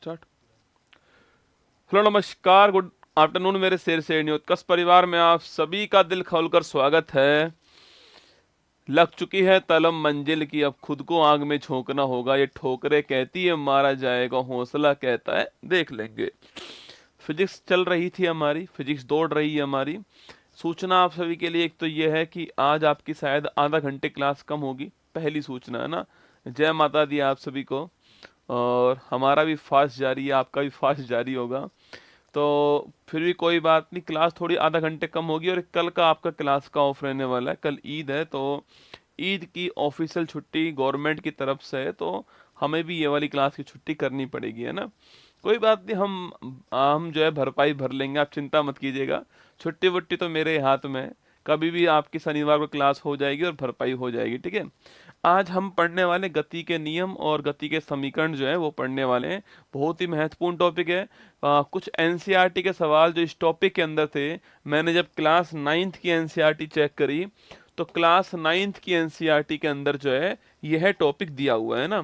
Start. Hello नमस्कार, good afternoon मेरे शेर शेरनी उत्कर्ष परिवार में आप सभी का दिल खोलकर स्वागत है। लग चुकी है तलम मंजिल की, अब खुद को आग में झोंकना होगा। ये ठोकरे कहती है मारा जाएगा, हौसला कहता है देख लेंगे। फिजिक्स चल रही थी हमारी, फिजिक्स दौड़ रही है हमारी। सूचना आप सभी के लिए एक तो ये है कि आज आपकी शायद आधा घंटे क्लास कम होगी, पहली सूचना है ना। जय माता दी आप सभी को। और हमारा भी फास्ट जारी है, आपका भी फास्ट जारी होगा। तो फिर भी कोई बात नहीं, क्लास थोड़ी आधा घंटे कम होगी। और कल का आपका क्लास का ऑफ रहने वाला है, कल ईद है, तो ईद की ऑफिशियल छुट्टी गवर्नमेंट की तरफ से है, तो हमें भी ये वाली क्लास की छुट्टी करनी पड़ेगी, है ना। कोई बात नहीं, हम जो है भरपाई भर लेंगे, आप चिंता मत कीजिएगा। छुट्टी वुट्टी तो मेरे हाथ में है, कभी भी आपकी शनिवार को क्लास हो जाएगी और भरपाई हो जाएगी, ठीक है। आज हम पढ़ने वाले गति के नियम और गति के समीकरण जो है वो पढ़ने वाले हैं। बहुत ही महत्वपूर्ण टॉपिक है। कुछ एनसीईआरटी के सवाल जो इस टॉपिक के अंदर थे, मैंने जब क्लास 9th की एनसीईआरटी चेक करी तो क्लास 9th की एनसीईआरटी के अंदर जो है यह टॉपिक दिया हुआ है ना।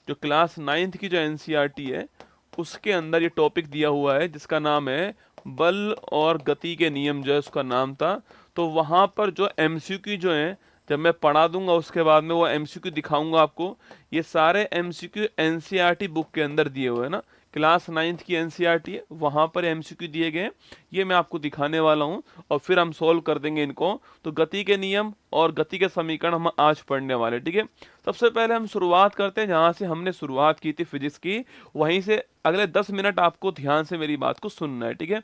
जो क्लास 9th की जो एनसीईआरटी है उसके अंदर ये टॉपिक दिया हुआ है, जिसका नाम है बल और गति के नियम, जो है उसका नाम था। तो वहां पर जो एमसीक्यू जो है, जब मैं पढ़ा दूंगा उसके बाद में वो एमसीक्यू दिखाऊंगा आपको। ये सारे एमसीक्यू एनसीईआरटी बुक के अंदर दिए हुए हैं ना। क्लास 9th की एनसीईआरटी है, वहां पर एमसीक्यू दिए गए हैं, ये मैं आपको दिखाने वाला हूं और फिर हम सोल्व कर देंगे इनको। तो गति के नियम और गति के समीकरण हम आज पढ़ने वाले, ठीक है। सबसे पहले हम शुरुआत करते हैं जहां से हमने शुरुआत की थी फिजिक्स की, वहीं से अगले 10 मिनट आपको ध्यान से मेरी बात को सुनना है, ठीक है।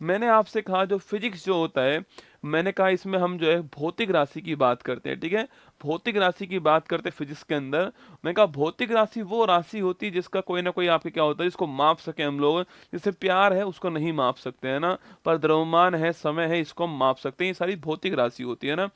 मैंने आपसे कहा जो फिजिक्स जो होता है, मैंने कहा इसमें हम जो है भौतिक राशि की बात करते हैं, ठीक है। भौतिक राशि की बात करते हैं फिजिक्स के अंदर। मैंने कहा भौतिक राशि वो राशि होती है जिसका कोई ना कोई आपके क्या होता है, जिसको माप सके हम लोग। जैसे प्यार है उसको नहीं माप सकते हैं ना, पर द्रव्यमान है, समय है, इसको हम माप सकते हैं। ये सारी भौतिक राशि होती है ना।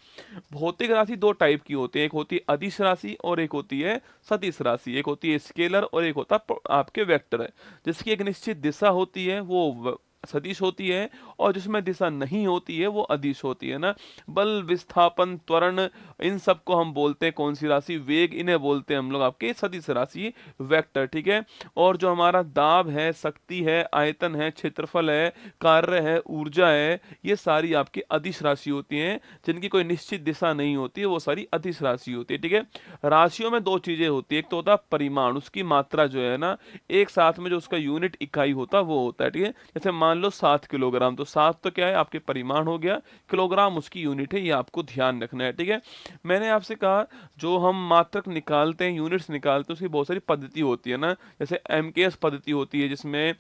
भौतिक राशि दो टाइप की होती है, एक होती है अदिश राशि और एक होती है सदिश राशि। एक होती है स्केलर और एक होता है आपके वेक्टर है। जिसकी एक निश्चित दिशा होती है वो सदिश होती है, और जिसमें दिशा नहीं होती है वो अदिश होती है ना। बल, विस्थापन, त्वरण, इन सब को हम बोलते हैं कौन सी राशि, वेग, इन्हें बोलते हैं हम लोग आपके सदिश राशि, वेक्टर, ठीक है। और जो हमारा दाब है, शक्ति है, आयतन है, क्षेत्रफल है, कार्य है, ऊर्जा है, ये सारी आपकी अदिश राशि होती हैं। जिनकी कोई निश्चित दिशा नहीं होती है वो सारी अदिश राशि होती है, ठीक है। राशियों में दो चीजें होती है, एक तो होता है परिमाण, उसकी मात्रा जो है ना, एक साथ में जो उसका यूनिट इकाई होता है वो होता है, ठीक है। जैसे मान लो 7 किलोग्राम, तो 7 तो क्या है आपके परिमाण हो गया, किलोग्राम उसकी यूनिट है, ये आपको ध्यान रखना है, ठीक है। मैंने आपसे कहा जो हम मात्रक निकालते हैं, यूनिट्स निकालते हैं, उसकी बहुत सारी पद्धति होती है ना। जैसे एमकेएस पद्धति होती है, जिसमें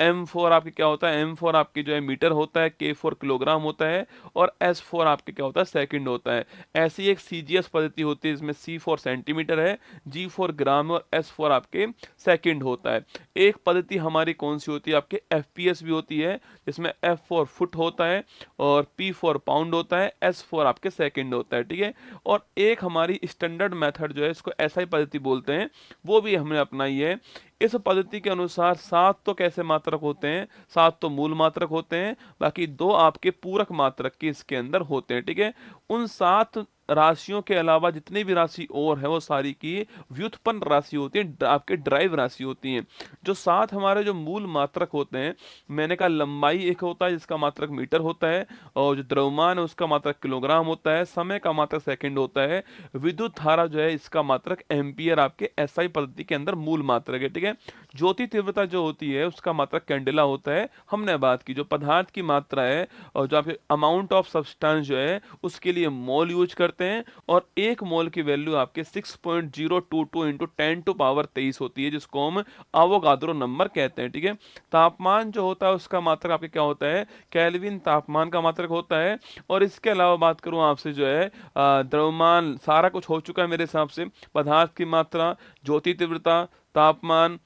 M4 आपके क्या होता है, M4 आपके जो है मीटर होता है, K4 किलोग्राम होता है, और S4 आपके क्या होता है, सेकंड होता है। ऐसी एक सीजीएस पद्धति होती है, जिसमें C4 सेंटीमीटर है, G4 ग्राम और S4 आपके सेकंड होता है। एक पद्धति हमारी कौन सी होती है, आपके एफपीएस भी होती है, जिसमें F4 फुट होता है और P4 पाउंड होता है, S4 आपके सेकंड होता है, ठीक है। और एक हमारी स्टैंडर्ड मेथड जो है, इसको एसआई पद्धति बोलते हैं, वो भी हमने अपनाई है। इस पद्धति के अनुसार 7 तो कैसे मात्रक होते हैं, 7 तो मूल मात्रक होते हैं, बाकी 2 आपके पूरक मात्रक के इसके अंदर होते हैं, ठीक है। उन 7 राशियों के अलावा जितनी भी राशि और है वो सारी की व्युत्पन्न राशि होती है, आपके ड्राइव राशि होती हैं। जो 7 हमारे जो मूल मात्रक होते हैं, मैंने कहा लंबाई एक होता है जिसका मात्रक मीटर होता है, और जो द्रव्यमान है उसका मात्रक किलोग्राम होता है, समय का मात्रक सेकंड होता है, विद्युत धारा जो है इसका मात्रक एम्पियर आपके एसआई पद्धति के अंदर मूल मात्रक है, ठीक है। ज्योति तीव्रता जो होती है उसका मात्रक कैंडेला होता है। हमने बात की जो पदार्थ की मात्रा है और जो आपके अमाउंट ऑफ सब्सटेंस जो है उसके लिए मोल यूज करते हैं, और एक मोल की वैल्यू आपके 6.022 इंटू 10⁻23 होती है, जिसको हम अवोगाद्रो नंबर कहते हैं, ठीक है। तापमान जो होता है उसका मात्रक आपके क्या होता है, केल्विन तापमान का मात्रक होता है। और इसके अलावा बात करूं आपसे जो है द्रव्यमान, सारा कुछ हो चुका है मेरे हिसाब से। पदार्थ की मात्रा, ज्योति तीव्रता, तापमान,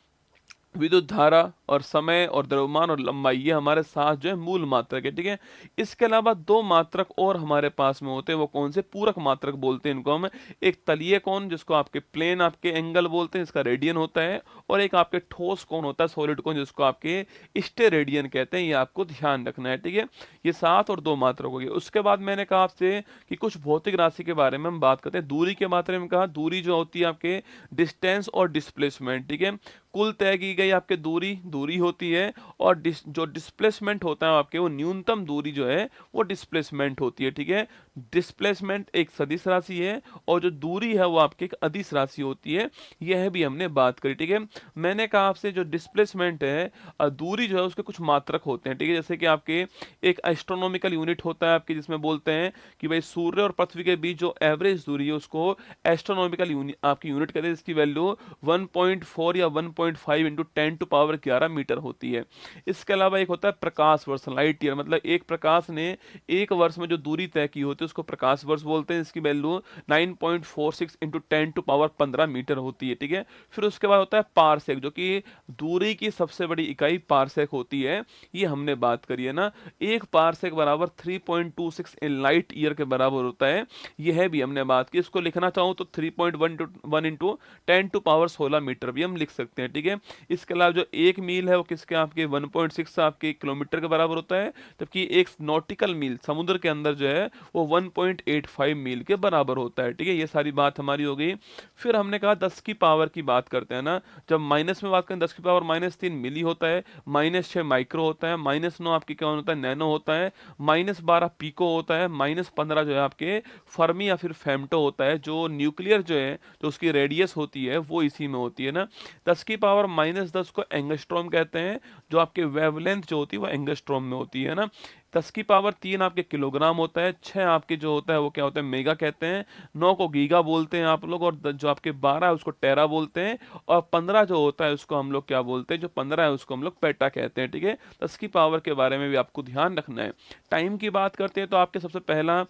विद्युत धारा और समय और द्रव्यमान और लंबाई, ये हमारे 7 जो है मूल मात्रक है, ठीक है। इसके अलावा 2 मात्रक और हमारे पास में होते हैं, वो कौन से? पूरक मात्रक बोलते हैं इनको हम। एक तलीय कोण जिसको आपके प्लेन आपके एंगल बोलते हैं, इसका रेडियन होता है, और एक आपके ठोस कोण होता है, सॉलिड कोण, जिसको आपके स्टेरेडियन कहते हैं। ये आपको ध्यान रखना है, ठीक है। ये 7 और 2 मात्रक हो गए। उसके बाद मैंने कहा आपसे कि कुछ भौतिक राशि के बारे में हम बात करते हैं। दूरी के बारे में कहा, दूरी जो होती है आपके डिस्टेंस और डिस्प्लेसमेंट, ठीक है। कुल तय की गई आपके दूरी दूरी होती है, और जो डिस्प्लेसमेंट होता है आपके, वो न्यूनतम दूरी जो है वो डिस्प्लेसमेंट होती है, ठीक है। डिस्प्लेसमेंट एक सदिश राशि है, और जो दूरी है वो आपकी एक अदिश राशि होती है। यह भी हमने बात करी, ठीक है। मैंने कहा आपसे जो डिस्प्लेसमेंट है, दूरी जो है उसके कुछ मात्रक होते हैं, ठीक है। जैसे कि आपके एक एस्ट्रोनॉमिकल यूनिट होता है आपके, जिसमें बोलते हैं कि भाई सूर्य और पृथ्वी के बीच जो एवरेज दूरी है उसको एस्ट्रोनॉमिकल आपकी यूनिट कहते हैं, जिसकी वैल्यू 1.4 या 1.5 इंटू 10⁻11 मीटर होती है। इसके अलावा एक होता है प्रकाश वर्ष, लाइट ईयर, मतलब एक प्रकाश ने एक वर्ष में जो दूरी तय की होती है उसको प्रकाश वर्ष बोलते हैं, इसकी वैल्यू 9.46 इंटू 10⁻15 मीटर होती है, ठीक है। फिर उसके बाद होता है पारसेक, जो कि दूरी की सबसे बड़ी इकाई पारसेक होती है, ये हमने बात करी है ना। एक पारसेक बराबर 3.26 लाइट ईयर के बराबर होता है, यह भी हमने बात की। इसको लिखना चाहूँ तो 3.1 इंटू 10⁻16 मीटर भी हम लिख सकते हैं, ठीक है। इसके अलावा जो एक मील है वो किसके आपके 1.6 आपके किलोमीटर के बराबर होता है, जबकि एक नॉटिकल मील समुद्र के अंदर जो है वो 1.85 मील के बराबर होता है, ठीक है। ये सारी बात हमारी हो गई। फिर हमने कहा 10 की पावर की बात करते हैं ना, जब माइनस में बात करें 10 की पावर -3 मिली होता है, -6 माइक्रो होता है, -9 आपके क्या होता है, नैनो होता है, -12 पीको होता है, -15 जो है आपके फर्मी या फिर फेम्टो होता है। जो न्यूक्लियर जो है, जो उसकी रेडियस होती है वो इसी में होती है ना। 10 की पावर -10 को एंगस्ट्रॉम कहते हैं, जो आपके वेवलेंथ जो होती है वो एंगस्ट्रॉम में होती है ना। 10 की पावर 3 आपके किलोग्राम होता है, 6 आपके जो होता है वो क्या होता है, मेगा कहते हैं, 9 को गीगा बोलते हैं आप लोग, और जो आपके 12 है उसको टेरा बोलते हैं, और 15 जो होता है उसको हम लोग क्या बोलते हैं, जो 15 है उसको हम लोग पेटा कहते हैं, ठीक है। 10 की पावर के बारे में भी आपको ध्यान रखना है। टाइम की बात करते हैं तो आपके सबसे पहला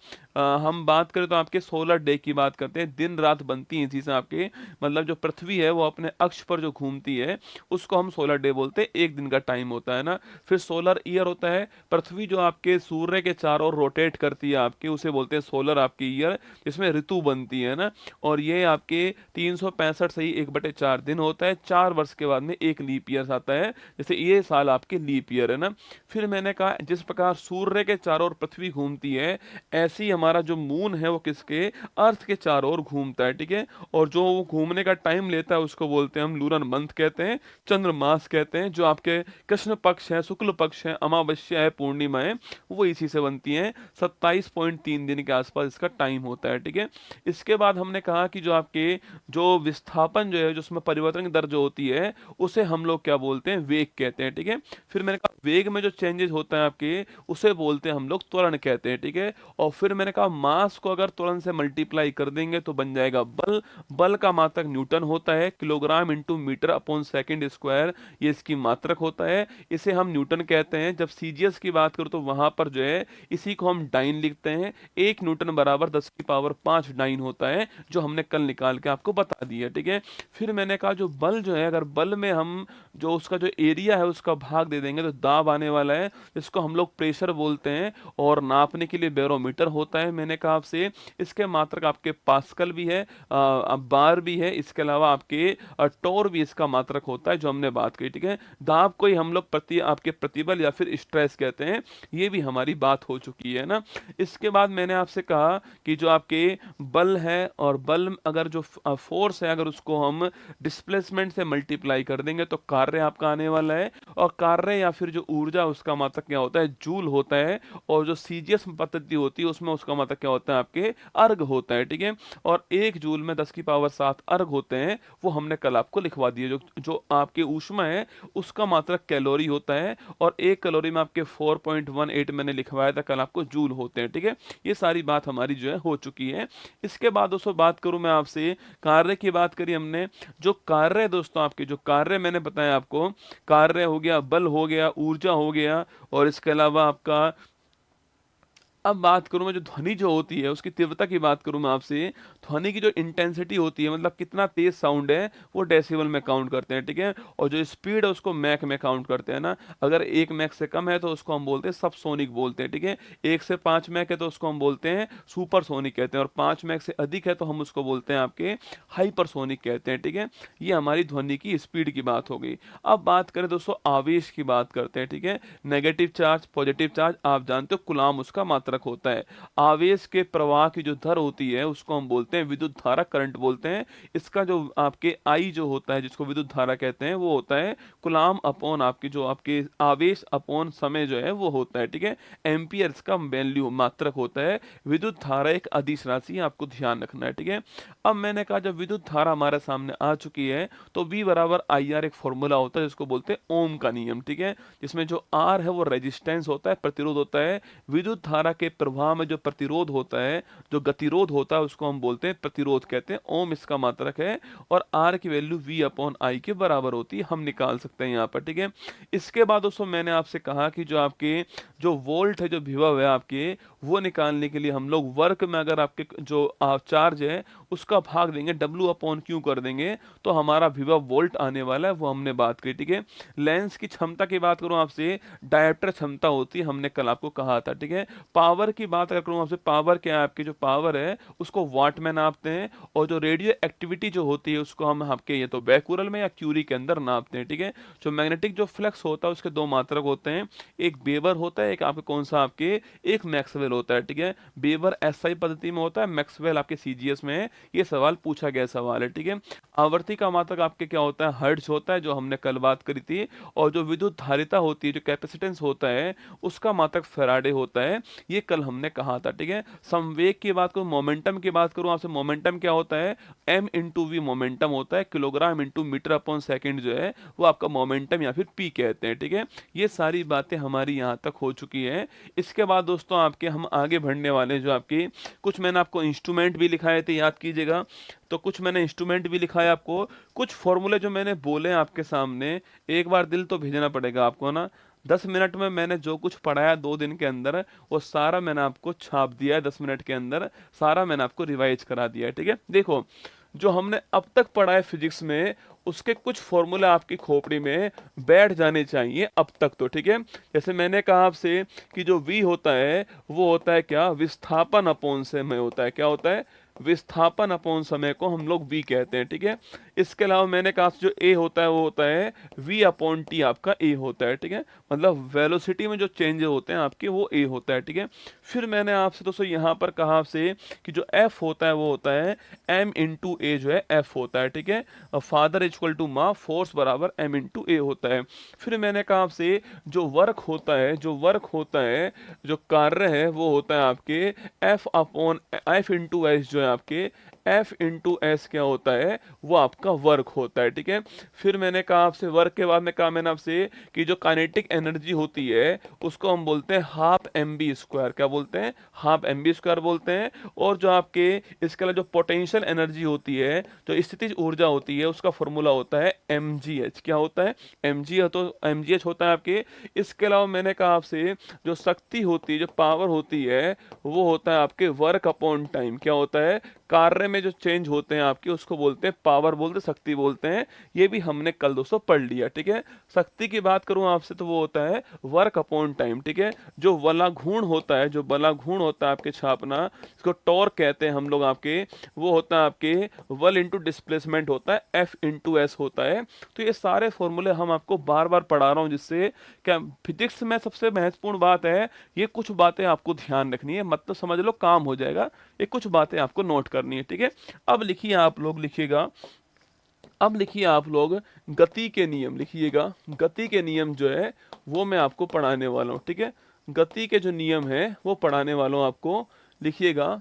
हम बात करें तो आपके सोलर डे की बात करते हैं। दिन रात बनती है इसी से आपके, मतलब जो पृथ्वी है वो अपने अक्ष पर जो घूमती है उसको हम सोलर डे बोलते हैं, एक दिन का टाइम होता है ना। फिर सोलर ईयर होता है, पृथ्वी जो आपके सूर्य के चारों ओर रोटेट करती है आपकी, उसे बोलते हैं सोलर आपकी ईयर, जिसमें ऋतु बनती है ना। और ये आपके 365 से ही 1/4 दिन होता है, 4 वर्ष के बाद में एक लीप ईयर आता है, जैसे ये साल आपके लीप ईयर है ना। फिर मैंने कहा जिस प्रकार सूर्य के चारों ओर पृथ्वी घूमती है, ऐसे ही हमारा जो मून है वो किसके, अर्थ के चारों ओर घूमता है, ठीक है। और जो वो घूमने का टाइम लेता है उसको बोलते हैं हम लूनर मंथ कहते हैं, चंद्रमास कहते हैं। जो आपके कृष्ण पक्ष है, शुक्ल पक्ष है, अमावस्या है, पूर्णिमा है, वो इसी से बनती हैं। 27.3 दिन के आसपास इसका टाइम होता है, ठीक है। इसके बाद हमने कहा कि जो आपके जो विस्थापन जो है, जो उसमें परिवर्तन की दर जो होती है, उसे हम लोग क्या बोलते हैं, वेग कहते हैं, ठीक है। फिर मैंने कहा वेग में जो चेंजेस होता है आपके, उसे बोलते हैं हम लोग त्वरण कहते हैं, ठीक है। और फिर मैंने कहा मास को अगर त्वरण से मल्टीप्लाई कर देंगे तो बन जाएगा बल। बल का मात्रक न्यूटन होता है, kilogram into metre upon second square, ये इसकी मात्रक होता है, इसे हम न्यूटन कहते हैं। जब सीजीएस की बात करूं तो वहां पर जो है इसी को हम डाइन लिखते हैं। 1 न्यूटन बराबर 10 की पावर 5 डाइन होता है, जो हमने कल निकाल के आपको बता दिया, ठीक है। फिर मैंने कहा जो बल जो है, अगर बल में हम जो उसका जो एरिया है उसका भाग दे देंगे तो दाब आने वाला है, जिसको हम लोग प्रेशर बोलते हैं। और नापने के लिए बैरोमीटर होता है, मैंने कहा आपसे। इसके मात्रक आपके पास्कल भी है, बार भी है, इसके अलावा आपके टोर भी इसका मात्रक होता है, जो हमने बात की, ठीक है। दाब को ही हम लोग आपके प्रतिबल या फिर स्ट्रेस कहते हैं, ये भी हमारी बात हो चुकी है ना। इसके बाद मैंने आपसे कहा कि जो आपके बल है, और बल अगर जो फोर्स है, अगर उसको हम डिस्प्लेसमेंट से मल्टीप्लाई कर देंगे तो कार्य आपका आने वाला है। और कार्य या फिर जो ऊर्जा, उसका मात्रक क्या होता है, जूल होता है। और जो सीजीएस पद्धति होती है उसमें उसका मात्रक क्या होता है, आपके अर्ग होता है, ठीक है। और 1 जूल में 10 की पावर 7 अर्ग होते हैं, वो हमने कल आपको लिखवा दिए। जो आपके ऊष्मा है उसका मात्रक कैलोरी होता है, और 1 कैलोरी में आपके 4.18 मैंने लिखवाया था कल आपको, जूल होते हैं, ठीक है। ये सारी बात हमारी जो है हो चुकी है। इसके बाद दोस्तों बात करूं मैं आपसे, कार्य की बात करी हमने। जो कार्य दोस्तों आपके, जो कार्य मैंने बताया आपको, कार्य हो गया, बल हो गया, ऊर्जा हो गया, और इसके अलावा आपका अब बात करूँ मैं जो ध्वनि जो होती है उसकी तीव्रता की बात करूँ मैं आपसे, ध्वनि की जो इंटेंसिटी होती है मतलब कितना तेज साउंड है वो डेसिबल में काउंट करते हैं, ठीक है? और जो स्पीड है उसको मैक में काउंट करते हैं ना। अगर 1 मैक से कम है तो उसको हम बोलते हैं सबसोनिक बोलते हैं, ठीक है? 1 से 5 मैक है तो उसको हम बोलते हैं सुपरसोनिक कहते हैं, और 5 मैक से अधिक है तो हम उसको बोलते हैं आपके हाइपरसोनिक कहते हैं, ठीक है? ये हमारी ध्वनि की स्पीड की बात हो गई। अब बात करें दोस्तों आवेश की बात करते हैं, ठीक है? नेगेटिव चार्ज, पॉजिटिव चार्ज, आप जानते हो कूलाम उसका मात्रक होता है। आवेश के प्रवाह की जो दर होती है उसको हम बोलते हैं विद्युत धारा, करंट बोलते हैं। इसका जो आपके आई जो होता है जिसको विद्युत धारा कहते हैं वो होता है कूलाम अपॉन आपकी जो आपके आवेश अपॉन समय जो है वो होता है, ठीक है? एम्पियर्स का वैल्यू मात्रक होता है। विद्युत धारा एक अदिश राशि है, आपको ध्यान रखना है, ठीक है? अब मैंने कहा जब विद्युत धारा हमारे सामने आ चुकी है तो V बराबर आई आर एक फॉर्मूला होता है जिसको बोलते हैं ओम का नियम, ठीक है? जिसमें जो R है वो रेजिस्टेंस होता है, प्रतिरोध होता है। विद्युत धारा के प्रवाह में जो प्रतिरोध होता है, जो गतिरोध होता है उसको हम बोलते हैं प्रतिरोध कहते हैं। ओम इसका मात्रक है और R की वैल्यू V अपॉन I के बराबर होती है, हम निकाल सकते हैं यहाँ पर, ठीक है? इसके बाद दोस्तों मैंने आपसे कहा कि जो आपके जो वोल्ट है, जो विभव है आपके, वो निकालने के लिए हम लोग वर्क में अगर आपके जो चार्ज है उसका भाग देंगे, W अपॉन Q कर देंगे तो हमारा विभव वोल्ट आने वाला है, वो हमने बात की, ठीक है? लेंस की क्षमता की बात करूं आपसे, डायोप्टर क्षमता होती है, हमने कल आपको कहा था, ठीक है? पावर की बात अगर करूं आपसे, पावर क्या है आपकी जो पावर है उसको वाट में नापते हैं, और जो रेडियो एक्टिविटी जो होती है उसको हम आपके ये तो बैकुरल में या क्यूरी के अंदर नापते हैं, ठीक है? जो मैग्नेटिक जो फ्लक्स होता है उसके दो मात्रक होते हैं, एक वेबर होता है, एक आपके कौन सा आपके एक मैक्सवेल होता है, ठीक है? वेबर एसआई पद्धति में होता है, मैक्सवेल आपके सीजीएस में है। ये सवाल पूछा गया सवाल है, ठीक है? आवर्ती का मात्रक आपके क्या होता है, हर्ट्ज होता है, जो हमने कल बात करी थी। और जो विद्युत धारिता होती है, जो कैपेसिटेंस होता है, उसका मात्रक फैराडे होता है, ये कल हमने कहा था, ठीक है? संवेग की बात करूं, मोमेंटम की बात करूं आपसे, मोमेंटम क्या होता है, m इंटू वी मोमेंटम होता है, kilogram into metre upon second जो है वो आपका मोमेंटम या फिर p कहते हैं, ठीक है? ये सारी बातें हमारी यहाँ तक हो चुकी है। इसके बाद दोस्तों आपके हम आगे बढ़ने वाले हैं, जो आपकी कुछ मैंने आपको इंस्ट्रूमेंट भी लिखाए थे, याद कीजिएगा। तो कुछ मैंने इंस्ट्रूमेंट भी लिखाया आपको, कुछ फॉर्मूले जो मैंने बोले आपके सामने, एक बार दिल तो भेजना पड़ेगा आपको ना। 10 मिनट में मैंने जो कुछ पढ़ाया 2 दिन के अंदर वो सारा मैंने आपको छाप दिया है, 10 मिनट के अंदर सारा मैंने आपको रिवाइज करा दिया है, ठीक है? देखो जो हमने अब तक पढ़ा है फिजिक्स में उसके कुछ फॉर्मूले आपकी खोपड़ी में बैठ जाने चाहिए अब तक तो, ठीक है? जैसे मैंने कहा आपसे कि जो V होता है वो होता है क्या, विस्थापन अपॉन समय होता है, क्या होता है, विस्थापन अपॉन समय को हम लोग V कहते हैं, ठीक है? इसके अलावा मैंने कहा जो A होता है वो होता है V अपॉन T, आपका A होता है, ठीक है? मतलब वेलोसिटी में जो चेंज होते हैं आपके वो A होता है, ठीक है? फिर मैंने आपसे दोस्तों यहाँ पर कहा आपसे कि जो F होता है वो होता है M इंटू A, जो है F होता है, ठीक है? फादर इक्वल टू माँ, फोर्स बराबर M इंटू A होता है। फिर मैंने कहा आपसे जो वर्क होता है, जो वर्क होता है, जो कार्य है वो होता है आपके F upon F into S, जो है आपके F इंटू एस क्या होता है, वो आपका वर्क होता है, ठीक है? फिर मैंने कहा आपसे वर्क के बाद में कहा मैंने आपसे कि जो काइनेटिक एनर्जी होती है उसको हम बोलते हैं हाफ एम बी स्क्वायर, क्या बोलते हैं, हाफ एम बी स्क्वायर बोलते हैं। और जो आपके इसके अलावा जो पोटेंशियल एनर्जी होती है, जो स्थितिज ऊर्जा होती है, उसका फॉर्मूला होता है mgh, क्या होता है, mgh, तो mgh होता है आपके। इसके अलावा मैंने कहा आपसे जो शक्ति होती है, जो पावर होती है, वो होता है आपके वर्क अपॉन टाइम, क्या होता है, कार्य में जो चेंज होते हैं आपके उसको बोलते हैं पावर, बोलते शक्ति बोलते हैं। ये भी हमने कल दोस्तों पढ़ लिया, ठीक है? शक्ति की बात करूं आपसे तो वो होता है वर्क अपॉन टाइम, ठीक है? जो बलाघूर्ण होता है, जो बलाघूर्ण होता है आपके छापना, इसको टॉर्क कहते हैं हम लोग आपके, वो होता है आपके बल इंटू डिस्प्लेसमेंट होता है, एफ इंटू एस होता है। तो ये सारे फॉर्मूले हम आपको बार बार पढ़ा रहा हूँ, जिससे क्या फिजिक्स में सबसे महत्वपूर्ण बात है, ये कुछ बातें आपको ध्यान रखनी है, मतलब समझ लो काम हो जाएगा। ये कुछ बातें आपको नोट करनी है, ठीक है? अब लिखिए आप लोग, लिखिएगा, अब लिखिए आप लोग गति के नियम, लिखिएगा गति के नियम जो है वो मैं आपको पढ़ाने वाला हूँ, ठीक है? गति के जो नियम है वो पढ़ाने वाला हूँ आपको, लिखिएगा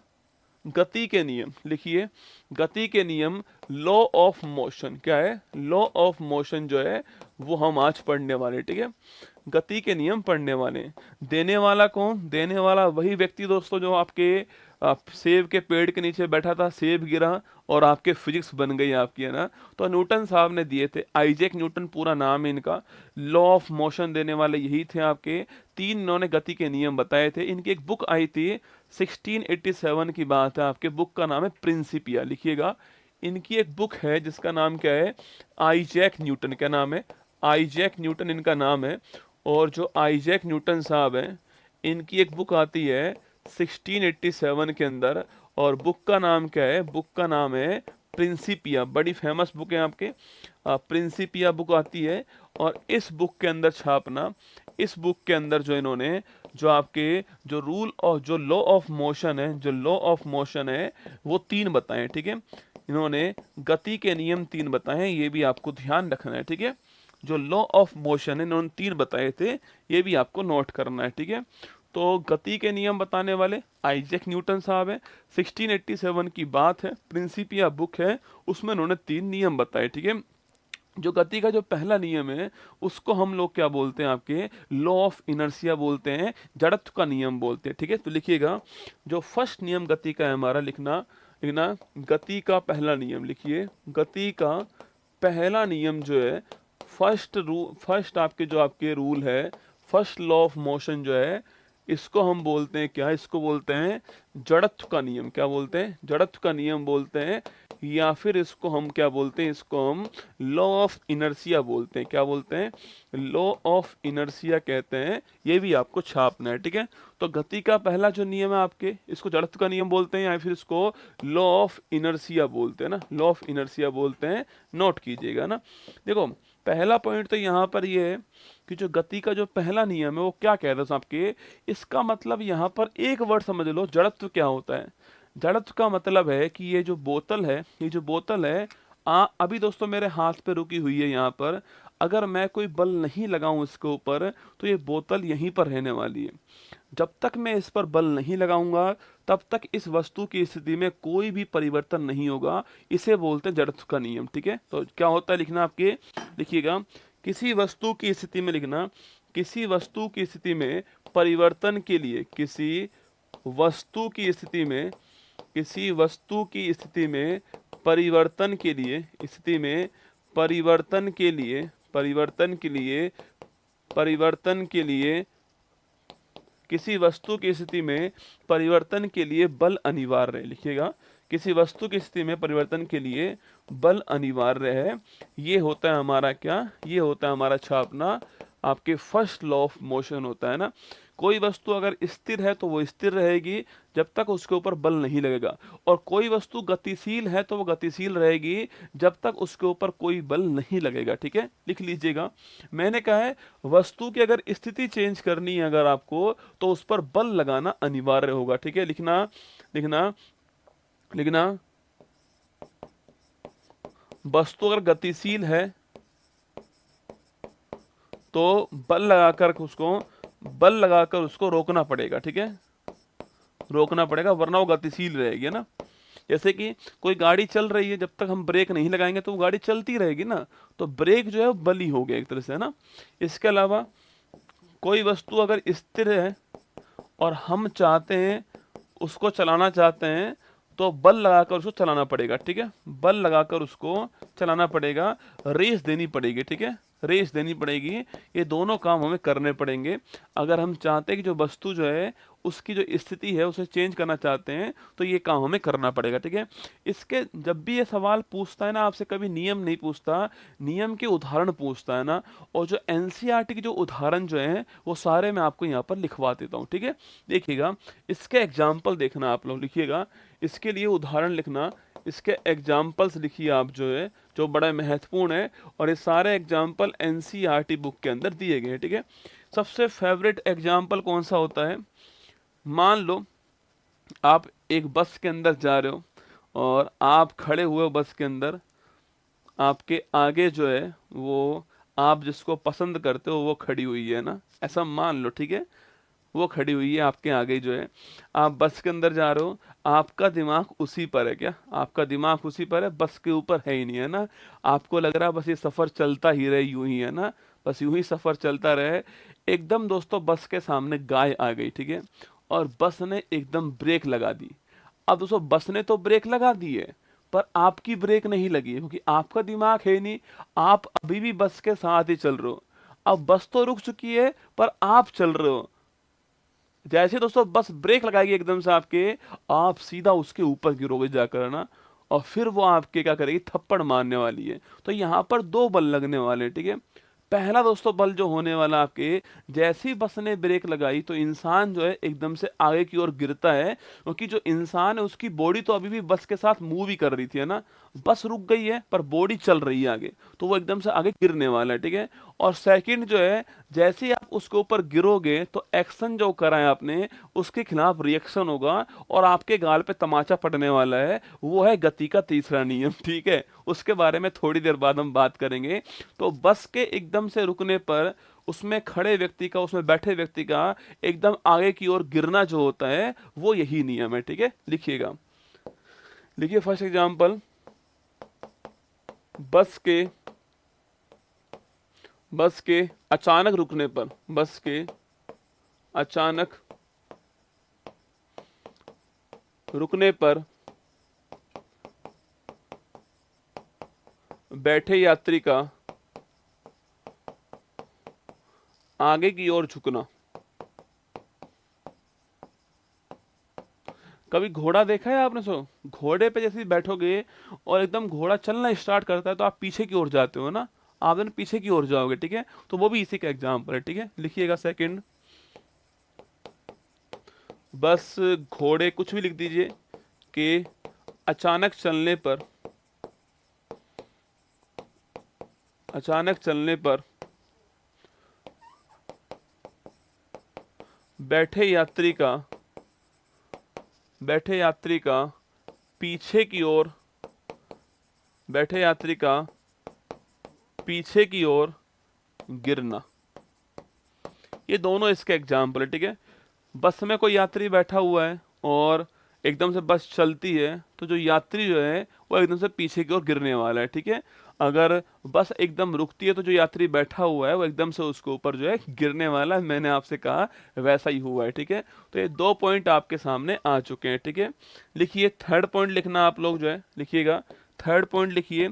गति के नियम, लिखिए गति के नियम, लॉ ऑफ मोशन, क्या है, लॉ ऑफ मोशन जो है वो हम आज पढ़ने वाले, ठीक है? गति के नियम पढ़ने वाले। देने वाला कौन, देने वाला वही व्यक्ति दोस्तों जो आपके आप सेब के पेड़ के नीचे बैठा था, सेब गिरा और आपके फिजिक्स बन गई आपकी, है ना। तो न्यूटन साहब ने दिए थे, आइजैक न्यूटन पूरा नाम है इनका। लॉ ऑफ मोशन देने वाले यही थे आपके। तीन इन्होंने गति के नियम बताए थे। इनकी एक बुक आई थी 1687 की बात है आपके, बुक का नाम है प्रिंसिपिया, लिखिएगा। इनकी एक बुक है जिसका नाम क्या है, आइजैक न्यूटन। क्या नाम है? आइजैक न्यूटन इनका नाम है। और जो आइजैक न्यूटन साहब हैं, इनकी एक बुक आती है 1687 के अंदर, और बुक का नाम क्या है? बुक का नाम है प्रिंसिपिया। बड़ी फेमस बुक है आपके, प्रिंसिपिया बुक आती है। और इस बुक के अंदर छापना, इस बुक के अंदर जो इन्होंने जो आपके जो रूल और जो लॉ ऑफ मोशन है, जो लॉ ऑफ मोशन है वो तीन बताए, ठीक है। इन्होंने गति के नियम तीन बताए हैं, ये भी आपको ध्यान रखना है, ठीक है। जो लॉ ऑफ मोशन है इन्होंने तीन बताए थे, ये भी आपको नोट करना है, ठीक है। तो गति के नियम बताने वाले आइजैक न्यूटन साहब है। 1687 की बात है, प्रिंसिपिया बुक है, उसमें उन्होंने तीन नियम बताए, ठीक है। जो गति का जो पहला नियम है उसको हम लोग क्या बोलते हैं आपके, लॉ ऑफ इनर्शिया बोलते हैं, जड़त्व का नियम बोलते हैं, ठीक है। तो लिखिएगा, जो फर्स्ट नियम गति का है हमारा, लिखना लिखना गति का पहला नियम लिखिए। गति का पहला नियम जो है, फर्स्ट आपके जो आपके रूल है, फर्स्ट लॉ ऑफ मोशन जो है, इसको हम बोलते हैं क्या? इसको बोलते हैं जड़त्व का नियम। क्या बोलते हैं? जड़त्व का नियम बोलते हैं, या फिर इसको हम क्या बोलते हैं? इसको हम लॉ ऑफ इनर्शिया बोलते हैं। क्या बोलते हैं? लॉ ऑफ इनर्शिया कहते हैं। ये भी आपको छापना है, ठीक है। तो गति का पहला जो नियम है आपके, इसको जड़त्व का नियम बोलते हैं, या फिर इसको लॉ ऑफ इनर्शिया बोलते हैं ना, लॉ ऑफ इनर्शिया बोलते हैं। नोट कीजिएगा ना। देखो, पहला पॉइंट तो यहाँ पर ये है कि जो गति का जो पहला नियम है वो क्या कह रहा है आपके, इसका मतलब यहाँ पर एक वर्ड समझ लो, जड़त्व क्या होता है। जड़त्व का मतलब है कि ये जो बोतल है, ये जो बोतल है, अभी दोस्तों मेरे हाथ पे रुकी हुई है यहाँ पर, अगर मैं कोई बल नहीं लगाऊं इसके ऊपर तो ये बोतल यहीं पर रहने वाली है। जब तक मैं इस पर बल नहीं लगाऊंगा तब तक इस वस्तु की स्थिति में कोई भी परिवर्तन नहीं होगा। इसे बोलते हैं जड़त्व का नियम, ठीक है। तो क्या होता है, लिखना आपके, लिखिएगा, किसी वस्तु की स्थिति में, लिखना, किसी वस्तु की स्थिति में परिवर्तन के लिए, किसी वस्तु की स्थिति में, किसी वस्तु की स्थिति में परिवर्तन के लिए, स्थिति में परिवर्तन के लिए, परिवर्तन के लिए, परिवर्तन के लिए, किसी वस्तु की स्थिति में परिवर्तन के लिए बल अनिवार्य है। लिखिएगा, किसी वस्तु की स्थिति में परिवर्तन के लिए बल अनिवार्य है। ये होता है हमारा क्या, ये होता है हमारा छापना, आपके फर्स्ट लॉ ऑफ मोशन होता है ना। कोई वस्तु अगर स्थिर है तो वो स्थिर रहेगी जब तक उसके ऊपर बल नहीं लगेगा, और कोई वस्तु गतिशील है तो वो गतिशील रहेगी जब तक उसके ऊपर कोई बल नहीं लगेगा, ठीक है। लिख लीजिएगा, मैंने कहा है वस्तु की अगर स्थिति चेंज करनी है अगर आपको, तो उस पर बल लगाना अनिवार्य होगा, ठीक है। लिखना लिखना लिखना, वस्तु अगर गतिशील है तो बल लगाकर उसको रोकना पड़ेगा, ठीक है, रोकना पड़ेगा, वरना वो गतिशील रहेगी ना। जैसे कि कोई गाड़ी चल रही है, जब तक हम ब्रेक नहीं लगाएंगे तो वो गाड़ी चलती रहेगी ना, तो ब्रेक जो है वो बल ही हो गया एक तरह से, है ना। इसके अलावा कोई वस्तु अगर स्थिर है और हम चाहते हैं उसको चलाना चाहते हैं तो बल लगाकर उसको चलाना पड़ेगा, ठीक है, बल लगाकर उसको चलाना पड़ेगा, रेस देनी पड़ेगी, ठीक है, रेस देनी पड़ेगी। ये दोनों काम हमें करने पड़ेंगे अगर हम चाहते हैं कि जो वस्तु जो है उसकी जो स्थिति है उसे चेंज करना चाहते हैं, तो ये काम हमें करना पड़ेगा, ठीक है। इसके जब भी ये सवाल पूछता है ना आपसे, कभी नियम नहीं पूछता, नियम के उदाहरण पूछता है ना। और जो एनसीईआरटी के जो उदाहरण जो हैं वो सारे मैं आपको यहाँ पर लिखवा देता हूँ, ठीक है। देखिएगा, इसके एग्जाम्पल देखना आप लोग, लिखिएगा, इसके लिए उदाहरण लिखना, इसके एग्जाम्पल्स लिखिए आप, जो है जो बड़ा महत्वपूर्ण है, और ये सारे एग्जाम्पल एनसीईआरटी बुक के अंदर दिए गए हैं, ठीक है। सबसे फेवरेट एग्जाम्पल कौन सा होता है, मान लो आप एक बस के अंदर जा रहे हो और आप खड़े हुए हो बस के अंदर, आपके आगे जो है वो आप जिसको पसंद करते हो वो खड़ी हुई है ना, ऐसा मान लो, ठीक है, वो खड़ी हुई है आपके आगे जो है, आप बस के अंदर जा रहे हो, आपका दिमाग उसी पर है, क्या आपका दिमाग उसी पर है, बस के ऊपर है ही नहीं, है ना। आपको लग रहा है बस ये सफर चलता ही रहे, यूं ही, है ना, बस यूं ही सफर चलता रहे। एकदम दोस्तों बस के सामने गाय आ गई, ठीक है, और बस ने एकदम ब्रेक लगा दी। अब दोस्तों बस ने तो ब्रेक लगा दी है, पर आपकी ब्रेक नहीं लगी है, क्योंकि आपका दिमाग है नहीं, आप अभी भी बस के साथ ही चल रहे हो। अब बस तो रुक चुकी है, पर आप चल रहे हो। जैसे दोस्तों बस ब्रेक लगाएगी एकदम से आपके, आप सीधा उसके ऊपर गिरोगे जाकर ना, और फिर वो आपके क्या करेगी, थप्पड़ मारने वाली है। तो यहाँ पर दो बल लगने वाले हैं, ठीक है। पहला दोस्तों बल जो होने वाला आपके, जैसी बस ने ब्रेक लगाई तो इंसान जो है एकदम से आगे की ओर गिरता है, क्योंकि जो इंसान है उसकी बॉडी तो अभी भी बस के साथ मूव ही कर रही थी, है ना। बस रुक गई है पर बॉडी चल रही है आगे, तो वो एकदम से आगे गिरने वाला है, ठीक है। और सेकंड जो है, जैसे ही आप उसके ऊपर गिरोगे तो एक्शन जो करा है आपने उसके खिलाफ रिएक्शन होगा, और आपके गाल पे तमाचा पड़ने वाला है। वो है गति का तीसरा नियम, ठीक है। उसके बारे में थोड़ी देर बाद हम बात करेंगे। तो बस के एकदम से रुकने पर उसमें खड़े व्यक्ति का, उसमें बैठे व्यक्ति का एकदम आगे की ओर गिरना जो होता है, वो यही नियम है, ठीक है। लिखिएगा, लिखिए फर्स्ट एग्जांपल। बस के बस के अचानक रुकने पर, बस के अचानक रुकने पर बैठे यात्री का आगे की ओर झुकना। कभी घोड़ा देखा है आपने? सो घोड़े पे जैसे ही बैठोगे और एकदम घोड़ा चलना स्टार्ट करता है तो आप पीछे की ओर जाते हो ना, आप दोनों पीछे की ओर जाओगे, ठीक है। तो वो भी इसी का एग्जाम्पल है, ठीक है। लिखिएगा सेकंड, बस घोड़े, कुछ भी लिख दीजिए, कि अचानक चलने पर, अचानक चलने पर बैठे यात्री का, बैठे यात्री का पीछे की ओर, बैठे यात्री का पीछे की ओर गिरना। ये दोनों इसके एग्जाम्पल है, ठीक है। बस में कोई यात्री बैठा हुआ है और एकदम से बस चलती है, तो जो यात्री जो है वो एकदम से पीछे की ओर गिरने वाला है, ठीक है। अगर बस एकदम रुकती है तो जो यात्री बैठा हुआ है वो एकदम से उसके ऊपर जो है गिरने वाला है। मैंने आपसे कहा वैसा ही हुआ है, ठीक है। तो ये दो पॉइंट आपके सामने आ चुके हैं, ठीक है। लिखिए थर्ड पॉइंट लिखना आप लोग जो है, लिखिएगा थर्ड पॉइंट लिखिए।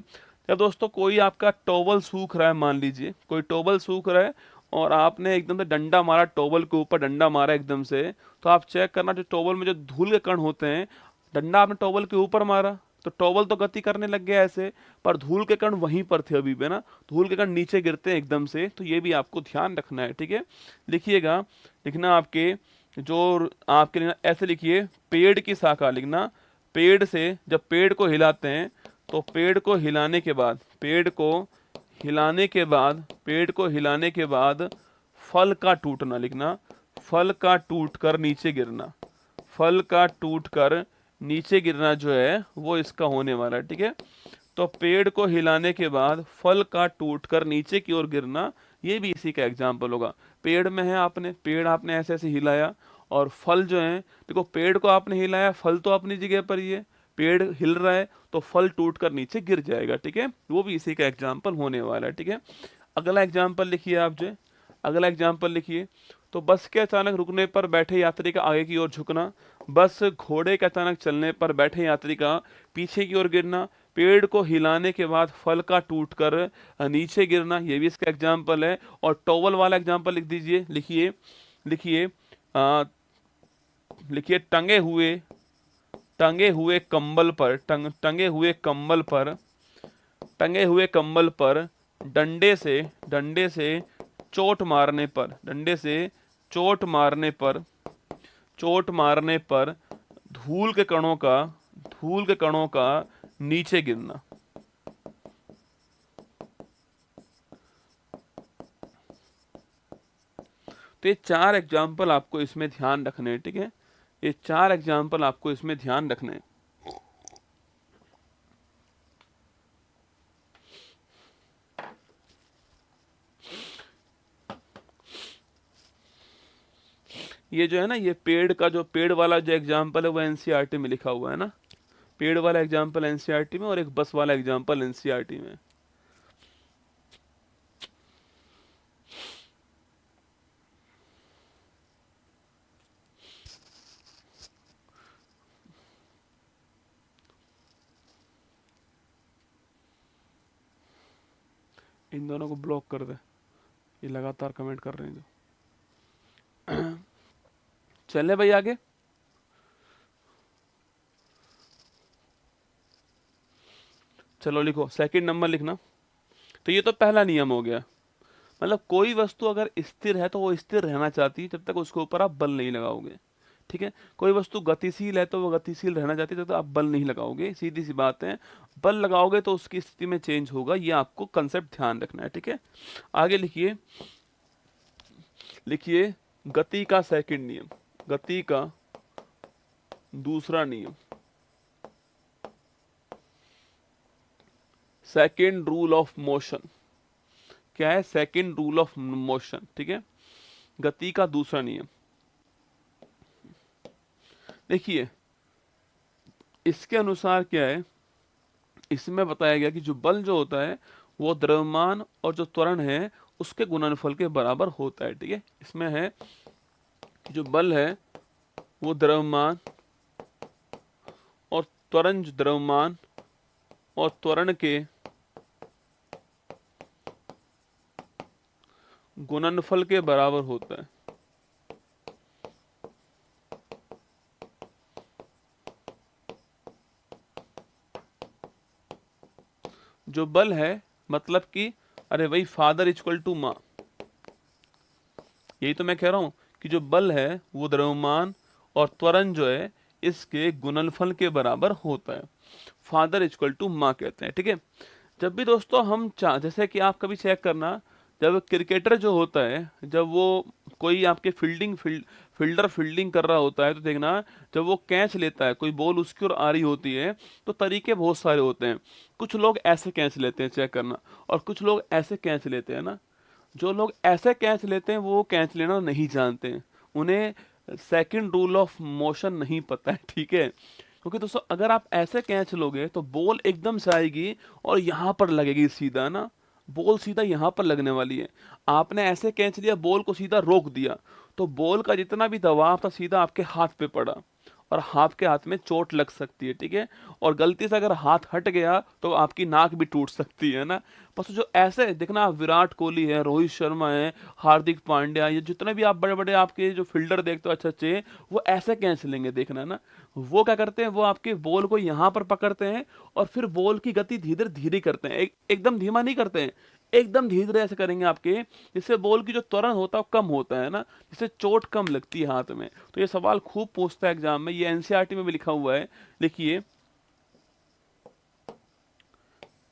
या दोस्तों कोई आपका टॉवल सूख रहा है, मान लीजिए कोई टॉवल सूख रहा है और आपने एकदम से डंडा मारा, टॉवल के ऊपर डंडा मारा एकदम से, तो आप चेक करना जो टॉवल में जो धूल के कण होते हैं, डंडा आपने टॉवल के ऊपर मारा तो टॉवल तो गति करने लग गया ऐसे, पर धूल के कण वहीं पर थे अभी भी ना, धूल के कण नीचे गिरते हैं एकदम से, तो ये भी आपको ध्यान रखना है, ठीक है। लिखिएगा, लिखना आपके जो आपके लिखना ऐसे लिखिए, पेड़ की शाखा लिखना। पेड़ से जब पेड़ को हिलाते हैं तो पेड़ को हिलाने के बाद, पेड़ को हिलाने के बाद, पेड़ को हिलाने के बाद फल का टूटना लिखना। फल का टूटकर नीचे गिरना, फल का टूटकर नीचे गिरना जो है वो इसका होने वाला है, ठीक है। तो पेड़ को हिलाने के बाद फल का टूटकर नीचे की ओर गिरना, ये भी इसी का एग्जाम्पल होगा। पेड़ में है, आपने पेड़ आपने ऐसे ऐसे हिलाया, और फल जो है, देखो पेड़ को आपने हिलाया, फल तो अपनी जगह पर ही है, पेड़ हिल रहा है तो फल टूटकर नीचे गिर जाएगा, ठीक है। वो भी इसी का एग्जाम्पल होने वाला है, ठीक है। अगला एग्जाम्पल लिखिए आप जो, अगला एग्जाम्पल लिखिए। तो बस के अचानक रुकने पर बैठे यात्री का आगे की ओर झुकना, बस घोड़े के अचानक चलने पर बैठे यात्री का पीछे की ओर गिरना, पेड़ को हिलाने के बाद फल का टूटकर नीचे गिरना, ये भी इसका एग्जाम्पल है। और टॉवल वाला एग्जाम्पल लिख दीजिए, लिखिए, लिखिए लिखिए टंगे हुए कंबल पर, टंगे हुए कंबल पर, टंगे हुए कंबल पर डंडे से चोट मारने पर, डंडे से चोट मारने पर, चोट मारने पर धूल के कणों का, धूल के कणों का नीचे गिरना। तो ये चार एग्जाम्पल आपको इसमें ध्यान रखने हैं, ठीक है। ये चार एग्जाम्पल आपको इसमें ध्यान रखने हैं। ये जो है ना, ये पेड़ का जो पेड़ वाला जो एग्जाम्पल है वो एनसीईआरटी में लिखा हुआ है ना, पेड़ वाला एग्जाम्पल एनसीईआरटी में और एक बस वाला एग्जाम्पल एनसीईआरटी में। इन दोनों को ब्लॉक कर दे, ये लगातार कमेंट कर रहे हैं जो। चले भाई आगे। चलो लिखो, सेकंड नंबर लिखना। तो ये तो पहला नियम हो गया, मतलब कोई वस्तु अगर स्थिर है तो वो स्थिर रहना चाहती है जब तक उसके ऊपर आप बल नहीं लगाओगे। ठीक है, कोई वस्तु गतिशील है तो वो गतिशील रहना चाहती है जब तक आप बल नहीं लगाओगे, सीधी सी बात है। बल लगाओगे तो उसकी स्थिति में चेंज होगा, ये आपको कंसेप्ट ध्यान रखना है। ठीक है, आगे लिखिए। लिखिए गति का सेकंड नियम, गति का दूसरा नियम, सेकंड रूल ऑफ मोशन। क्या है? Second rule of motion. ठीक है, गति का दूसरा नियम। देखिए इसके अनुसार क्या है, इसमें बताया गया कि जो बल जो होता है वो द्रव्यमान और जो त्वरण है उसके गुणनफल के बराबर होता है। ठीक है, इसमें है कि जो बल है वो द्रव्यमान और त्वरण, द्रव्यमान और त्वरण के गुणनफल के बराबर होता है। जो बल है मतलब कि अरे वही फादर इक्वल टू माँ, यही तो मैं कह रहा हूं कि जो बल है वो द्रव्यमान और त्वरण जो है इसके गुणनफल के बराबर होता है। फादर इक्वल टू माँ कहते हैं। ठीक है, जब भी दोस्तों हम जैसे कि आप कभी चेक करना, जब क्रिकेटर जो होता है, जब वो कोई आपके फील्डर फील्डिंग कर रहा होता है तो देखना, जब वो कैच लेता है, कोई बॉल उसकी ओर आ रही होती है तो तरीके बहुत सारे होते हैं। कुछ लोग ऐसे कैच लेते हैं, चेक करना, और कुछ लोग ऐसे कैच लेते हैं ना। जो लोग ऐसे कैच लेते हैं वो कैच लेना नहीं जानते हैं, उन्हें सेकंड रूल ऑफ मोशन नहीं पता है। ठीक है, क्योंकि दोस्तों अगर आप ऐसे कैच लोगे तो बॉल एकदम से आएगी और यहाँ पर लगेगी सीधा ना, बॉल सीधा यहाँ पर लगने वाली है। आपने ऐसे कैच लिया, बॉल को सीधा रोक दिया, तो बॉल का जितना भी दबाव था सीधा आपके हाथ पे पड़ा और आपके हाथ में चोट लग सकती है। ठीक है, और गलती से अगर हाथ हट गया तो आपकी नाक भी टूट सकती है ना। बस जो ऐसे देखना, आप विराट कोहली है, रोहित शर्मा है, हार्दिक पांड्या, ये जितने भी आप बड़े बड़े आपके जो फील्डर देखते हो अच्छे अच्छे, वो ऐसे कैच लेंगे, देखना ना। वो क्या करते हैं, वो आपके बॉल को यहाँ पर पकड़ते हैं और फिर बॉल की गति धीरे धीरे करते हैं, एकदम धीमा नहीं करते हैं, एकदम धीरे धीरे ऐसे करेंगे आपके, जिससे बॉल की जो त्वरण होता है वो कम होता है ना, जिससे चोट कम लगती है हाथ में। तो ये सवाल खूब पूछता है एग्जाम में, ये एनसीईआरटी में भी लिखा हुआ है। लिखिए,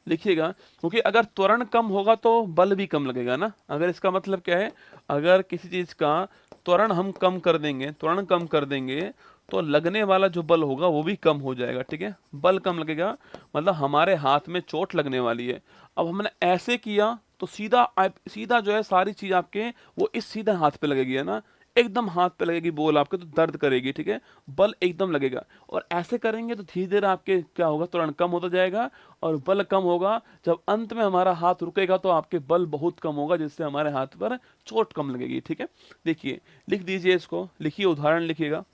लिखिएगा, क्योंकि अगर त्वरण कम होगा तो बल भी कम लगेगा ना। अगर इसका मतलब क्या है, अगर किसी चीज का त्वरण हम कम कर देंगे, त्वरण कम कर देंगे तो लगने वाला जो बल होगा वो भी कम हो जाएगा। ठीक है, बल कम लगेगा मतलब हमारे हाथ में चोट लगने वाली है। अब हमने ऐसे किया तो सीधा सीधा जो है सारी चीज आपके वो इस सीधा हाथ पे लगेगी, है ना, एकदम हाथ पे लगेगी बॉल आपके तो दर्द करेगी। ठीक है, बल एकदम लगेगा। और ऐसे करेंगे तो धीरे धीरे आपके क्या होगा, त्वरण कम होता जाएगा और बल कम होगा। जब अंत में हमारा हाथ रुकेगा तो आपके बल बहुत कम होगा, जिससे हमारे हाथ पर चोट कम लगेगी। ठीक है, देखिए लिख दीजिए इसको, लिखिए उदाहरण लिखिएगा।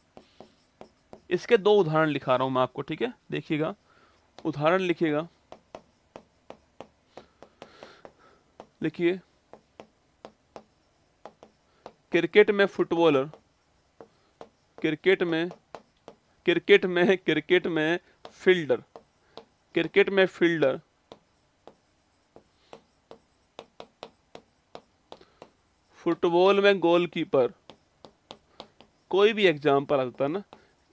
इसके दो उदाहरण लिखा रहा हूं मैं आपको। ठीक है, देखिएगा उदाहरण लिखिएगा। लिखिए, क्रिकेट में फुटबॉलर, क्रिकेट में क्रिकेट में फील्डर, क्रिकेट में फील्डर फुटबॉल में गोलकीपर, कोई भी एग्जाम्पल आ सकता है ना।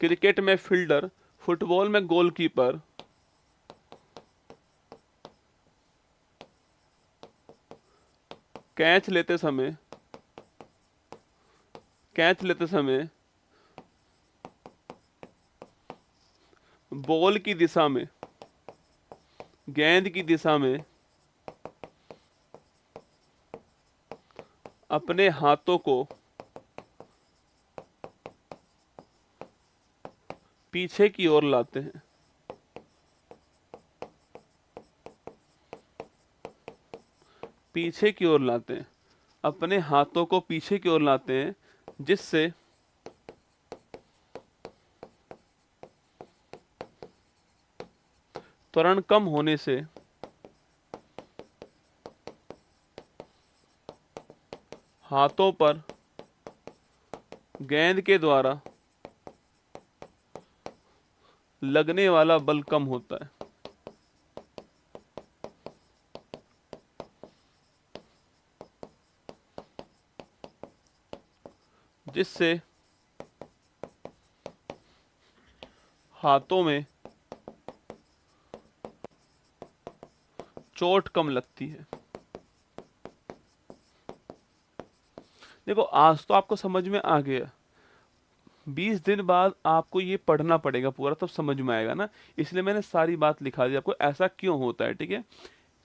क्रिकेट में फील्डर, फुटबॉल में गोलकीपर कैच लेते समय, कैच लेते समय बॉल की दिशा में, गेंद की दिशा में अपने हाथों को पीछे की ओर लाते हैं। पीछे की ओर लाते हैं, अपने हाथों को पीछे की ओर लाते हैं, जिससे त्वरण कम होने से हाथों पर गेंद के द्वारा लगने वाला बल कम होता है। जिससे हाथों में चोट कम लगती है। देखो आज तो आपको समझ में आ गया, 20 दिन बाद आपको ये पढ़ना पड़ेगा पूरा, तब समझ में आएगा ना। इसलिए मैंने सारी बात लिखा दी आपको, ऐसा क्यों होता है, ठीक है।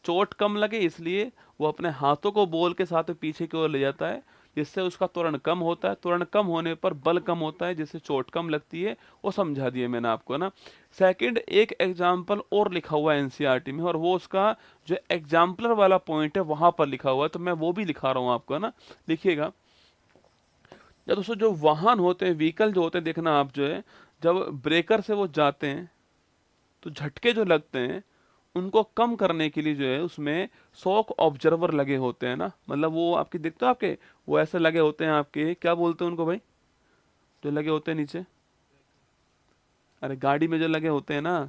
चोट कम लगे इसलिए वो अपने हाथों को बॉल के साथ पीछे की ओर ले जाता है, जिससे उसका त्वरण कम होता है। त्वरण कम होने पर बल कम होता है, जिससे चोट कम लगती है। वो समझा दिया मैंने आपको ना। सेकंड, एक एग्जाम्पल और लिखा हुआ है एनसीईआरटी में, और वो उसका जो एग्जाम्पलर वाला पॉइंट है वहां पर लिखा हुआ है, तो मैं वो भी लिखा रहा हूँ आपको ना, लिखिएगा। या दोस्तों जो वाहन होते हैं, व्हीकल जो होते हैं, देखना आप जो है, जब ब्रेकर से वो जाते हैं तो झटके जो लगते हैं उनको कम करने के लिए जो है उसमें शॉक ऑब्जर्वर लगे होते हैं ना। मतलब वो आपके दिखते हो आपके, वो ऐसे लगे होते हैं आपके, क्या बोलते हैं उनको भाई, जो लगे होते हैं नीचे, अरे गाड़ी में जो लगे होते हैं ना,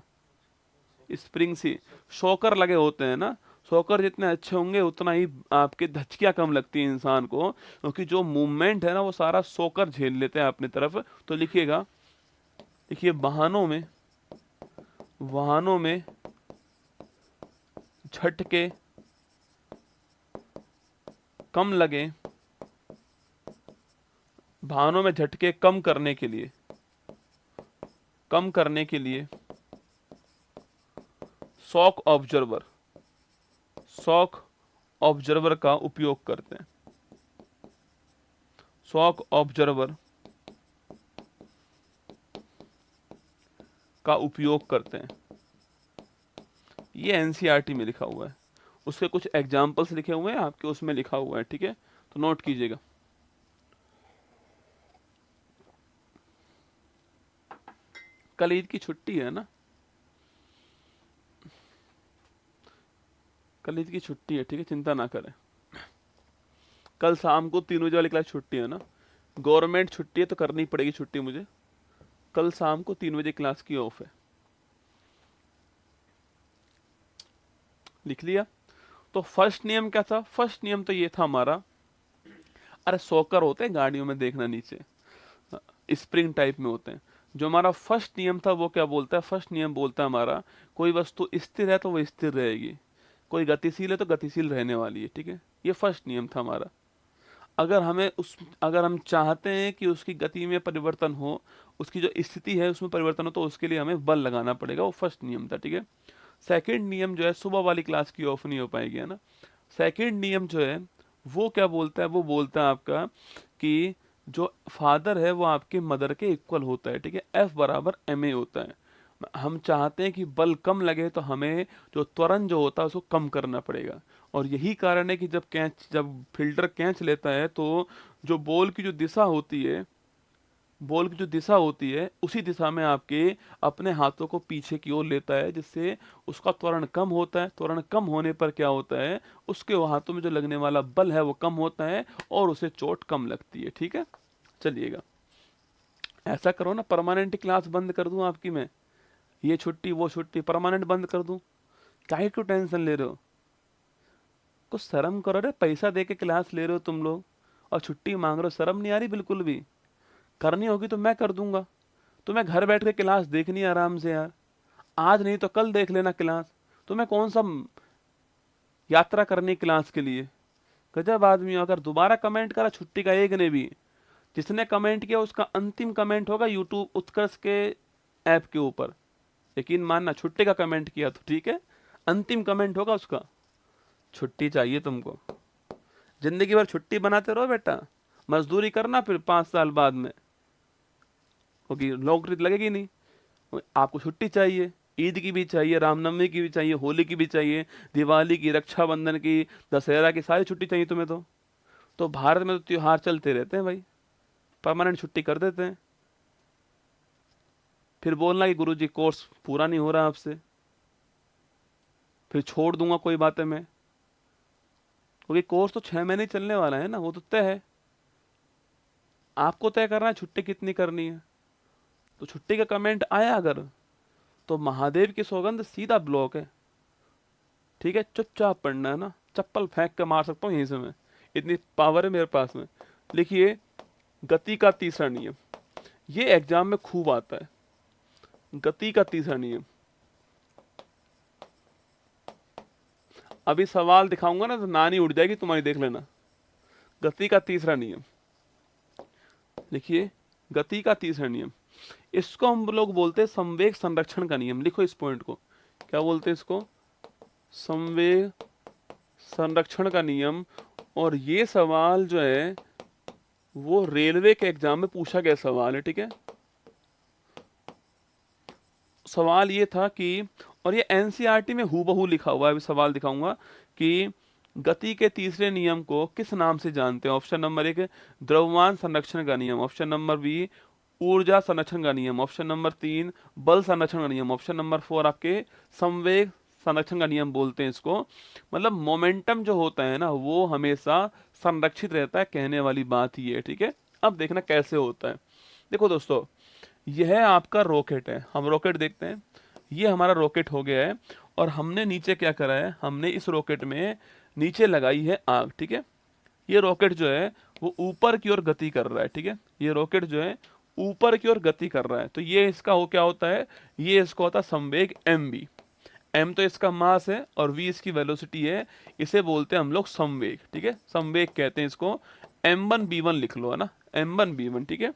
स्प्रिंग सी, शॉकर लगे होते हैं ना। शॉकर जितने अच्छे होंगे उतना ही आपके धचकियां कम लगती है इंसान को, क्योंकि जो मूवमेंट है ना वो सारा शॉकर झेल लेते हैं अपनी तरफ। तो लिखिएगा, देखिए वाहनों में झटके कम लगे, वाहनों में झटके कम करने के लिए शॉक ऑब्जर्वर शॉक ऑब्जर्वर का उपयोग करते हैं। शॉक ऑब्जर्वर का उपयोग करते हैं, ये एनसीईआरटी में लिखा हुआ है। उसके कुछ एग्जाम्पल्स लिखे हुए हैं आपके, उसमें लिखा हुआ है, ठीक है, तो नोट कीजिएगा। कल ईद की छुट्टी है ना, कल ईद की छुट्टी है, ठीक है, चिंता ना करें। कल शाम को 3 बजे वाली क्लास छुट्टी है ना, गवर्नमेंट छुट्टी है तो करनी पड़ेगी छुट्टी मुझे। कल शाम को 3 बजे क्लास की ऑफ है, लिख लिया। तो फर्स्ट नियम क्या था, फर्स्ट नियम तो ये था हमारा, अरे सॉकर होते हैं गाड़ियों में, देखना नीचे स्प्रिंग टाइप में होते हैं। जो हमारा फर्स्ट नियम था वो क्या बोलता है, फर्स्ट नियम बोलता है हमारा, कोई वस्तु स्थिर है तो वो स्थिर रहेगी, कोई गतिशील है तो गतिशील रहने वाली है, ठीक है। ये फर्स्ट नियम था हमारा। अगर हम चाहते हैं कि उसकी गति में परिवर्तन हो, उसकी जो स्थिति है उसमें परिवर्तन हो, तो उसके लिए हमें बल लगाना पड़ेगा, वो फर्स्ट नियम था, ठीक है। सेकंड नियम जो है, सुबह वाली क्लास की ऑफ नहीं हो पाएगी है ना। सेकंड नियम जो है वो क्या बोलता है, वो बोलता है आपका कि जो फादर है वो आपके मदर के इक्वल होता है, ठीक है। एफ बराबर एम ए होता है। हम चाहते हैं कि बल कम लगे तो हमें जो त्वरण जो होता है उसको कम करना पड़ेगा। और यही कारण है कि जब फील्डर कैच लेता है तो जो बॉल की जो दिशा होती है उसी दिशा में आपके अपने हाथों को पीछे की ओर लेता है, जिससे उसका त्वरण कम होता है। त्वरण कम होने पर क्या होता है, उसके हाथों में जो लगने वाला बल है वो कम होता है और उसे चोट कम लगती है, ठीक है। चलिएगा, ऐसा करो ना, परमानेंट क्लास बंद कर दूं आपकी मैं, ये छुट्टी वो छुट्टी परमानेंट बंद कर दूं, काहे क्यों टेंशन ले रहे हो। कुछ शर्म करो रे, पैसा दे के क्लास ले रहे हो तुम लोग और छुट्टी मांग रहे हो, शर्म नहीं आ रही बिल्कुल भी। करनी होगी तो मैं कर दूंगा, तुम्हें घर बैठ के क्लास देखनी है आराम से यार, आज नहीं तो कल देख लेना क्लास। तुम्हें कौन सा यात्रा करनी क्लास के लिए। गजब आदमी हो, अगर दोबारा कमेंट करा छुट्टी का एक ने भी, जिसने कमेंट किया उसका अंतिम कमेंट होगा यूट्यूब उत्कर्ष के ऐप के ऊपर। यकीन मानना, छुट्टी का कमेंट किया तो ठीक है, अंतिम कमेंट होगा उसका। छुट्टी चाहिए तुमको, जिंदगी भर छुट्टी बनाते रहो बेटा, मजदूरी करना फिर 5 साल बाद में, क्योंकि नौकरी तो लगेगी नहीं। आपको छुट्टी चाहिए, ईद की भी चाहिए, रामनवमी की भी चाहिए, होली की भी चाहिए, दिवाली की, रक्षाबंधन की, दशहरा की, सारी छुट्टी चाहिए तुम्हें। तो भारत में तो त्योहार चलते रहते हैं भाई, परमानेंट छुट्टी कर देते हैं। फिर बोलना कि गुरुजी कोर्स पूरा नहीं हो रहा आपसे, फिर छोड़ दूंगा कोई बातें मैं। क्योंकि कोर्स तो 6 महीने चलने वाला है ना, वो तो तय है। आपको तय करना है छुट्टी कितनी करनी है। तो छुट्टी का कमेंट आया अगर, तो महादेव की सौगंध सीधा ब्लॉक है। ठीक है, चुपचाप पढ़ना है ना, चप्पल फेंक के मार सकता हूँ यहीं से मैं, इतनी पावर है मेरे पास में। लिखिए, गति का तीसरा नियम, ये एग्जाम में खूब आता है। गति का तीसरा नियम, अभी सवाल दिखाऊंगा ना तो नानी उड़ जाएगी तुम्हारी, देख लेना। गति का तीसरा नियम, लिखिए, गति का तीसरा नियम, इसको हम लोग बोलते हैं संवेग संरक्षण का नियम। लिखो इस पॉइंट को, क्या बोलते हैं इसको, संवेग संरक्षण का नियम। और ये सवाल जो है वो रेलवे के एग्जाम में पूछा गया सवाल है। ठीक है, सवाल ये था कि, और ये एनसीईआरटी में हूबहू लिखा हुआ है, अभी सवाल दिखाऊंगा कि गति के तीसरे नियम को किस नाम से जानते हैं। ऑप्शन नंबर 1 द्रव्यमान संरक्षण का नियम, ऑप्शन नंबर बी ऊर्जा संरक्षण का नियम, ऑप्शन नंबर 3 बल संरक्षण का नियम, ऑप्शन नंबर 4 आपके संवेग संरक्षण का नियम बोलते हैं इसको। मतलब मोमेंटम जो होता है ना वो हमेशा संरक्षित रहता है, कहने वाली बात ही है। ठीक है, अब देखना कैसे होता है। देखो दोस्तों, यह आपका रॉकेट है, हम रॉकेट देखते हैं, ये हमारा रॉकेट हो गया है। और हमने नीचे क्या करा है, हमने इस रॉकेट में नीचे लगाई है आग। ठीक है, ये रॉकेट जो है वो ऊपर की ओर गति कर रहा है। ठीक है, ये रॉकेट जो है ऊपर की ओर गति कर रहा है। तो ये इसका हो क्या होता है, ये इसका होता है संवेग mv। m तो इसका मास है और v इसकी वेलोसिटी है, इसे बोलते हैं हम लोग संवेग। ठीक है, संवेग कहते हैं इसको। m1v1 लिख लो, है ना, m1v1। ठीक है,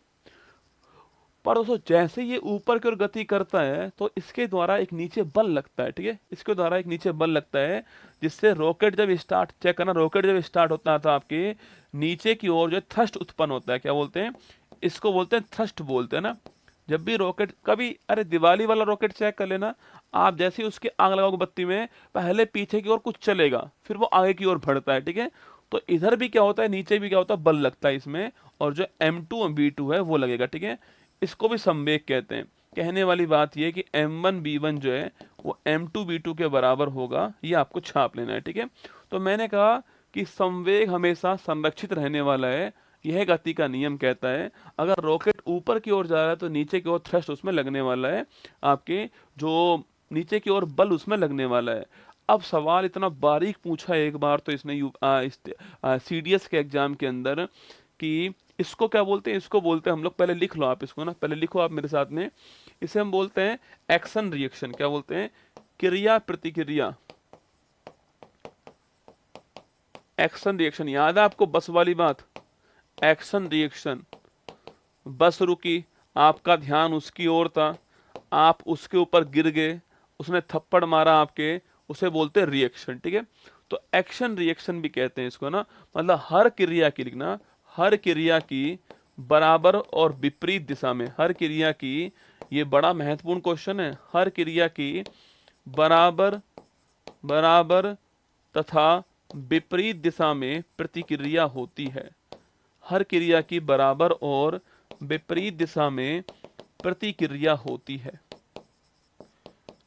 पर दोस्तों जैसे ये ऊपर की ओर गति करता है तो इसके द्वारा एक नीचे बल लगता है। ठीक है, इसके द्वारा एक नीचे बल लगता है, जिससे रॉकेट जब स्टार्ट, चेक करना, रॉकेट जब स्टार्ट होता है तो आपके नीचे की ओर जो थ्रस्ट उत्पन्न होता है। क्या बोलते हैं इसको, बोलते हैं थ्रस्ट बोलते हैं ना। जब भी रॉकेट, कभी अरे दिवाली वाला रॉकेट चेक कर लेना आप, जैसे ही उसके आग लगाओगे बत्ती में, पहले पीछे की ओर कुछ चलेगा, फिर वो आगे की ओर बढ़ता है। ठीक है, तो इधर भी क्या होता है, नीचे भी क्या होता है, बल लगता है इसमें, और जो m2 और v2 है वो लगेगा। ठीक है, इसको भी संवेग कहते हैं। कहने वाली बात यह कि m1v1 जो है वो m2v2 के बराबर होगा, ये आपको छाप लेना है। ठीक है, तो मैंने कहा कि संवेग हमेशा संरक्षित रहने वाला है, यह गति का नियम कहता है। अगर रॉकेट ऊपर की ओर जा रहा है तो नीचे की ओर थ्रस्ट उसमें लगने वाला है, आपके जो नीचे की ओर बल उसमें लगने वाला है। अब सवाल इतना बारीक पूछा है एक बार तो इसने सीडीएस के एग्जाम के अंदर कि इसको क्या बोलते हैं, इसको बोलते हैं हम लोग, पहले लिख लो आप इसको ना, पहले लिखो आप मेरे साथ में, इसे हम बोलते हैं एक्शन रिएक्शन। क्या बोलते हैं, क्रिया प्रतिक्रिया, एक्शन रिएक्शन। याद है आपको बस वाली बात, एक्शन रिएक्शन, बस रुकी, आपका ध्यान उसकी ओर था, आप उसके ऊपर गिर गए, उसने थप्पड़ मारा आपके, उसे बोलते हैं रिएक्शन। ठीक है, तो एक्शन रिएक्शन भी कहते हैं इसको ना। मतलब हर क्रिया की, लिखना, हर क्रिया की बराबर और विपरीत दिशा में, हर क्रिया की, ये बड़ा महत्वपूर्ण क्वेश्चन है, हर क्रिया की बराबर बराबर तथा विपरीत दिशा में प्रतिक्रिया होती है। हर क्रिया की बराबर और विपरीत दिशा में प्रतिक्रिया होती है।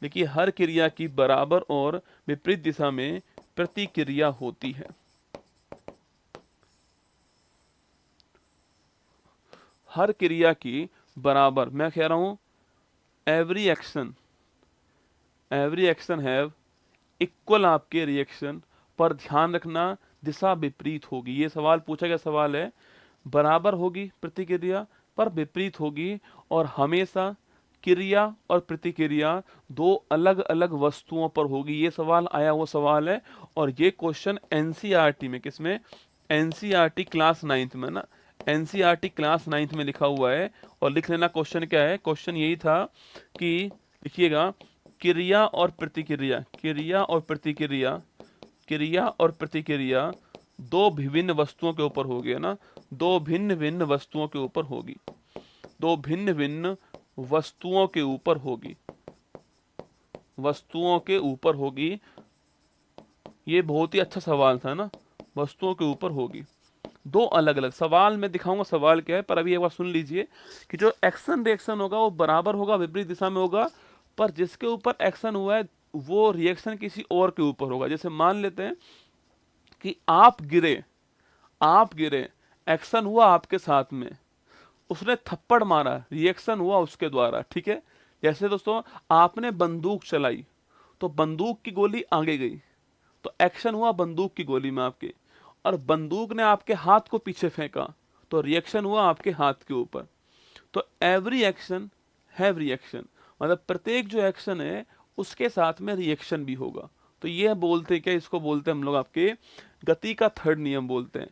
देखिए, हर क्रिया की बराबर और विपरीत दिशा में प्रतिक्रिया होती है। हर क्रिया की बराबर, मैं कह रहा हूं एवरी एक्शन हैव इक्वल आपके रिएक्शन, पर ध्यान रखना दिशा विपरीत होगी। ये सवाल पूछा गया सवाल है, बराबर होगी प्रतिक्रिया पर विपरीत होगी, और हमेशा क्रिया और प्रतिक्रिया दो अलग अलग वस्तुओं पर होगी। ये सवाल आया वो सवाल है, और ये क्वेश्चन एनसीईआरटी में, किसमें, एनसीईआरटी क्लास 9th में ना, एनसीईआरटी क्लास 9th में लिखा हुआ है। और लिख लेना क्वेश्चन क्या है, क्वेश्चन यही था कि लिखिएगा, क्रिया और प्रतिक्रिया, क्रिया और प्रतिक्रिया, क्रिया और प्रतिक्रिया दो विभिन्न वस्तुओं के ऊपर होगी, है ना, दो भिन्न भिन्न वस्तुओं के ऊपर होगी, दो भिन्न भिन्न वस्तुओं के ऊपर होगी, वस्तुओं के ऊपर होगी। ये बहुत ही अच्छा सवाल था ना, वस्तुओं के ऊपर होगी, दो अलग अलग। सवाल मैं दिखाऊंगा सवाल क्या है, पर अभी एक बार सुन लीजिए कि जो एक्शन रिएक्शन होगा वो बराबर होगा, विपरीत दिशा में होगा, पर जिसके ऊपर एक्शन हुआ है वो रिएक्शन किसी और के ऊपर होगा। जैसे मान लेते हैं कि आप गिरे, एक्शन हुआ आपके साथ में, उसने थप्पड़ मारा, रिएक्शन हुआ उसके द्वारा, ठीक है। जैसे दोस्तों आपने बंदूक चलाई तो बंदूक की गोली आगे गई, तो एक्शन हुआ बंदूक की गोली में आपके, और बंदूक ने आपके हाथ को पीछे फेंका तो रिएक्शन हुआ आपके हाथ के ऊपर। तो एवरी एक्शन हैव रिएक्शन, मतलब प्रत्येक जो एक्शन है उसके साथ में रिएक्शन भी होगा। तो ये बोलते क्या, इसको बोलते हैं हम लोग आपके गति का थर्ड नियम बोलते हैं।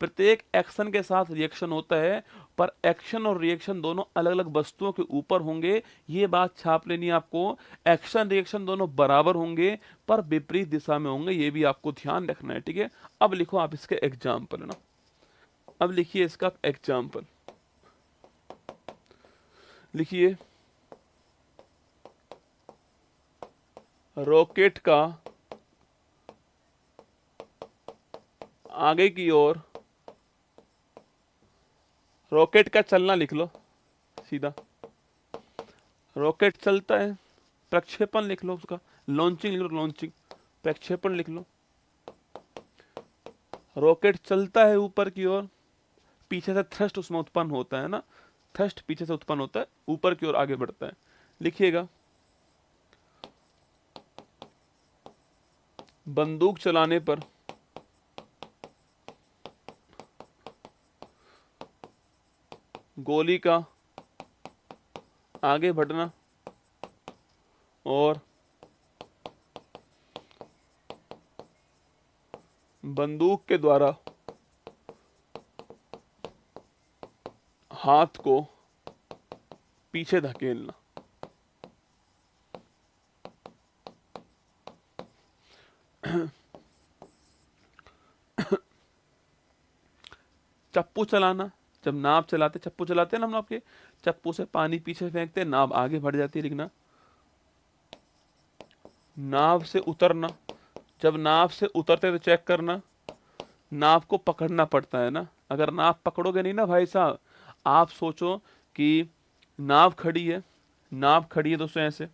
प्रत्येक एक्शन के साथ रिएक्शन होता है, पर एक्शन और रिएक्शन दोनों अलग अलग वस्तुओं के ऊपर होंगे, ये बात छाप लेनी है आपको। एक्शन रिएक्शन दोनों बराबर होंगे पर विपरीत दिशा में होंगे, ये भी आपको ध्यान रखना है, ठीक है। अब लिखो आप इसके एग्जाम्पल, है ना। अब लिखिए इसका एग्जाम्पल, लिखिए रॉकेट का आगे की ओर, रॉकेट का चलना लिख लो सीधा, रॉकेट चलता है, प्रक्षेपण लिख लो उसका, लॉन्चिंग लिख लो, लॉन्चिंग, प्रक्षेपण लिख लो। रॉकेट चलता है ऊपर की ओर, पीछे से थ्रस्ट उसमें उत्पन्न होता है ना, थ्रस्ट पीछे से उत्पन्न होता है, ऊपर की ओर आगे बढ़ता है। लिखिएगा बंदूक चलाने पर गोली का आगे बढ़ना और बंदूक के द्वारा हाथ को पीछे धकेलना। चप्पू चलाना, जब नाव चलाते, चप्पू चलाते हैं ना हम लोग, आपके चप्पू से पानी पीछे फेंकते हैं, नाव आगे बढ़ जाती है, लिखना। नाव से उतरना, जब नाव से उतरते तो चेक करना, नाव को पकड़ना पड़ता है ना, अगर नाव पकड़ोगे नहीं ना भाई साहब, आप सोचो कि नाव खड़ी है दोस्तों ऐसे,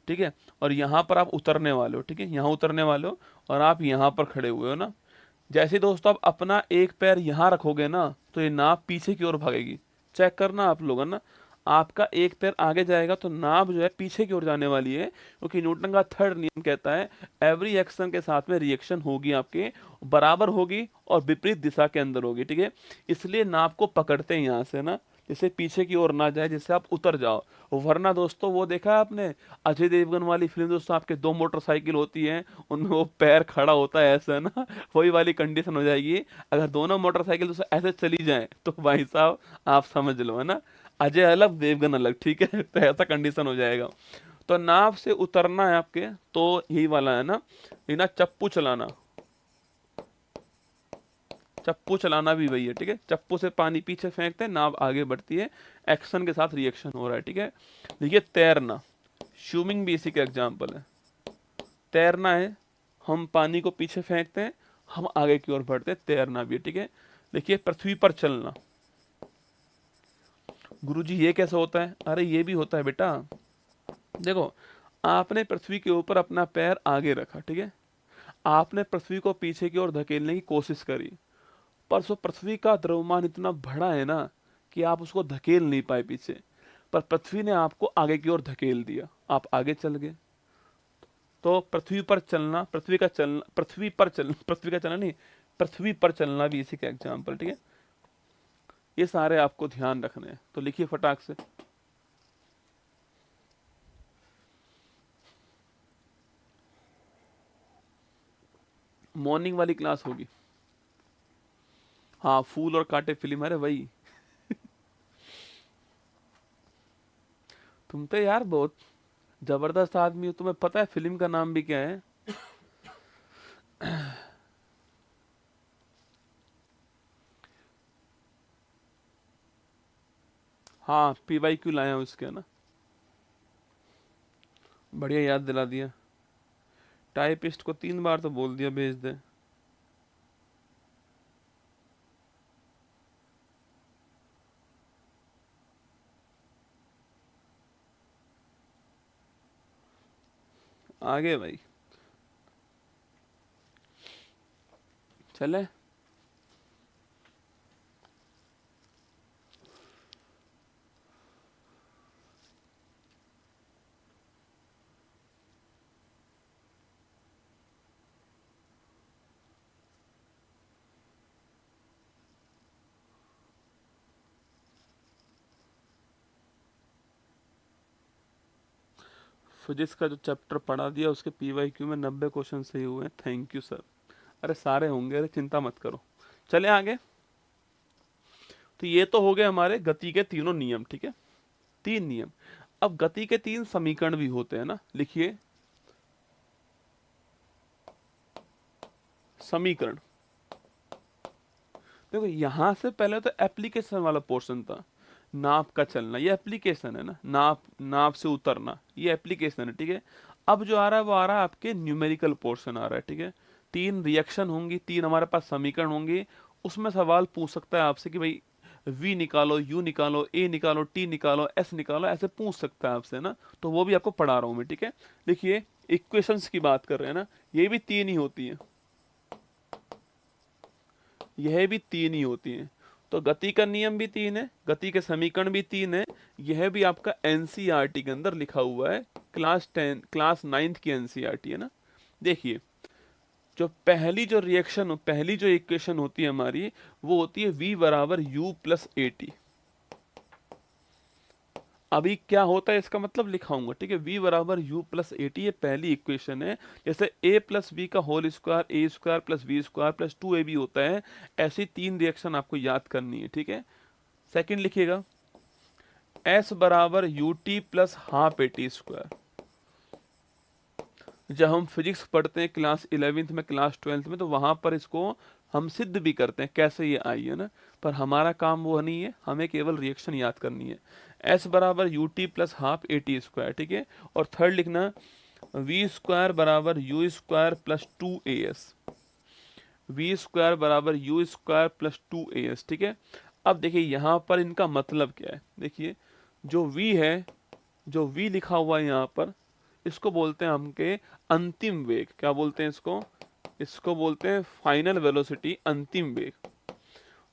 ठीक है, और यहाँ पर आप उतरने वाले हो, ठीक है, यहाँ उतरने वाले हो और आप यहाँ पर खड़े हुए हो ना। जैसे दोस्तों आप अपना एक पैर यहाँ रखोगे ना तो ये नाव पीछे की ओर भागेगी, चेक करना आप लोग, है ना। आपका एक पैर आगे जाएगा तो नाव जो है पीछे की ओर जाने वाली है, क्योंकि न्यूटन का थर्ड नियम कहता है एवरी एक्शन के साथ में रिएक्शन होगी, आपके बराबर होगी और विपरीत दिशा के अंदर होगी, ठीक है। इसलिए नाव को पकड़ते हैं यहाँ से ना, जिससे पीछे की ओर ना जाए, जिससे आप उतर जाओ। वरना दोस्तों वो देखा है आपने अजय देवगन वाली फिल्म दोस्तों, आपके दो मोटरसाइकिल होती है, उनमें वो पैर खड़ा होता है ऐसा ना, वही वाली कंडीशन हो जाएगी। अगर दोनों मोटरसाइकिल दोस्तों ऐसे चली जाएं तो भाई साहब आप समझ लो, है ना, अजय अलग देवगन अलग, ठीक है। तो ऐसा कंडीशन हो जाएगा। तो नाव से उतरना है आपके, तो यही वाला है ना, ये ना चप्पू चलाना, चप्पू चलाना भी वही है, ठीक है। चप्पू से पानी पीछे फेंकते हैं, नाव आगे बढ़ती है, एक्शन के साथ रिएक्शन हो रहा है, ठीक है। देखिए तैरना, स्विमिंग भी इसी का एग्जाम्पल है। तैरना है, हम पानी को पीछे फेंकते हैं, हम आगे की ओर बढ़ते हैं, तैरना भी है, ठीक है। देखिए पृथ्वी पर चलना, गुरुजी ये कैसे होता है, अरे ये भी होता है बेटा। देखो आपने पृथ्वी के ऊपर अपना पैर आगे रखा, ठीक है, आपने पृथ्वी को पीछे की ओर धकेलने की कोशिश करी, पर सो पृथ्वी का द्रव्यमान इतना बड़ा है ना कि आप उसको धकेल नहीं पाए पीछे, पर पृथ्वी ने आपको आगे की ओर धकेल दिया, आप आगे चल गए। तो पृथ्वी पर चलना, पृथ्वी का चलना, पृथ्वी पर चलना, पृथ्वी का चलना नहीं, पृथ्वी पर चलना भी इसी का एग्जाम्पल, ठीक है। ये सारे आपको ध्यान रखने हैं, तो लिखिए फटाक से। मॉर्निंग वाली क्लास होगी, हाँ, फूल और कांटे फिल्म, अरे वही। तुम तो यार बहुत जबरदस्त आदमी हो, तुम्हें पता है फिल्म का नाम भी क्या है? हाँ, PYQ लाया हूँ इसके, है ना, बढ़िया याद दिला दिया। टाइपिस्ट को 3 बार तो बोल दिया भेज दे। आगे भाई, चले। फिजिक्स का जो चैप्टर पढ़ा दिया उसके पीवाईक्यू में 90 क्वेश्चन सही हुए हैं। Thank you sir. अरे सारे होंगे, अरे चिंता मत करो। चले आगे। तो ये तो हो गए हमारे गति के तीनों नियम, ठीक है, 3 नियम। अब गति के 3 समीकरण भी होते हैं ना, लिखिए समीकरण। देखो यहां से पहले तो एप्लीकेशन वाला पोर्शन था, नाप का चलना, ये एप्लीकेशन है ना, नाप से उतरना, ये एप्लीकेशन है, ठीक है। अब जो आ रहा है वो आ रहा है आपके न्यूमेरिकल पोर्शन आ रहा है, ठीक है। 3 रिएक्शन होंगी, 3 हमारे पास समीकरण होंगे। उसमें सवाल पूछ सकता है आपसे कि भाई V निकालो, U निकालो, A निकालो, T निकालो, S निकालो, ऐसे पूछ सकता है आपसे ना। तो वो भी आपको पढ़ा रहा हूं मैं, ठीक है। देखिए इक्वेशंस की बात कर रहे हैं ना, ये भी 3 ही होती है, यह भी 3 ही होती हैं। तो गति का नियम भी 3 है, गति के समीकरण भी 3 है। यह भी आपका एनसीईआरटी के अंदर लिखा हुआ है, क्लास 9th की एनसीईआरटी है ना। देखिए जो पहली जो इक्वेशन होती है हमारी, वो होती है V बराबर U प्लस AT। अभी क्या होता है इसका मतलब लिखाऊंगा, ठीक है। V बराबर U प्लस AT ये पहली इक्वेशन है। जैसे A प्लस बी का whole square, A square plus B square plus 2AB होता है, ऐसी 3 रिएक्शन आपको याद करनी है, ठीक है। सेकंड लिखिएगा S बराबर UT plus half AT square. जब हम फिजिक्स पढ़ते हैं क्लास 11th में, क्लास 12th में, तो वहां पर इसको हम सिद्ध भी करते हैं कैसे ये आई है ना। पर हमारा काम वो नहीं है, हमें केवल रिएक्शन याद करनी है। S बराबर UT plus half AT square, ठीक है। और थर्ड लिखना V स्क्वायर बराबर U square plus 2AS। V square बराबर U स्क्वायर प्लस 2AS, ठीक है। अब देखिए यहाँ पर इनका मतलब क्या है, देखिए जो V है, जो V लिखा हुआ है यहाँ पर, इसको बोलते हैं हमके अंतिम वेग। क्या बोलते हैं इसको? इसको बोलते हैं फाइनल वेलोसिटी, अंतिम वेग।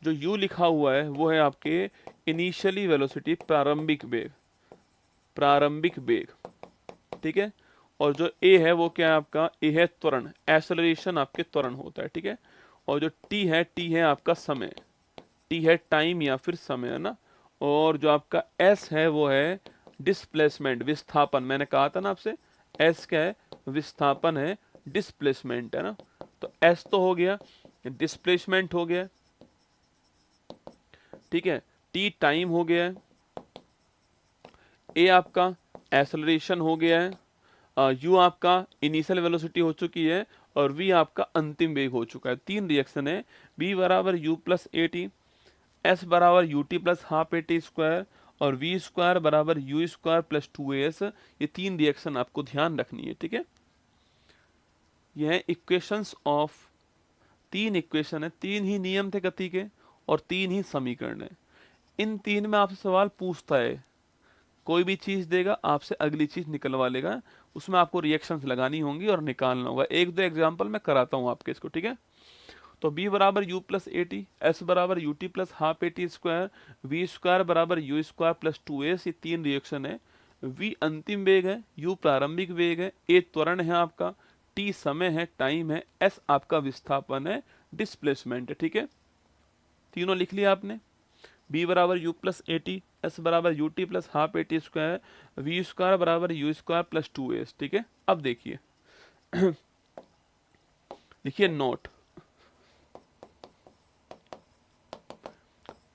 जो U लिखा हुआ है वो है आपके इनिशियली वेलोसिटी, प्रारंभिक वेग, प्रारंभिक वेग, ठीक है। और जो A है वो क्या है आपका? A है त्वरण, एक्सेलरेशन आपके त्वरण होता है, ठीक है। और जो T है आपका समय, T है टाइम या फिर समय, है ना। और जो आपका S है वो है डिस्प्लेसमेंट, विस्थापन। मैंने कहा था ना आपसे, S क्या है? विस्थापन है, डिस्प्लेसमेंट है ना। तो S तो हो गया, डिस्प्लेसमेंट हो गया, ठीक है। T टाइम हो गया है, A आपका एक्सेलरेशन हो गया है, U आपका इनिशियल वेलोसिटी हो चुकी है, और V आपका अंतिम वेग हो चुका है। 3 रिएक्शन है, B बराबर U प्लस AT, S बराबर UT plus half AT square, और V स्क्वायर बराबर U स्क्वायर प्लस 2AS। ये 3 रिएक्शन आपको ध्यान रखनी है, ठीक है। यह है इक्वेशंस ऑफ, 3 इक्वेशन है, 3 ही नियम थे गति के और 3 ही समीकरण है। इन 3 में आपसे सवाल पूछता है, कोई भी चीज देगा आपसे अगली चीज निकलवा लेगा, उसमें आपको रिएक्शंस लगानी होंगी और निकालना होगा। 1-2 एग्जाम्पल मैं कराता हूँ आपके इसको, ठीक है। तो B बराबर U प्लस AT, S बराबर UT plus half AT square, V square बराबर U स्क्वायर प्लस 2AS, ये 3 रिएक्शन है। V अंतिम वेग है, U प्रारंभिक वेग है, A त्वरण है आपका, T समय है, टाइम है, S आपका विस्थापन है, डिस्प्लेसमेंट है, ठीक है। तीनों लिख लिया आपने। B बराबर U प्लस AT, S बराबर UT plus half AT square, V square बराबर U स्क्वायर प्लस 2AS, ठीक है। अब देखिए देखिए नोट,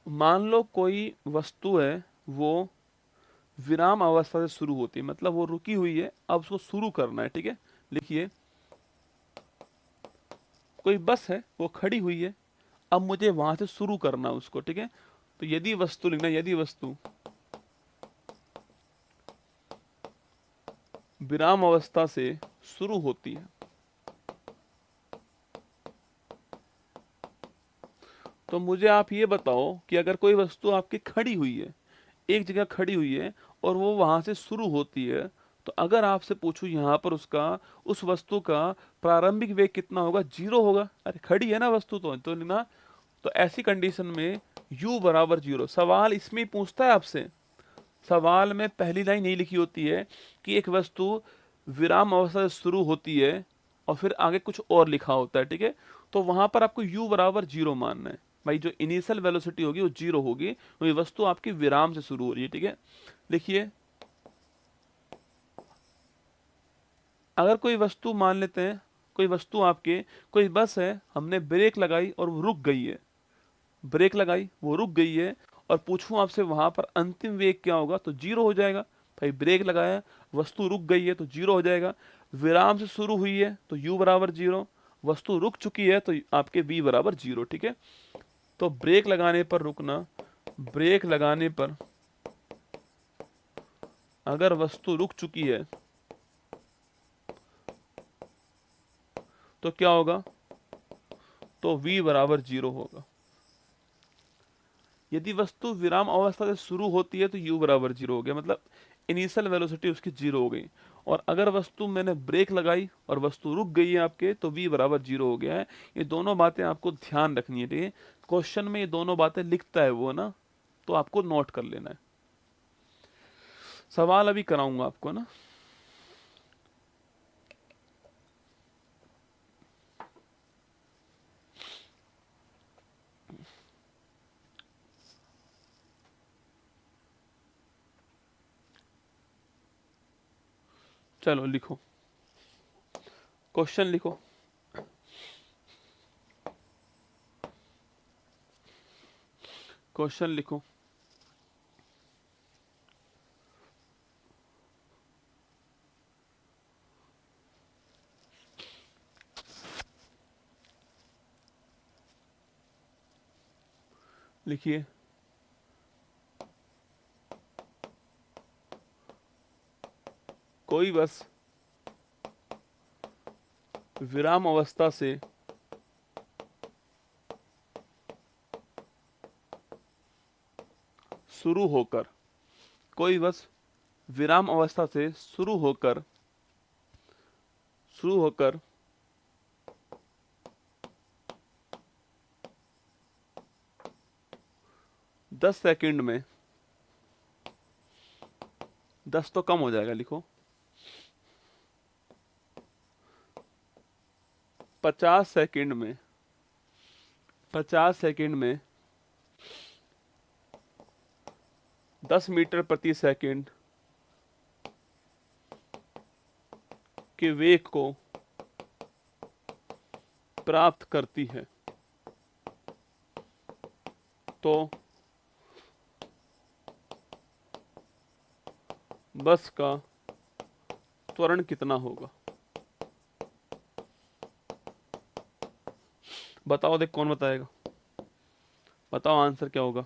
मान लो कोई वस्तु है, वो विराम अवस्था से शुरू होती है, मतलब वो रुकी हुई है, अब उसको शुरू करना है, ठीक है। लिखिए कोई बस है, वो खड़ी हुई है, अब मुझे वहां से शुरू करना है उसको, ठीक है। तो यदि वस्तु लिखना, यदि वस्तु विराम अवस्था से शुरू होती है, तो मुझे आप ये बताओ कि अगर कोई वस्तु आपकी खड़ी हुई है, एक जगह खड़ी हुई है, और वो वहां से शुरू होती है, तो अगर आपसे पूछूं यहाँ पर उसका, उस वस्तु का प्रारंभिक वेग कितना होगा, 0 होगा। अरे खड़ी है ना वस्तु, तो ना, तो ऐसी कंडीशन में u बराबर 0। सवाल इसमें ही पूछता है आपसे, सवाल में पहली लाइन यही लिखी होती है कि एक वस्तु विराम अवस्था से शुरू होती है और फिर आगे कुछ और लिखा होता है, ठीक है। तो वहां पर आपको u बराबर 0 मानना है भाई। जो इनिशियल वेलोसिटी होगी वो 0 होगी, तो ये वस्तु आपकी विराम से शुरू हो रही है, ठीक है। लिखिए, अगर कोई वस्तु मान लेते हैं, कोई वस्तु आपके, कोई बस है, हमने ब्रेक लगाई और वो रुक गई है, ब्रेक लगाई वो रुक गई है, और पूछूं आपसे वहां पर अंतिम वेग क्या होगा, तो 0 हो जाएगा भाई। ब्रेक लगाया, वस्तु रुक गई है तो 0 हो जाएगा। विराम से शुरू हुई है तो u बराबर 0, वस्तु रुक चुकी है तो आपके v बराबर 0, ठीक है। तो ब्रेक लगाने पर रुकना, ब्रेक लगाने पर अगर वस्तु रुक चुकी है तो क्या होगा, तो v बराबर 0 होगा। यदि वस्तु विराम अवस्था से शुरू होती है तो u बराबर 0 हो गया, मतलब इनिशियल वेलोसिटी उसकी 0 हो गई। और अगर वस्तु मैंने ब्रेक लगाई और वस्तु रुक गई है आपके, तो v बराबर 0 हो गया है। ये दोनों बातें आपको ध्यान रखनी है, ठीक है। क्वेश्चन में ये दोनों बातें लिखता है वो ना, तो आपको नोट कर लेना है। सवाल अभी कराऊंगा आपको ना। चलो लिखो, क्वेश्चन लिखो। क्वेश्चन लिखो। लिखिए, कोई बस विराम अवस्था से शुरू होकर, कोई बस विराम अवस्था से शुरू होकर 10 सेकंड में, 10 तो कम हो जाएगा, लिखो 50 सेकंड में, 50 सेकंड में 10 मीटर प्रति सेकंड के वेग को प्राप्त करती है, तो बस का त्वरण कितना होगा। बताओ, देख कौन बताएगा, बताओ आंसर क्या होगा।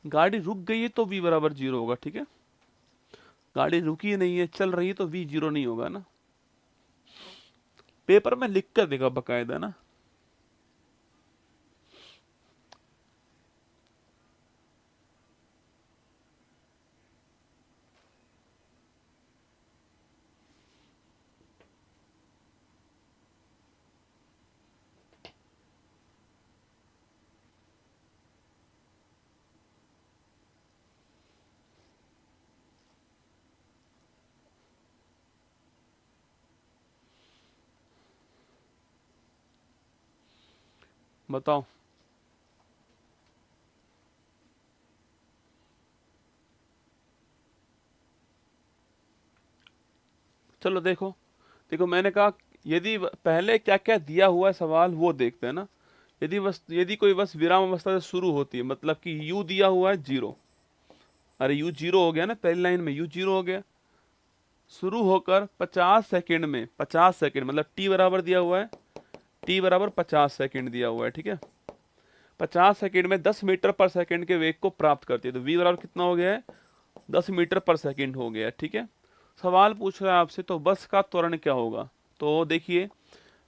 गाड़ी रुक गई है तो v बराबर 0 होगा, ठीक है। गाड़ी रुकी नहीं है, चल रही है, तो v 0 नहीं होगा ना। पेपर में लिख कर देगा बकायदा ना। बताओ, चलो देखो, देखो मैंने कहा यदि पहले क्या क्या दिया हुआ है सवाल वो देखते हैं ना। यदि कोई बस विराम अवस्था से शुरू होती है, मतलब कि u दिया हुआ है 0। अरे u 0 हो गया ना, पहली लाइन में u 0 हो गया। शुरू होकर 50 सेकंड में, 50 सेकंड मतलब t बराबर दिया हुआ है, t बराबर 50 सेकंड दिया हुआ है, ठीक है। 50 सेकंड में 10 मीटर पर सेकंड के वेग को प्राप्त करती है, तो v बराबर कितना हो गया है, 10 मीटर पर सेकंड हो गया है, ठीक है। सवाल पूछ रहा है आपसे, तो बस का त्वरण क्या होगा। तो देखिए,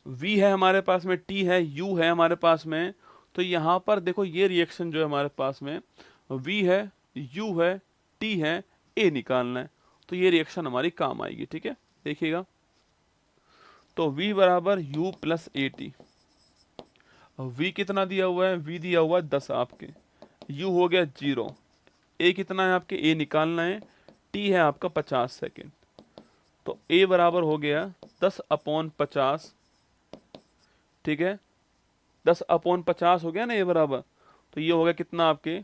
V है हमारे पास में, T है, U है हमारे पास में। तो यहाँ पर देखो ये रिएक्शन जो है हमारे पास में, V है, U है, T है, A निकालना है। तो ये रिएक्शन हमारी काम आएगी, ठीक है। देखिएगा, तो V बराबर U plus A T. V कितना दिया हुआ है? V दिया हुआ है 10 आपके, U हो गया 0, A कितना है आपके? A निकालना है, T है आपका 50 सेकेंड। तो A बराबर हो गया 10/50, ठीक है। 10/50 हो गया ना A बराबर। तो ये हो गया कितना आपके?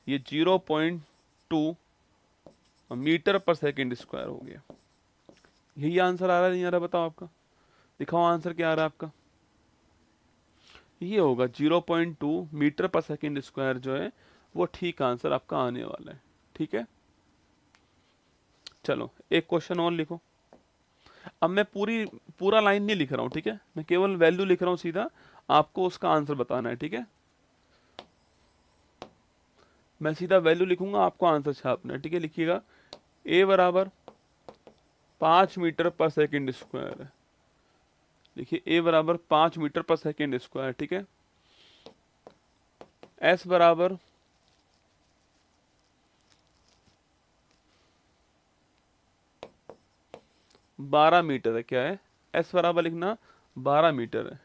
ये 0.2 मीटर पर सेकेंड स्क्वायर हो गया। यही आंसर आ रहा है, नहीं आ रहा बताओ आपका? दिखाओ आंसर क्या आ रहा है आपका। ये होगा 0.2 मीटर पर सेकेंड स्क्वायर जो है वो ठीक आंसर आपका आने वाला है, ठीक है। चलो एक क्वेश्चन और लिखो। अब मैं पूरा लाइन नहीं लिख रहा हूँ, ठीक है, मैं केवल वैल्यू लिख रहा हूँ सीधा, आपको उसका आंसर बताना है, ठीक है। मैं सीधा वैल्यू लिखूंगा, आपको आंसर छापना है, ठीक है। लिखिएगा, ए बराबर 5 मीटर पर सेकेंड स्क्वायर है। देखिए ए बराबर 5 मीटर पर सेकेंड स्क्वायर, ठीक है। एस बराबर 12 मीटर है। क्या है? एस बराबर लिखना 12 मीटर है।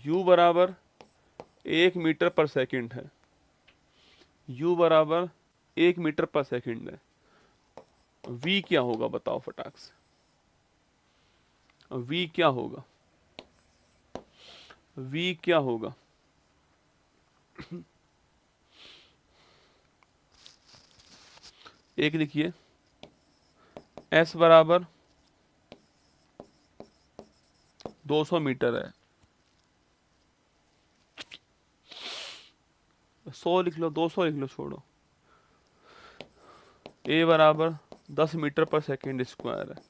यू बराबर 1 मीटर पर सेकेंड है। यू बराबर 1 मीटर पर सेकेंड है। वी क्या होगा बताओ फटाक से, वी क्या होगा? वी क्या होगा? एक लिखिए, एस बराबर 200 मीटर है। 100 लिख लो, 200 लिख लो, छोड़ो। ए बराबर 10 मीटर पर सेकेंड स्क्वायर है।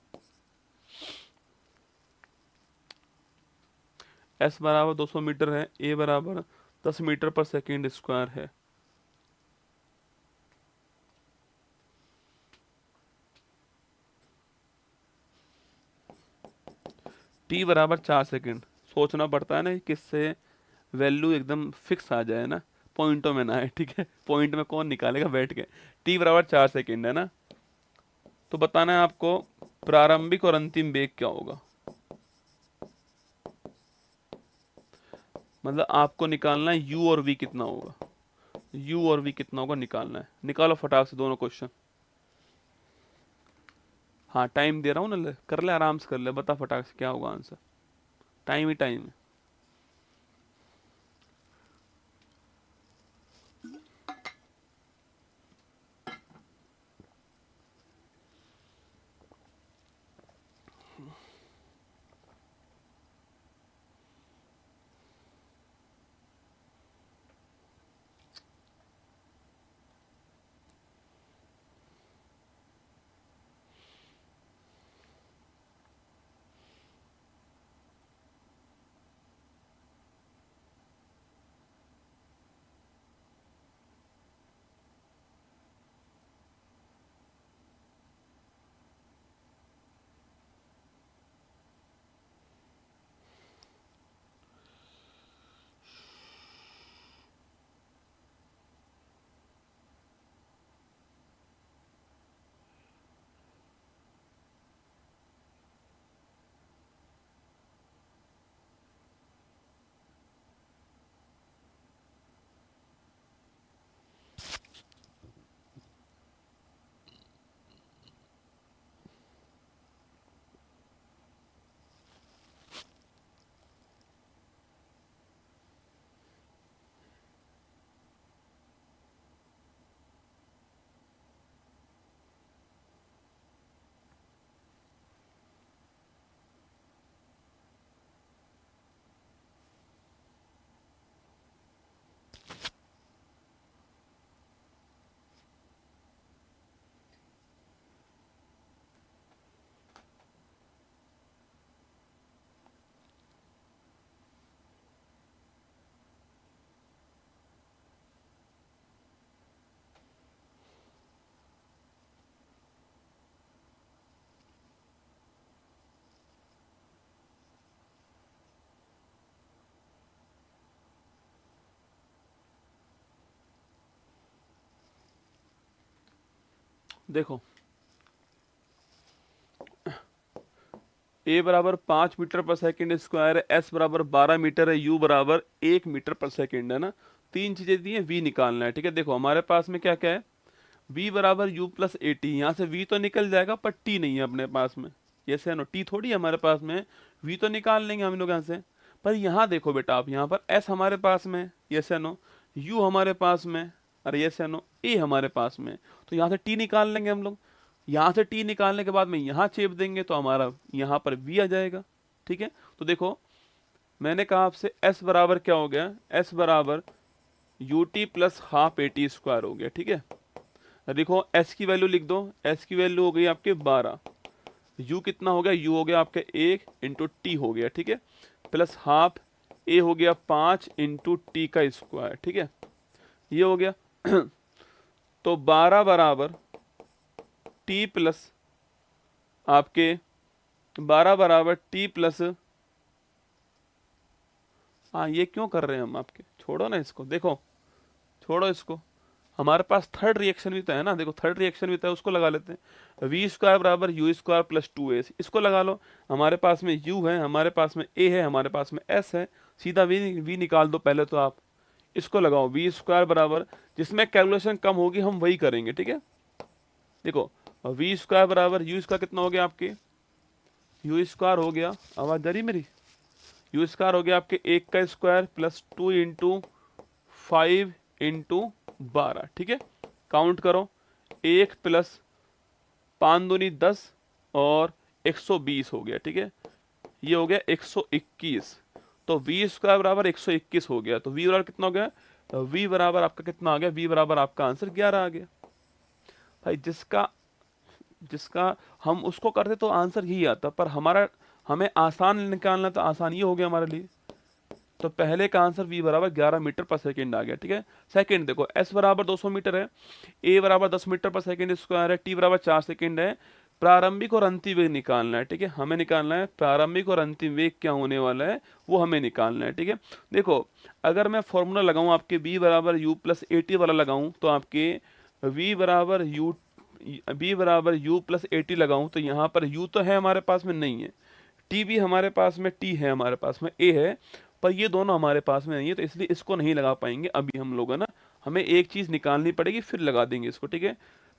एस बराबर 200 मीटर है, ए बराबर 10 मीटर पर सेकेंड स्क्वायर है। टी बराबर 4 सेकेंड। सोचना पड़ता है ना कि किससे वैल्यू एकदम फिक्स आ जाए ना, पॉइंटों में ना आए, ठीक है। पॉइंट में कौन निकालेगा बैठ के। टी बराबर 4 सेकेंड है ना, तो बताना है आपको प्रारंभिक और अंतिम वेग क्या होगा। मतलब आपको निकालना है यू और वी कितना होगा, यू और वी कितना होगा निकालना है। निकालो फटाक से दोनों क्वेश्चन। हाँ टाइम दे रहा हूँ ना, कर ले आराम से कर ले, बता फटाक से क्या होगा आंसर। टाइम ही टाइम है। देखो ए बराबर 5 मीटर पर सेकंड स्क्वायर है, एस बराबर 12 मीटर है, यू बराबर 1 मीटर पर सेकंड है ना। तीन चीजें दी हैं, वी निकालना है। ठीक है, देखो हमारे पास में क्या क्या है, v बराबर u प्लस ए टी। यहाँ से v तो निकल जाएगा पर t नहीं है अपने पास में, ये से नो t थोड़ी है हमारे पास में, v तो निकाल लेंगे हम लोग यहाँ से। पर यहाँ देखो बेटा आप, यहाँ पर s हमारे पास में, ये से नो u हमारे पास में, और ये से नो a हमारे पास में, तो यहाँ से t निकाल लेंगे हम लोग। यहाँ से t निकालने के बाद में यहाँ चेप देंगे तो हमारा यहाँ पर v आ जाएगा। ठीक है, तो देखो मैंने कहा आपसे s बराबर क्या हो गया, s बराबर U T plus half A T square हो गया। ठीक है, देखो s की वैल्यू लिख दो, s की वैल्यू हो गई आपके 12, u कितना हो गया, u हो गया आपके 1 इंटू टी हो गया। ठीक है, प्लस हाफ a हो गया 5 इंटू टी का स्क्वायर। ठीक है, ये हो गया तो 12 बराबर t प्लस आपके 12 बराबर t प्लस, हाँ ये क्यों कर रहे हैं हम आपके, छोड़ो ना इसको, देखो छोड़ो इसको, हमारे पास थर्ड रिएक्शन भी तो है ना। देखो थर्ड रिएक्शन भी तो है, उसको लगा लेते हैं। वी स्क्वायर बराबर यू स्क्वायर प्लस 2a, इसको लगा लो। हमारे पास में u है, हमारे पास में a है, हमारे पास में s है, सीधा v निकाल दो पहले तो आप। इसको लगाओ वी स्क्वायर बराबर, जिसमें कैलकुलेशन कम होगी हम वही करेंगे। ठीक है, देखो वी स्क्वायर बराबर यू स्क्वायर कितना हो गया आपके, यू स्क्वायर हो गया, आवाज जा रही मेरी, यू स्क्वायर हो गया आपके 1 का स्क्वायर प्लस 2 इंटू 5 इंटू 12। ठीक है, काउंट करो, 1 प्लस 5 दूनी 10 और 120 हो गया। ठीक है, ये हो गया 121, तो वी स्क्वायर बराबर 121 हो गया। तो वी बराबर कितना हो गया, वी बराबर आपका कितना आ गया, वी बराबर आपका आंसर 11 आ गया। भाई जिसका जिसका हम उसको करते तो आंसर यही आता, पर हमें आसान निकालना, तो आसान ये हो गया हमारे लिए। तो पहले का आंसर v बराबर 11 मीटर पर सेकंड आ गया। ठीक है, सेकंड देखो s बराबर 200 मीटर है, a बराबर 10 मीटर पर सेकंड स्क्वायर है, t बराबर 4 सेकंड है। प्रारंभिक और अंतिम वेग निकालना है। ठीक है, हमें निकालना है प्रारंभिक और अंतिम वेग क्या होने वाला है, वो हमें निकालना है। ठीक है, देखो अगर मैं फॉर्मूला लगाऊं आपके v बराबर u प्लस ए टी वाला लगाऊं, तो आपके v बराबर u प्लस ए टी लगाऊं, तो यहाँ पर u तो है हमारे पास में, नहीं है, t भी हमारे पास में, t है हमारे पास में, a है, पर ये दोनों हमारे पास में नहीं है, तो इसलिए इसको नहीं लगा पाएंगे अभी हम लोग, है ना। हमें एक चीज निकालनी पड़ेगी फिर लगा देंगे इसको। ठीक है,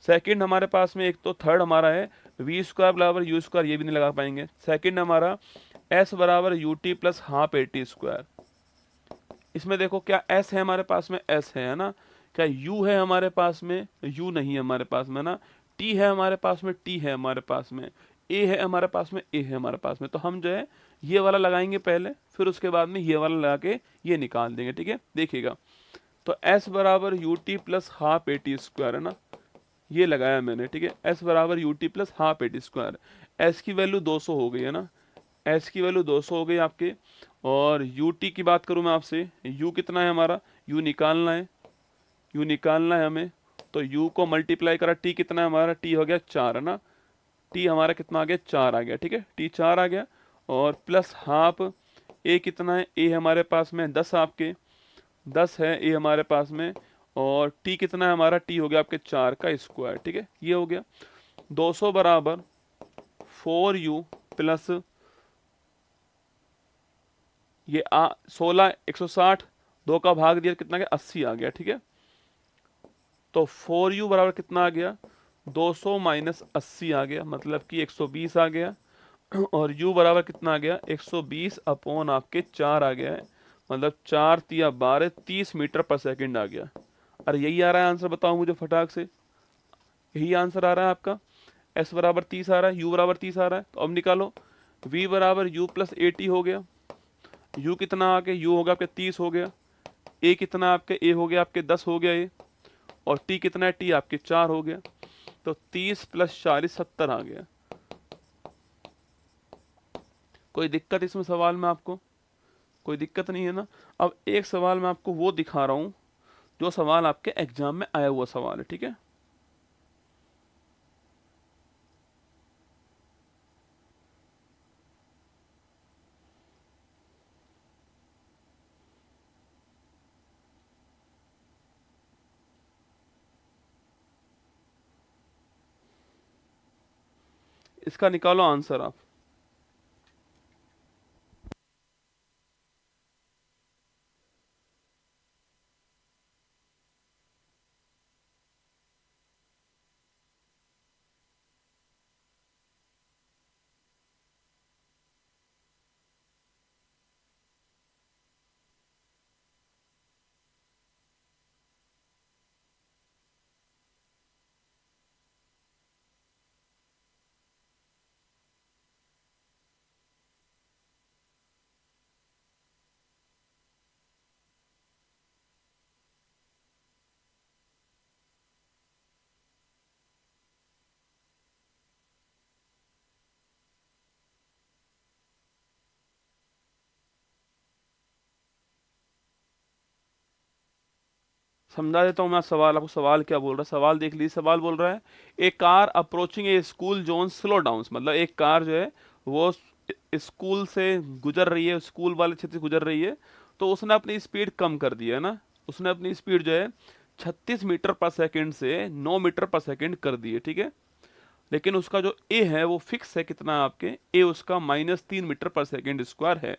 सेकंड हमारे पास में, एक तो थर्ड हमारा है वी स्क्वायर बराबर यू स्क्वायर, ये भी नहीं लगा पाएंगे। सेकंड हमारा एस बराबर U T plus half A T square. इसमें देखो क्या एस है हमारे पास में, एस है ना, क्या यू है हमारे पास में, यू नहीं है हमारे पास में ना, टी है हमारे पास में, टी है हमारे पास में, ए है हमारे पास में, ए है हमारे पास में। तो हम जो है ये वाला लगाएंगे पहले, फिर उसके बाद में ये वाला लगा के ये निकाल देंगे। ठीक है, देखिएगा, तो s बराबर U T plus half A T square है ना, ये लगाया मैंने। ठीक है, s बराबर U T plus half A T square, s की वैल्यू 200 हो गई है ना, s की वैल्यू 200 हो गई आपके। और यू टी की बात करूं मैं आपसे, u कितना है हमारा, u निकालना है, u निकालना है हमें, तो u को मल्टीप्लाई करा, t कितना है हमारा, t हो गया 4 है ना, t हमारा कितना आ गया, 4 आ गया। ठीक है, t 4 आ गया, और प्लस हाफ a कितना है, a हमारे पास में 10 आपके, 10 है a हमारे पास में, और t कितना है हमारा, t हो गया आपके 4 का स्क्वायर। ठीक है, ये हो गया 200 बराबर 4u प्लस ये 16, 160, 2 का भाग दिया कितना गया, 80 आ गया। ठीक है, तो 4u बराबर कितना आ गया, 200 माइनस 80 आ गया, मतलब कि 120 आ गया। और u बराबर कितना आ गया, 120 अपॉन आपके 4 आ गया है, मतलब 4 तिया 12, 30 मीटर पर सेकंड आ गया। अरे यही आ रहा है आंसर, बताओ मुझे फटाक से, यही आंसर आ रहा है आपका, s बराबर 30 आ रहा है, u बराबर 30 आ रहा है। तो अब निकालो, v बराबर u प्लस ए टी हो गया, u कितना आ गया, u हो गया आपके 30 हो गया, a कितना आपके, a हो गया आपके 10 हो गया ये, और t कितना है, t आपके 4 हो गया, तो 30 प्लस 40 70 आ गया। कोई दिक्कत इसमें सवाल में आपको, कोई दिक्कत नहीं है ना। अब एक सवाल मैं आपको वो दिखा रहा हूं जो सवाल आपके एग्जाम में आया हुआ सवाल है। ठीक है, इसका निकालो आंसर आप। समझा देता हूँ मैं सवाल आपको। सवाल क्या बोल रहा है, सवाल देख लीजिए। सवाल बोल रहा है ए कार अप्रोचिंग ए स्कूल जोन स्लो डाउन, मतलब एक कार जो है वो स्कूल से गुजर रही है, स्कूल वाले क्षेत्र से गुजर रही है, तो उसने अपनी स्पीड कम कर दी है ना। उसने अपनी स्पीड जो है 36 मीटर पर सेकंड से 9 मीटर पर सेकंड कर दी है, ठीक है। लेकिन उसका जो ए है वो फिक्स है, कितना आपके ए उसका -3 मीटर पर सेकेंड स्क्वायर है।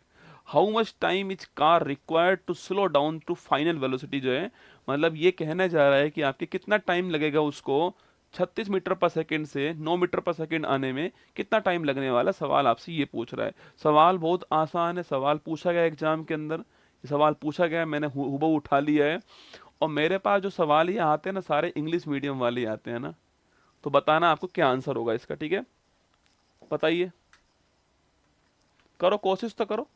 How much time is car required to slow down to final velocity जो है, मतलब ये कहना जा रहा है कि आपके कितना टाइम लगेगा उसको 36 मीटर पर सेकेंड से 9 मीटर पर सेकेंड आने में, कितना टाइम लगने वाला, सवाल आपसे ये पूछ रहा है। सवाल बहुत आसान है, सवाल पूछा गया एग्जाम के अंदर, ये सवाल पूछा गया, मैंने हुबहू उठा लिया है। और मेरे पास जो सवाल ये आते हैं ना, सारे इंग्लिश मीडियम वाले आते हैं ना, तो बताना आपको क्या आंसर होगा इसका, ठीक है। बताइए, करो कोशिश तो करो।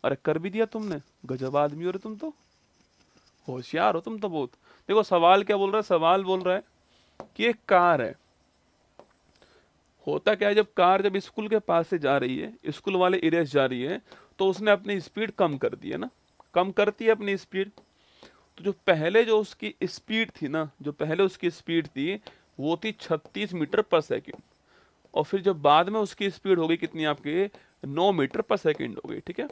अरे कर भी दिया तुमने, गजब आदमी हो रे तुम तो, होशियार हो तुम तो बहुत। देखो सवाल क्या बोल रहा है, सवाल बोल रहा है कि एक कार है। होता क्या है, जब कार जब स्कूल के पास से जा रही है, स्कूल वाले एरिया से जा रही है, तो उसने अपनी स्पीड कम कर दी है ना, कम करती है अपनी स्पीड। तो जो पहले जो उसकी स्पीड थी ना, जो पहले उसकी स्पीड थी वो थी 36 मीटर पर सेकंड, और फिर जब बाद में उसकी स्पीड हो गई कितनी आपके 9 मीटर पर सेकंड हो गई, ठीक है।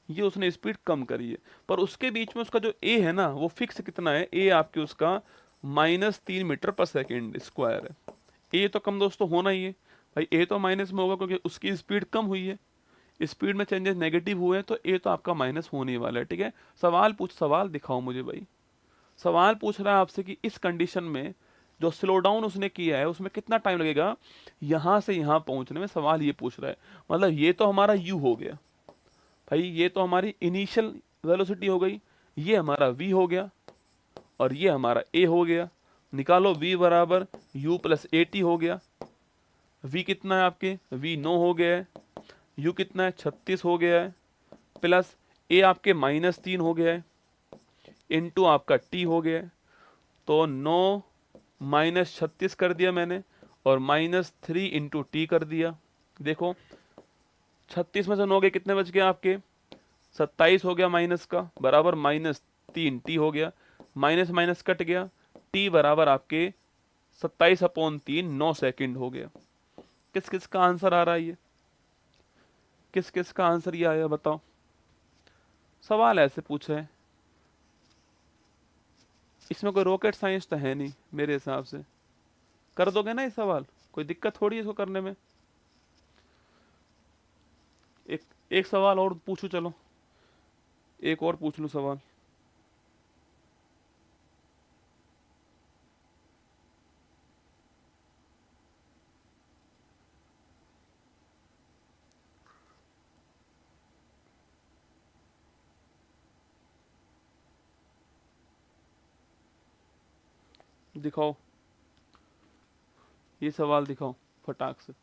ये उसने स्पीड कम करी है, पर उसके बीच में उसका जो ए है ना वो फिक्स कितना है, ए आपके उसका -3 मीटर पर सेकंड स्क्वायर है। ए तो कम दोस्तों होना ही है भाई, ए तो माइनस में होगा क्योंकि उसकी स्पीड कम हुई है, स्पीड में चेंजेस नेगेटिव हुए हैं, तो ए तो आपका माइनस होने ही वाला है, ठीक है। सवाल दिखाओ मुझे भाई। सवाल पूछ रहा है आपसे कि इस कंडीशन में जो स्लो डाउन उसने किया है उसमें कितना टाइम लगेगा यहां से यहां पहुंचने में, सवाल ये पूछ रहा है। मतलब ये तो हमारा u हो गया भाई, ये तो हमारी इनिशियल वेलोसिटी हो गई, ये हमारा v हो गया, और ये हमारा a हो गया। निकालो v बराबर u प्लस ए टी हो गया। v कितना है आपके, v 9 हो गया है, u कितना है 36 हो गया है, प्लस a आपके -3 हो गया है, इनटू आपका t हो गया है। तो 9 -36 कर दिया मैंने, और -3 इंटू टी कर दिया। देखो 36 में से 9 गए, कितने बच गए आपके 27 हो गया माइनस का, बराबर -3 टी हो गया, माइनस माइनस कट गया, टी बराबर आपके 27/3 9 सेकंड हो गया। किस किस का आंसर आ रहा है ये, किस किस का आंसर ये आया बताओ। सवाल ऐसे पूछे है, इसमें कोई रॉकेट साइंस तो है नहीं मेरे हिसाब से, कर दोगे ना ये सवाल, कोई दिक्कत थोड़ी है इसको करने में। एक एक सवाल और पूछूं, चलो एक और पूछ लूं सवाल। दिखाओ, ये सवाल दिखाओ फटाक से।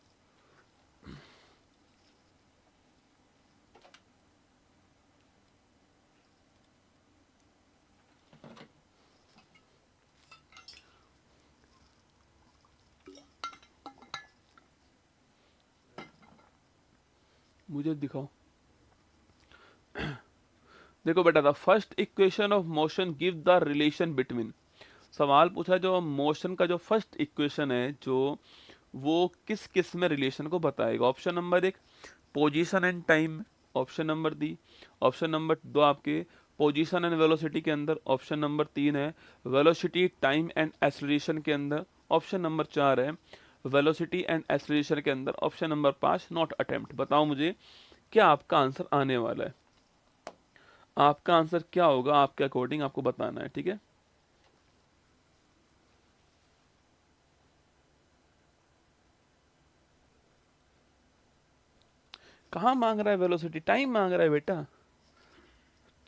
मुझे दिखाओ। देखो बेटा, the first equation of motion give the relation between, सवाल पूछा जो मोशन का जो फर्स्ट इक्वेशन है जो वो किस किस में रिलेशन को बताएगा। Option number 1 position and time, option number the, option number 2 आपके पोजीशन एंड वेलोसिटी के अंदर, ऑप्शन नंबर 3 है वेलोसिटी टाइम एंड एक्सेलरेशन के अंदर, ऑप्शन नंबर 4 है वेलोसिटी एंड एक्सेलरेशन के अंदर ऑप्शन नंबर 5 नॉट अटेम्प्ट। बताओ मुझे क्या आपका आंसर आने वाला है, आपका आंसर क्या होगा, आपके अकॉर्डिंग आपको बताना है, ठीक है। कहाँ मांग रहा है वेलोसिटी, टाइम मांग रहा है बेटा।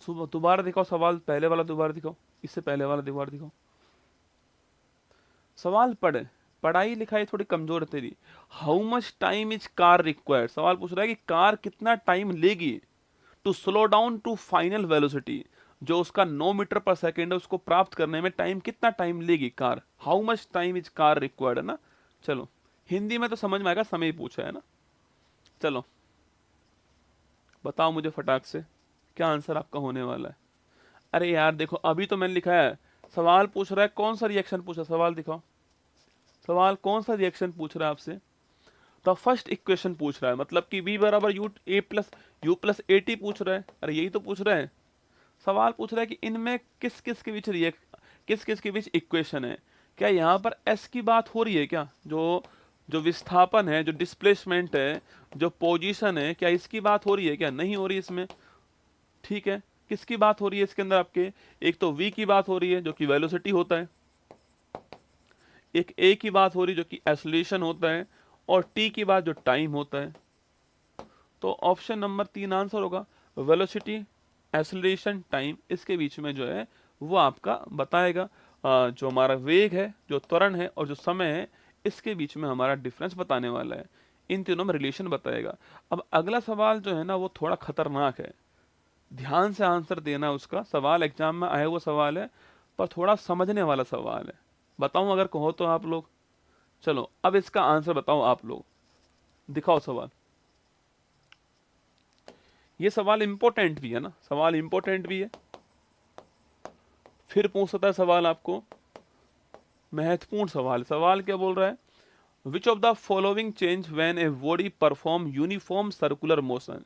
सुबह दोबारा दिखाओ सवाल, पहले वाला दोबारा दिखाओ, इससे पहले वाला दोबारा दिखाओ। सवाल पढ़े, पढ़ाई लिखाई थोड़ी कमजोर है तेरी। How much time is car required, सवाल पूछ रहा है कि कार कितना टाइम लेगी to slow down to final velocity, जो उसका 9 मीटर पर सेकेंड है उसको प्राप्त करने में टाइम कितना टाइम लेगी car, how much time is car required, है ना। चलो हिंदी में तो समझ में आएगा, समय ही पूछा है ना। चलो बताओ मुझे फटाक से क्या आंसर आपका होने वाला है। अरे यार देखो अभी तो मैंने लिखा है, सवाल पूछ रहा है कौन सा रिएक्शन पूछा, सवाल दिखाओ, सवाल कौन सा रिएक्शन पूछ रहा है आपसे। तो फर्स्ट इक्वेशन पूछ रहा है, मतलब कि v बराबर U A plus you plus A T पूछ रहा है। अरे यही तो पूछ रहा है, सवाल पूछ रहा है कि इनमें किस किस के बीच किस किस के बीच इक्वेशन है। क्या यहाँ पर s की बात हो रही है क्या, जो जो विस्थापन है, जो डिस्प्लेसमेंट है, जो पोजीशन है, क्या इसकी बात हो रही है क्या, नहीं हो रही इसमें, ठीक है। किसकी बात हो रही है इसके अंदर आपके, एक तो v की बात हो रही है जो कि वेलोसिटी होता है, एक a की बात हो रही है जो कि एक्सेलरेशन होता है, और t की बात जो टाइम होता है। तो ऑप्शन नंबर 3 आंसर होगा, वेलोसिटी एक्सेलरेशन टाइम, इसके बीच में जो है वो आपका बताएगा जो हमारा वेग है, जो त्वरण है और जो समय है, इसके बीच में हमारा डिफरेंस बताने वाला है, इन तीनों में रिलेशन बताएगा। अब अगला सवाल जो है ना वो थोड़ा खतरनाक है, ध्यान से आंसर देना, उसका सवाल एग्जाम में आया हुआ सवाल है पर थोड़ा समझने वाला सवाल है। बताऊं अगर कहो तो आप लोग, चलो अब इसका आंसर बताओ आप लोग, दिखाओ सवाल। ये सवाल इंपॉर्टेंट भी है ना, सवाल इंपॉर्टेंट भी है, फिर पूछ सकता है सवाल आपको, महत्वपूर्ण सवाल। सवाल क्या बोल रहा है, which of the following change when a body perform uniform circular motion.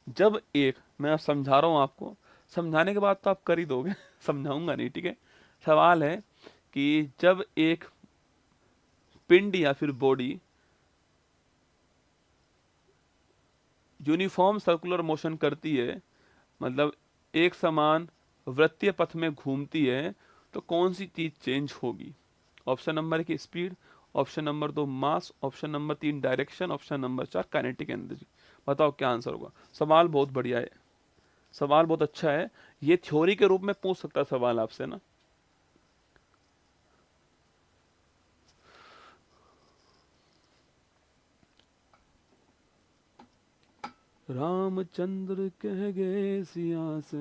जब एक, मैं अब समझा रहा हूं आपको, समझाने के बाद तो आप कर ही दोगे समझाऊंगा नहीं, ठीक है। सवाल है कि जब एक पिंड या फिर बॉडी यूनिफॉर्म सर्कुलर मोशन करती है, मतलब एक समान वृत्तीय पथ में घूमती है, तो कौन सी चीज चेंज होगी। Option number 1 speed, option number 2 mass, option number 3 direction, option number 4 kinetic energy. बताओ क्या आंसर होगा। सवाल बहुत बढ़िया है, सवाल बहुत अच्छा है, ये थ्योरी के रूप में पूछ सकता है सवाल आपसे ना। रामचंद्र कह गए सिया से,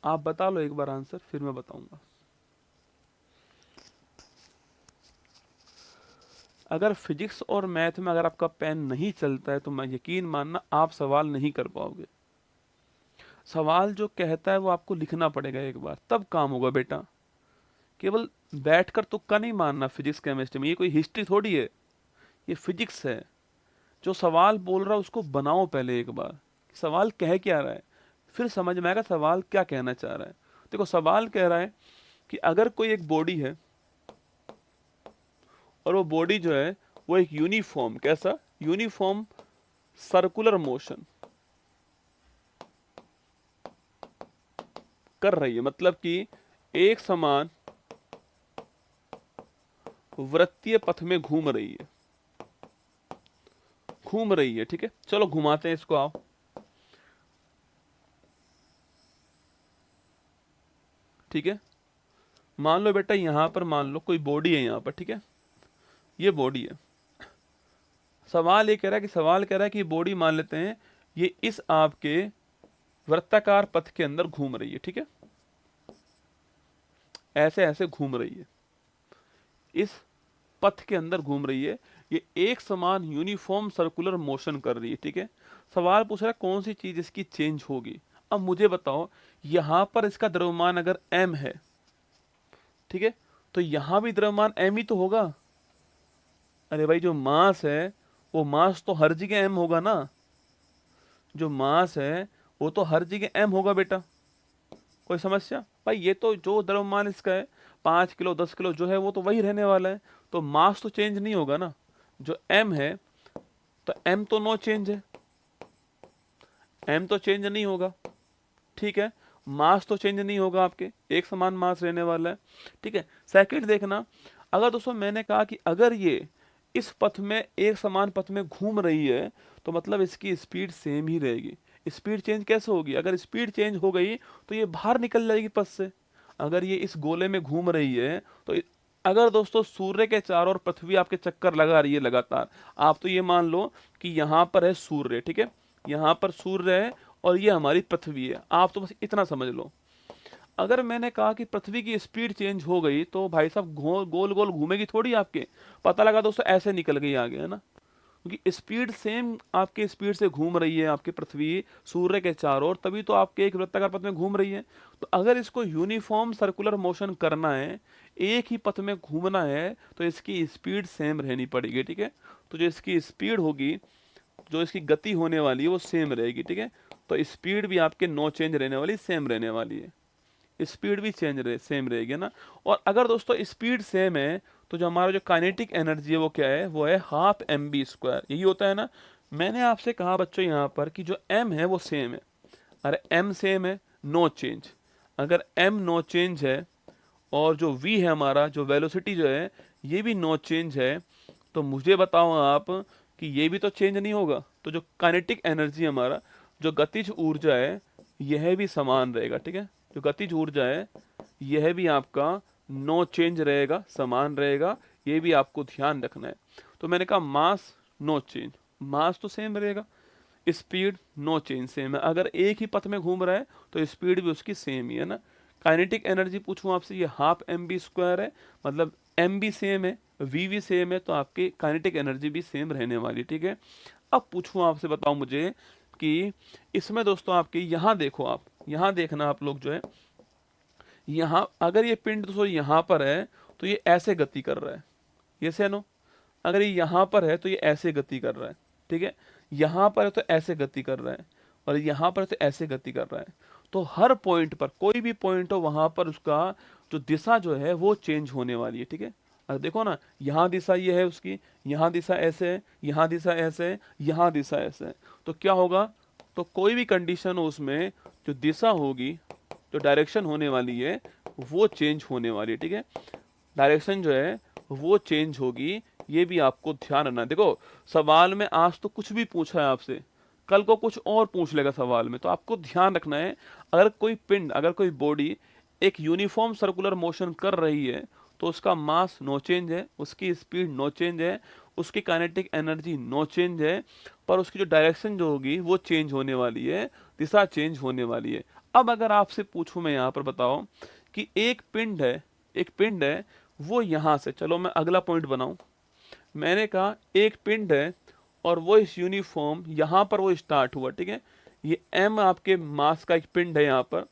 आप बता लो एक बार आंसर, फिर मैं बताऊंगा। अगर फिजिक्स और मैथ में अगर आपका पेन नहीं चलता है तो मैं यकीन मानना आप सवाल नहीं कर पाओगे। सवाल जो कहता है वो आपको लिखना पड़ेगा एक बार, तब काम होगा बेटा। केवल बैठकर तुक्का नहीं मारना फिजिक्स केमिस्ट्री में, ये कोई हिस्ट्री थोड़ी है, ये फिजिक्स है। जो सवाल बोल रहा है उसको बनाओ पहले एक बार, सवाल कह क्या रहा है, फिर समझ में आएगा सवाल क्या कहना चाह रहा है। देखो सवाल कह रहा है कि अगर कोई एक बॉडी है और वो बॉडी जो है वो एक यूनिफॉर्म, कैसा यूनिफॉर्म सर्कुलर मोशन कर रही है, मतलब कि एक समान वृत्तीय पथ में घूम रही है, घूम रही है, ठीक है। चलो घुमाते हैं इसको, आओ। ठीक है, मान लो बेटा यहां पर मान लो कोई बॉडी है यहां पर, ठीक है, ये बॉडी है। सवाल ये कह रहा है कि सवाल कह रहा है कि बॉडी मान लेते हैं ये इस आपके वृत्ताकार पथ के अंदर घूम रही है, ठीक है, ऐसे ऐसे घूम रही है, इस पथ के अंदर घूम रही है, ये एक समान यूनिफॉर्म सर्कुलर मोशन कर रही है, ठीक है। सवाल पूछ रहा है कौन सी चीज इसकी चेंज होगी। अब मुझे बताओ यहां पर इसका द्रव्यमान अगर m है, ठीक है, तो यहां भी द्रव्यमान m ही तो होगा। अरे भाई जो मास है वो मास तो हर जगह m होगा ना, जो मास है वो तो हर जगह m होगा बेटा। कोई समस्या भाई? ये तो जो द्रव्यमान इसका है 5 किलो 10 किलो जो है वो तो वही रहने वाला है, तो मास तो चेंज नहीं होगा ना। जो m है तो m तो नो चेंज है, m तो चेंज नहीं होगा, ठीक है। मास तो चेंज नहीं होगा, आपके एक समान मास रहने वाला है, ठीक है। सेकंड देखना, अगर दोस्तों मैंने कहा कि अगर ये इस पथ में एक समान पथ में घूम रही है तो मतलब इसकी स्पीड सेम ही रहेगी। स्पीड चेंज कैसे होगी? अगर स्पीड चेंज हो गई तो ये बाहर निकल जाएगी पथ से। अगर ये इस गोले में घूम रही है तो अगर दोस्तों सूर्य के चारों ओर पृथ्वी आपके चक्कर लगा रही है लगातार, आप तो ये मान लो कि यहाँ पर है सूर्य, ठीक है, यहाँ पर सूर्य है और ये हमारी पृथ्वी है, आप तो बस इतना समझ लो। अगर मैंने कहा कि पृथ्वी की स्पीड चेंज हो गई तो भाई साहब गोल गोल घूमेगी थोड़ी, आपके पता लगा दोस्तों ऐसे निकल गई आगे, है ना, क्योंकि स्पीड सेम आपके स्पीड से घूम रही है आपकी पृथ्वी सूर्य के चारों ओर, तभी तो आपके एक वृत्ताकार पथ में घूम रही है। तो अगर इसको यूनिफॉर्म सर्कुलर मोशन करना है, एक ही पथ में घूमना है, तो इसकी स्पीड सेम रहनी पड़ेगी, ठीक है। तो जो इसकी स्पीड होगी, जो इसकी गति होने वाली है वो सेम रहेगी, ठीक है। तो स्पीड भी आपके नो चेंज रहने वाली, सेम रहने वाली है, स्पीड भी सेम रहेगी ना। और अगर दोस्तों स्पीड सेम है तो जो हमारा जो काइनेटिक एनर्जी है वो क्या है? वो है हाफ एम बी स्क्वायर, यही होता है ना। मैंने आपसे कहा बच्चों यहाँ पर कि जो m है वो सेम है, अरे m सेम है, नो चेंज। अगर m नो चेंज है और जो v है हमारा, जो वेलोसिटी जो है ये भी नो चेंज है, तो मुझे बताओ आप कि ये भी तो चेंज नहीं होगा। तो जो काइनेटिक एनर्जी हमारा, जो गतिज ऊर्जा है, यह भी समान रहेगा, ठीक है। जो गतिज ऊर्जा है यह भी आपका नो चेंज रहेगा, समान रहेगा, ये भी आपको ध्यान रखना है। तो मैंने कहा मास नो चेंज, मास तो सेम रहेगा, स्पीड नो चेंज सेम है। अगर एक ही पथ में घूम रहा है तो स्पीड भी उसकी सेम ही है ना। काइनेटिक एनर्जी पूछूं आपसे, ये हाफ एम बी स्क्वायर है, मतलब एम भी सेम है, वी भी सेम है, तो आपकी काइनेटिक एनर्जी भी सेम रहने वाली, ठीक है। अब पूछूं आपसे, बताओ मुझे कि इसमें दोस्तों आपके यहाँ देखो, आप यहाँ देखना आप लोग जो है, यहाँ अगर ये पिंड दोस्तों यहाँ पर है तो ये ऐसे गति कर रहा है, ये से नो। अगर ये यहाँ पर है तो ये ऐसे गति कर रहा है, ठीक है। यहाँ पर है तो ऐसे गति कर रहा है, और यहाँ पर है तो ऐसे गति कर रहा है। तो हर पॉइंट पर, कोई भी पॉइंट हो वहां पर उसका जो दिशा जो है वो चेंज होने वाली है, ठीक है। अब देखो ना, यहाँ दिशा ये है उसकी, यहाँ दिशा ऐसे है, यहाँ दिशा ऐसे है, यहाँ दिशा ऐसे है, तो क्या होगा? तो कोई भी कंडीशन हो उसमें जो दिशा होगी, जो डायरेक्शन होने वाली है वो चेंज होने वाली है, ठीक है। डायरेक्शन जो है वो चेंज होगी, ये भी आपको ध्यान रखना है। देखो सवाल में आज तो कुछ भी पूछा है आपसे, कल को कुछ और पूछ लेगा सवाल में, तो आपको ध्यान रखना है। अगर कोई पिंड, अगर कोई बॉडी एक यूनिफॉर्म सर्कुलर मोशन कर रही है तो उसका मास नो चेंज है, उसकी स्पीड नो चेंज है, उसकी काइनेटिक एनर्जी नो चेंज है, पर उसकी जो डायरेक्शन जो होगी वो चेंज होने वाली है, दिशा चेंज होने वाली है। अब अगर आपसे पूछूं मैं यहाँ पर, बताओ कि एक पिंड है, एक पिंड है वो यहाँ से, चलो मैं अगला पॉइंट बनाऊं। मैंने कहा एक पिंड है और वो इस यूनिफॉर्म यहाँ पर वो स्टार्ट हुआ, ठीक है। ये m आपके मास का एक पिंड है, यहाँ पर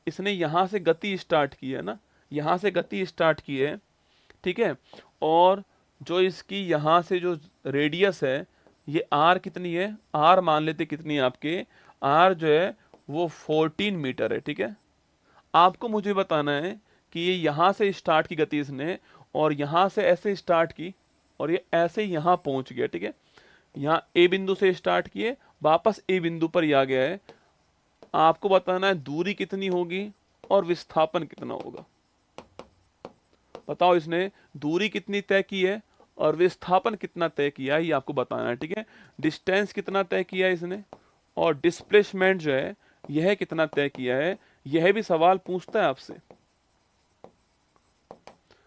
इसने यहाँ से गति स्टार्ट की है ना, यहाँ से गति स्टार्ट की है, ठीक है। और जो इसकी यहाँ से जो रेडियस है, ये r कितनी है? r मान लेते कितनी है आपके, r जो है वो 14 मीटर है, ठीक है। आपको मुझे बताना है कि ये यहाँ से स्टार्ट की गति इसने, और यहाँ से ऐसे स्टार्ट की और ये ऐसे यहाँ पहुंच गया, ठीक है। यहाँ ए बिंदु से स्टार्ट किए, वापस ए बिंदु पर ही आ गया है। आपको बताना है दूरी कितनी होगी और विस्थापन कितना होगा। बताओ इसने दूरी कितनी तय की है और विस्थापन कितना तय किया है, ये आपको बताना है, ठीक है। डिस्टेंस कितना तय किया है इसने, और डिस्प्लेसमेंट जो है यह कितना तय किया है, यह भी सवाल पूछता है आपसे।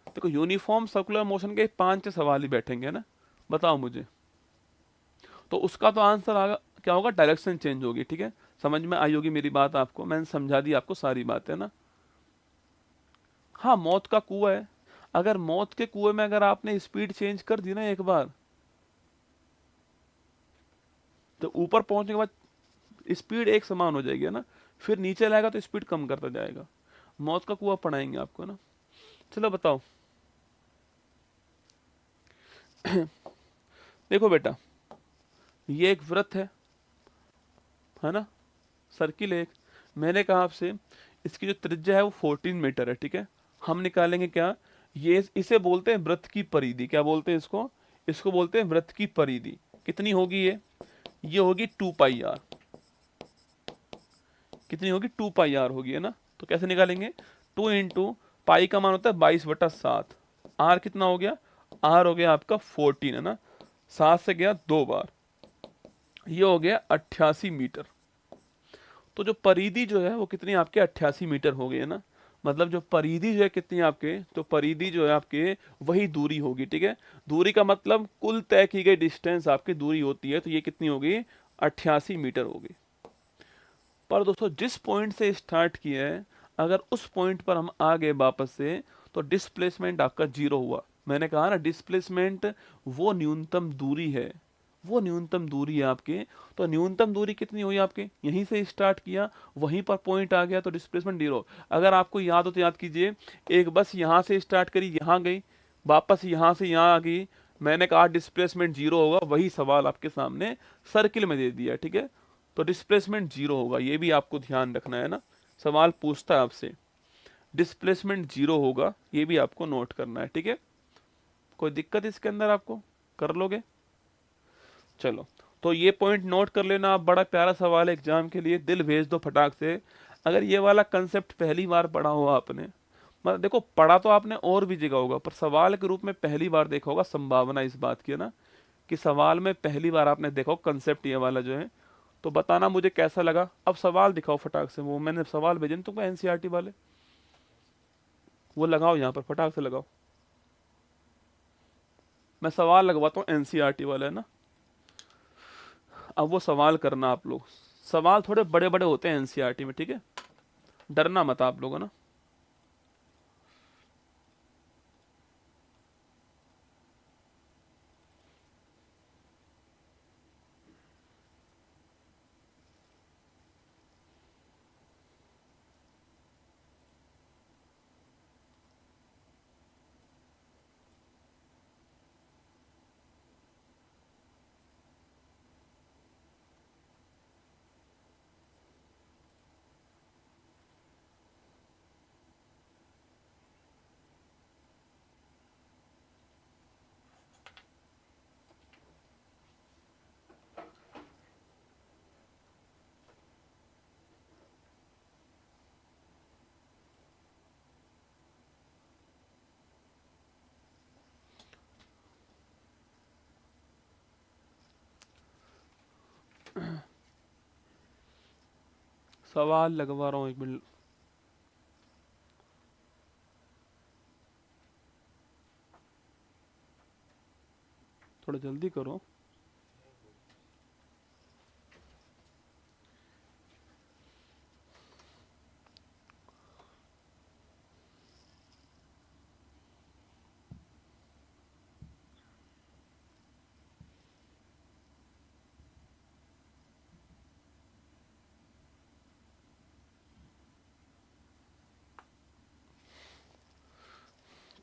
देखो यूनिफॉर्म सर्कुलर मोशन के 5 सवाल ही बैठेंगे ना, बताओ मुझे। तो उसका तो आंसर आगा क्या होगा? डायरेक्शन चेंज होगी, ठीक है। समझ में आई होगी मेरी बात आपको, मैंने समझा दी आपको सारी बातें ना। हाँ, मौत का कुआं है, अगर मौत के कुएं में अगर आपने स्पीड चेंज कर दी ना एक बार, तो ऊपर पहुंचने के बाद स्पीड एक समान हो जाएगी, है ना। फिर नीचे लाएगा तो स्पीड कम करता जाएगा। मौत का कुआं पढ़ाएंगे आपको ना। चलो बताओ। देखो बेटा, ये एक वृत्त है ना, सर्किल एक, मैंने कहा आपसे इसकी जो त्रिज्या है वो 14 मीटर है, ठीक है। हम निकालेंगे क्या, ये इसे बोलते हैं वृत्त की परिधि। क्या बोलते हैं इसको, इसको बोलते हैं वृत्त की परिधि। कितनी होगी ये होगी 2 पाई आर। कितनी होगी, 2 पाई आर होगी, है ना। तो कैसे निकालेंगे, 2 इंटू पाई का मान होता है 22/7, आर कितना हो गया, आर हो गया आपका 14, है ना, 7 से गया 2 बार, ये हो गया 88 मीटर। तो जो परिधि जो है वो कितनी आपके 88 मीटर हो गई, है ना। मतलब जो परिधि जो है कितनी आपके, तो परिधि जो है आपके वही दूरी होगी, ठीक है। दूरी का मतलब कुल तय की गई डिस्टेंस आपकी दूरी होती है, तो ये कितनी होगी, 88 मीटर होगी। पर दोस्तों जिस पॉइंट से स्टार्ट किया है, अगर उस पॉइंट पर हम आ गए वापस से, तो डिस्प्लेसमेंट आपका 0 हुआ। मैंने कहा ना, डिस्प्लेसमेंट वो न्यूनतम दूरी है, वो न्यूनतम दूरी है आपके। तो न्यूनतम दूरी कितनी हुई आपके, यहीं से स्टार्ट किया, वहीं पर पॉइंट आ गया, तो डिस्प्लेसमेंट 0। अगर आपको याद हो तो याद कीजिए, एक बस यहाँ से स्टार्ट करी, यहाँ गई, वापस यहाँ से यहाँ आ गई, मैंने कहा डिस्प्लेसमेंट 0 होगा, वही सवाल आपके सामने सर्किल में दे दिया, ठीक है। तो डिस्प्लेसमेंट 0 होगा, ये भी आपको ध्यान रखना है ना, सवाल पूछता है आपसे, डिस्प्लेसमेंट 0 होगा, ये भी आपको नोट करना है, ठीक है। कोई दिक्कत इसके अंदर आपको, कर लोगे, चलो। तो ये पॉइंट नोट कर लेना आप, बड़ा प्यारा सवाल है एग्जाम के लिए, दिल भेज दो फटाक से। अगर ये वाला कंसेप्ट पहली बार पढ़ा हो आपने, मतलब देखो पढ़ा तो आपने और भी जगह होगा, पर सवाल के रूप में पहली बार देखा होगा, संभावना इस बात की है ना, कि सवाल में पहली बार आपने देखा हो कंसेप्ट ये वाला जो है। तो बताना मुझे कैसा लगा। अब सवाल दिखाओ फटाक से, वो मैंने सवाल भेजे ना तुमको एनसीईआरटी वाले, वो लगाओ यहाँ पर, फटाक से लगाओ। मैं सवाल लगवाता हूँ एनसीईआरटी वाला, है ना। अब वो सवाल करना आप लोग, सवाल थोड़े बड़े बड़े होते हैं एनसीईआरटी में, ठीक है, डरना मत आप लोगों ना। सवाल लगवा रहा हूँ, 1 मिनट। थोड़ा जल्दी करो।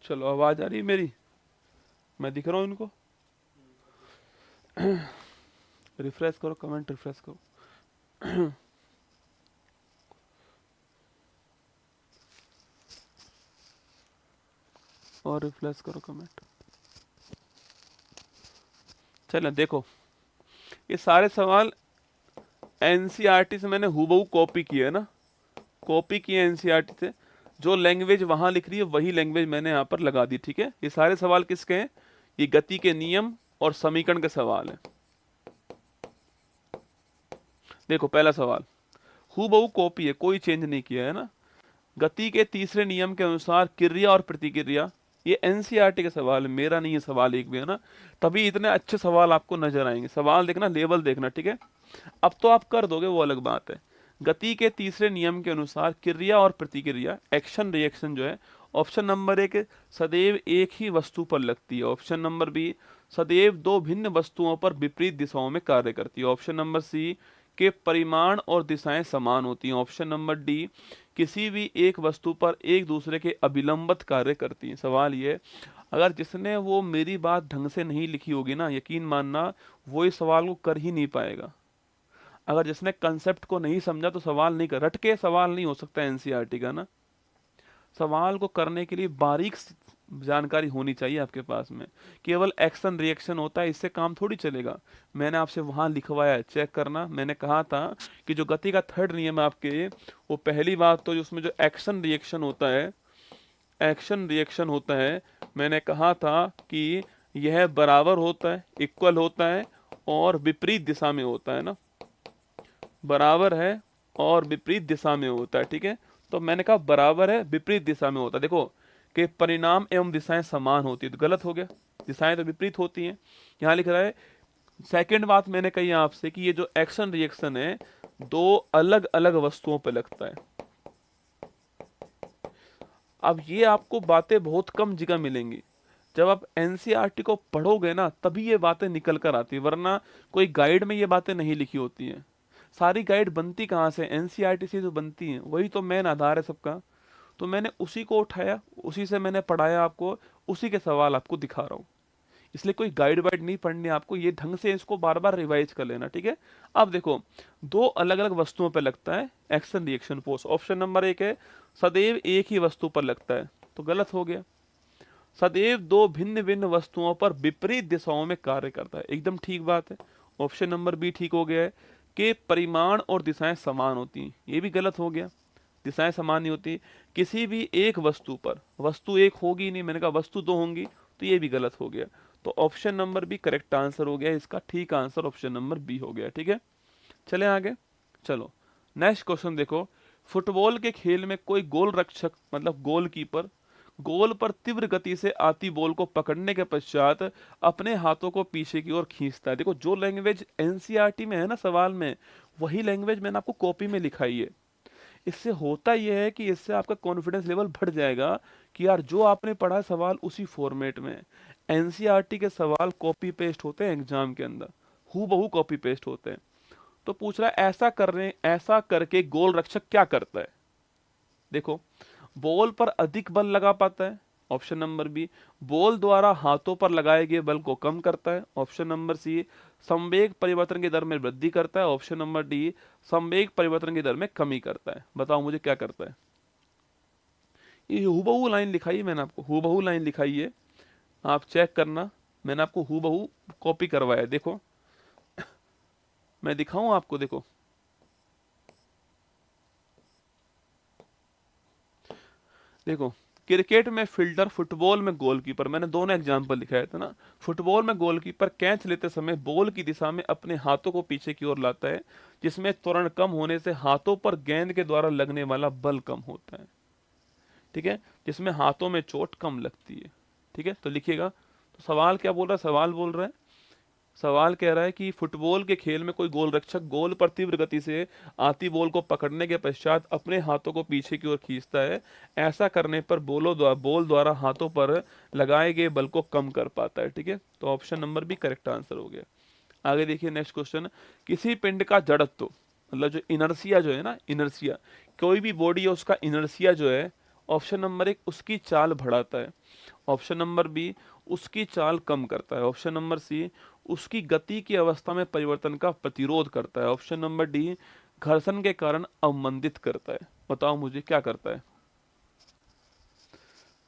चलो आवाज आ रही है मेरी, मैं दिख रहा हूँ इनको, रिफ्रेश करो कमेंट, रिफ्रेश करो। और रिफ्रेश करो कमेंट। चलो देखो, ये सारे सवाल एनसीईआरटी से मैंने हूबहू कॉपी किया है ना, कॉपी किया एनसीईआरटी से। जो लैंग्वेज वहां लिख रही है वही लैंग्वेज मैंने यहाँ पर लगा दी, ठीक है। ये सारे सवाल किसके हैं, ये गति के नियम और समीकरण के सवाल हैं। देखो पहला सवाल हूबहू कॉपी है, कोई चेंज नहीं किया है ना। गति के तीसरे नियम के अनुसार क्रिया और प्रतिक्रिया, ये एनसीईआरटी का सवाल है, मेरा नहीं है सवाल एक भी, है ना। तभी इतने अच्छे सवाल आपको नजर आएंगे। सवाल देखना, लेवल देखना, ठीक है। अब तो आप कर दोगे वो अलग बात है। गति के तीसरे नियम के अनुसार क्रिया और प्रतिक्रिया, एक्शन रिएक्शन जो है, ऑप्शन नंबर 1 सदैव एक ही वस्तु पर लगती है, ऑप्शन नंबर बी सदैव दो भिन्न वस्तुओं पर विपरीत दिशाओं में कार्य करती है, ऑप्शन नंबर सी के परिमाण और दिशाएं समान होती हैं, ऑप्शन नंबर डी किसी भी एक वस्तु पर एक दूसरे के अभिलंबत कार्य करती हैं। सवाल ये, अगर जिसने वो मेरी बात ढंग से नहीं लिखी होगी ना, यकीन मानना वो इस सवाल को कर ही नहीं पाएगा। अगर जिसने कंसेप्ट को नहीं समझा तो सवाल नहीं कर, रट के सवाल नहीं हो सकता एनसीईआरटी का ना। सवाल को करने के लिए बारीक जानकारी होनी चाहिए आपके पास में। केवल एक्शन रिएक्शन होता है, इससे काम थोड़ी चलेगा। मैंने आपसे वहां लिखवाया है, चेक करना। मैंने कहा था कि जो गति का थर्ड नियम है आपके, वो पहली बात तो उसमें जो एक्शन रिएक्शन होता है, एक्शन रिएक्शन होता है, मैंने कहा था कि यह बराबर होता है, इक्वल होता है और विपरीत दिशा में होता है ना, बराबर है और विपरीत दिशा में होता है, ठीक है। तो मैंने कहा बराबर है, विपरीत दिशा में होता है। देखो कि परिणाम एवं दिशाएं समान होती है, तो गलत हो गया, दिशाएं तो विपरीत होती हैं। यहाँ लिख रहा है, सेकंड बात मैंने कही आपसे कि ये जो एक्शन रिएक्शन है, दो अलग अलग वस्तुओं पर लगता है। अब ये आपको बातें बहुत कम जगह मिलेंगी, जब आप एनसीईआरटी को पढ़ोगे ना तभी ये बातें निकल कर आती है, वरना कोई गाइड में ये बातें नहीं लिखी होती हैं। सारी गाइड बनती कहाँ से, एनसीईआरटी से जो बनती हैं, वही तो मेन आधार है सबका। तो मैंने उसी को उठाया, उसी से मैंने पढ़ाया आपको, उसी के सवाल आपको दिखा रहा हूँ। इसलिए कोई गाइड वाइड नहीं पढ़नी आपको, ये ढंग से इसको बार बार रिवाइज कर लेना, ठीक है। अब देखो, दो अलग अलग वस्तुओं पर लगता है action reaction force. Option number एक है सदैव एक ही वस्तु पर लगता है, तो गलत हो गया। सदैव दो भिन्न भिन्न वस्तुओं पर विपरीत दिशाओं में कार्य करता है, एकदम ठीक बात है। ऑप्शन नंबर बी ठीक हो गया है कि परिमाण और दिशाएं समान होती हैं, ये भी गलत हो गया, दिशाएं समान नहीं होती किसी भी एक वस्तु पर, वस्तु एक होगी नहीं, मैंने कहा वस्तु दो होंगी, तो ये भी गलत हो गया। तो option number B correct answer हो गया, इसका ठीक आंसर ऑप्शन नंबर बी हो गया, ठीक है। चले आगे, चलो नेक्स्ट क्वेश्चन देखो। फुटबॉल के खेल में कोई गोल रक्षक मतलब गोलकीपर गोल पर तीव्र गति से आती बॉल को पकड़ने के पश्चात अपने हाथों को पीछे की ओर खींचता है। देखो जो लैंग्वेज एनसीईआरटी में है ना सवाल में, वही लैंग्वेज मैंने आपको कॉपी में लिखाई है। इससे होता यह है कि इससे आपका कॉन्फिडेंस लेवल बढ़ जाएगा कि यार जो आपने पढ़ा है सवाल उसी फॉर्मेट में। एनसीईआरटी के सवाल कॉपी पेस्ट होते हैं एग्जाम के अंदर, हूबहू कॉपी पेस्ट होते हैं। तो पूछ रहा है ऐसा करके गोल रक्षक क्या करता है। देखो, बॉल पर अधिक बल लगा पाता है, ऑप्शन नंबर बी। बॉल द्वारा हाथों पर लगाए गए बल को कम करता है, ऑप्शन नंबर सी। संवेग परिवर्तन की दर में वृद्धि करता है, ऑप्शन नंबर डी। संवेग परिवर्तन की दर में कमी करता है। बताओ मुझे क्या करता है। ये हूबहू लाइन लिखाई है मैंने आपको, हूबहू लाइन लिखाई है, आप चेक करना। मैंने आपको हूबहू कॉपी करवाया, देखो मैं दिखाऊं आपको, देखो देखो क्रिकेट में फील्डर, फुटबॉल में गोलकीपर, मैंने दोनों एग्जांपल दिखाया था ना। फुटबॉल में गोलकीपर कैच लेते समय बॉल की दिशा में अपने हाथों को पीछे की ओर लाता है, जिसमें त्वरण कम होने से हाथों पर गेंद के द्वारा लगने वाला बल कम होता है, ठीक है, जिसमें हाथों में चोट कम लगती है, ठीक है। तो लिखिएगा, तो सवाल क्या बोल रहा है, सवाल बोल रहा है, सवाल कह रहा है कि फुटबॉल के खेल में कोई गोल रक्षक गोल पर तीव्र गति से आती बॉल को पकड़ने के पश्चात अपने हाथों को पीछे की ओर खींचता है। ऐसा करने पर बॉल द्वारा हाथों पर लगाए गए बल को कम कर पाता है, ठीक है। तो ऑप्शन नंबर भी करेक्ट आंसर हो गया। आगे देखिए नेक्स्ट क्वेश्चन। किसी पिंड का जड़त्व मतलब जो इनर्सिया जो है ना, इनर्सिया, कोई भी बॉडी है उसका इनर्सिया जो है, ऑप्शन नंबर एक उसकी चाल बढ़ाता है, ऑप्शन नंबर बी उसकी चाल कम करता है, ऑप्शन नंबर सी उसकी गति की अवस्था में परिवर्तन का प्रतिरोध करता है, ऑप्शन नंबर डी घर्षण के कारण अवमंदित करता है। बताओ मुझे क्या करता है।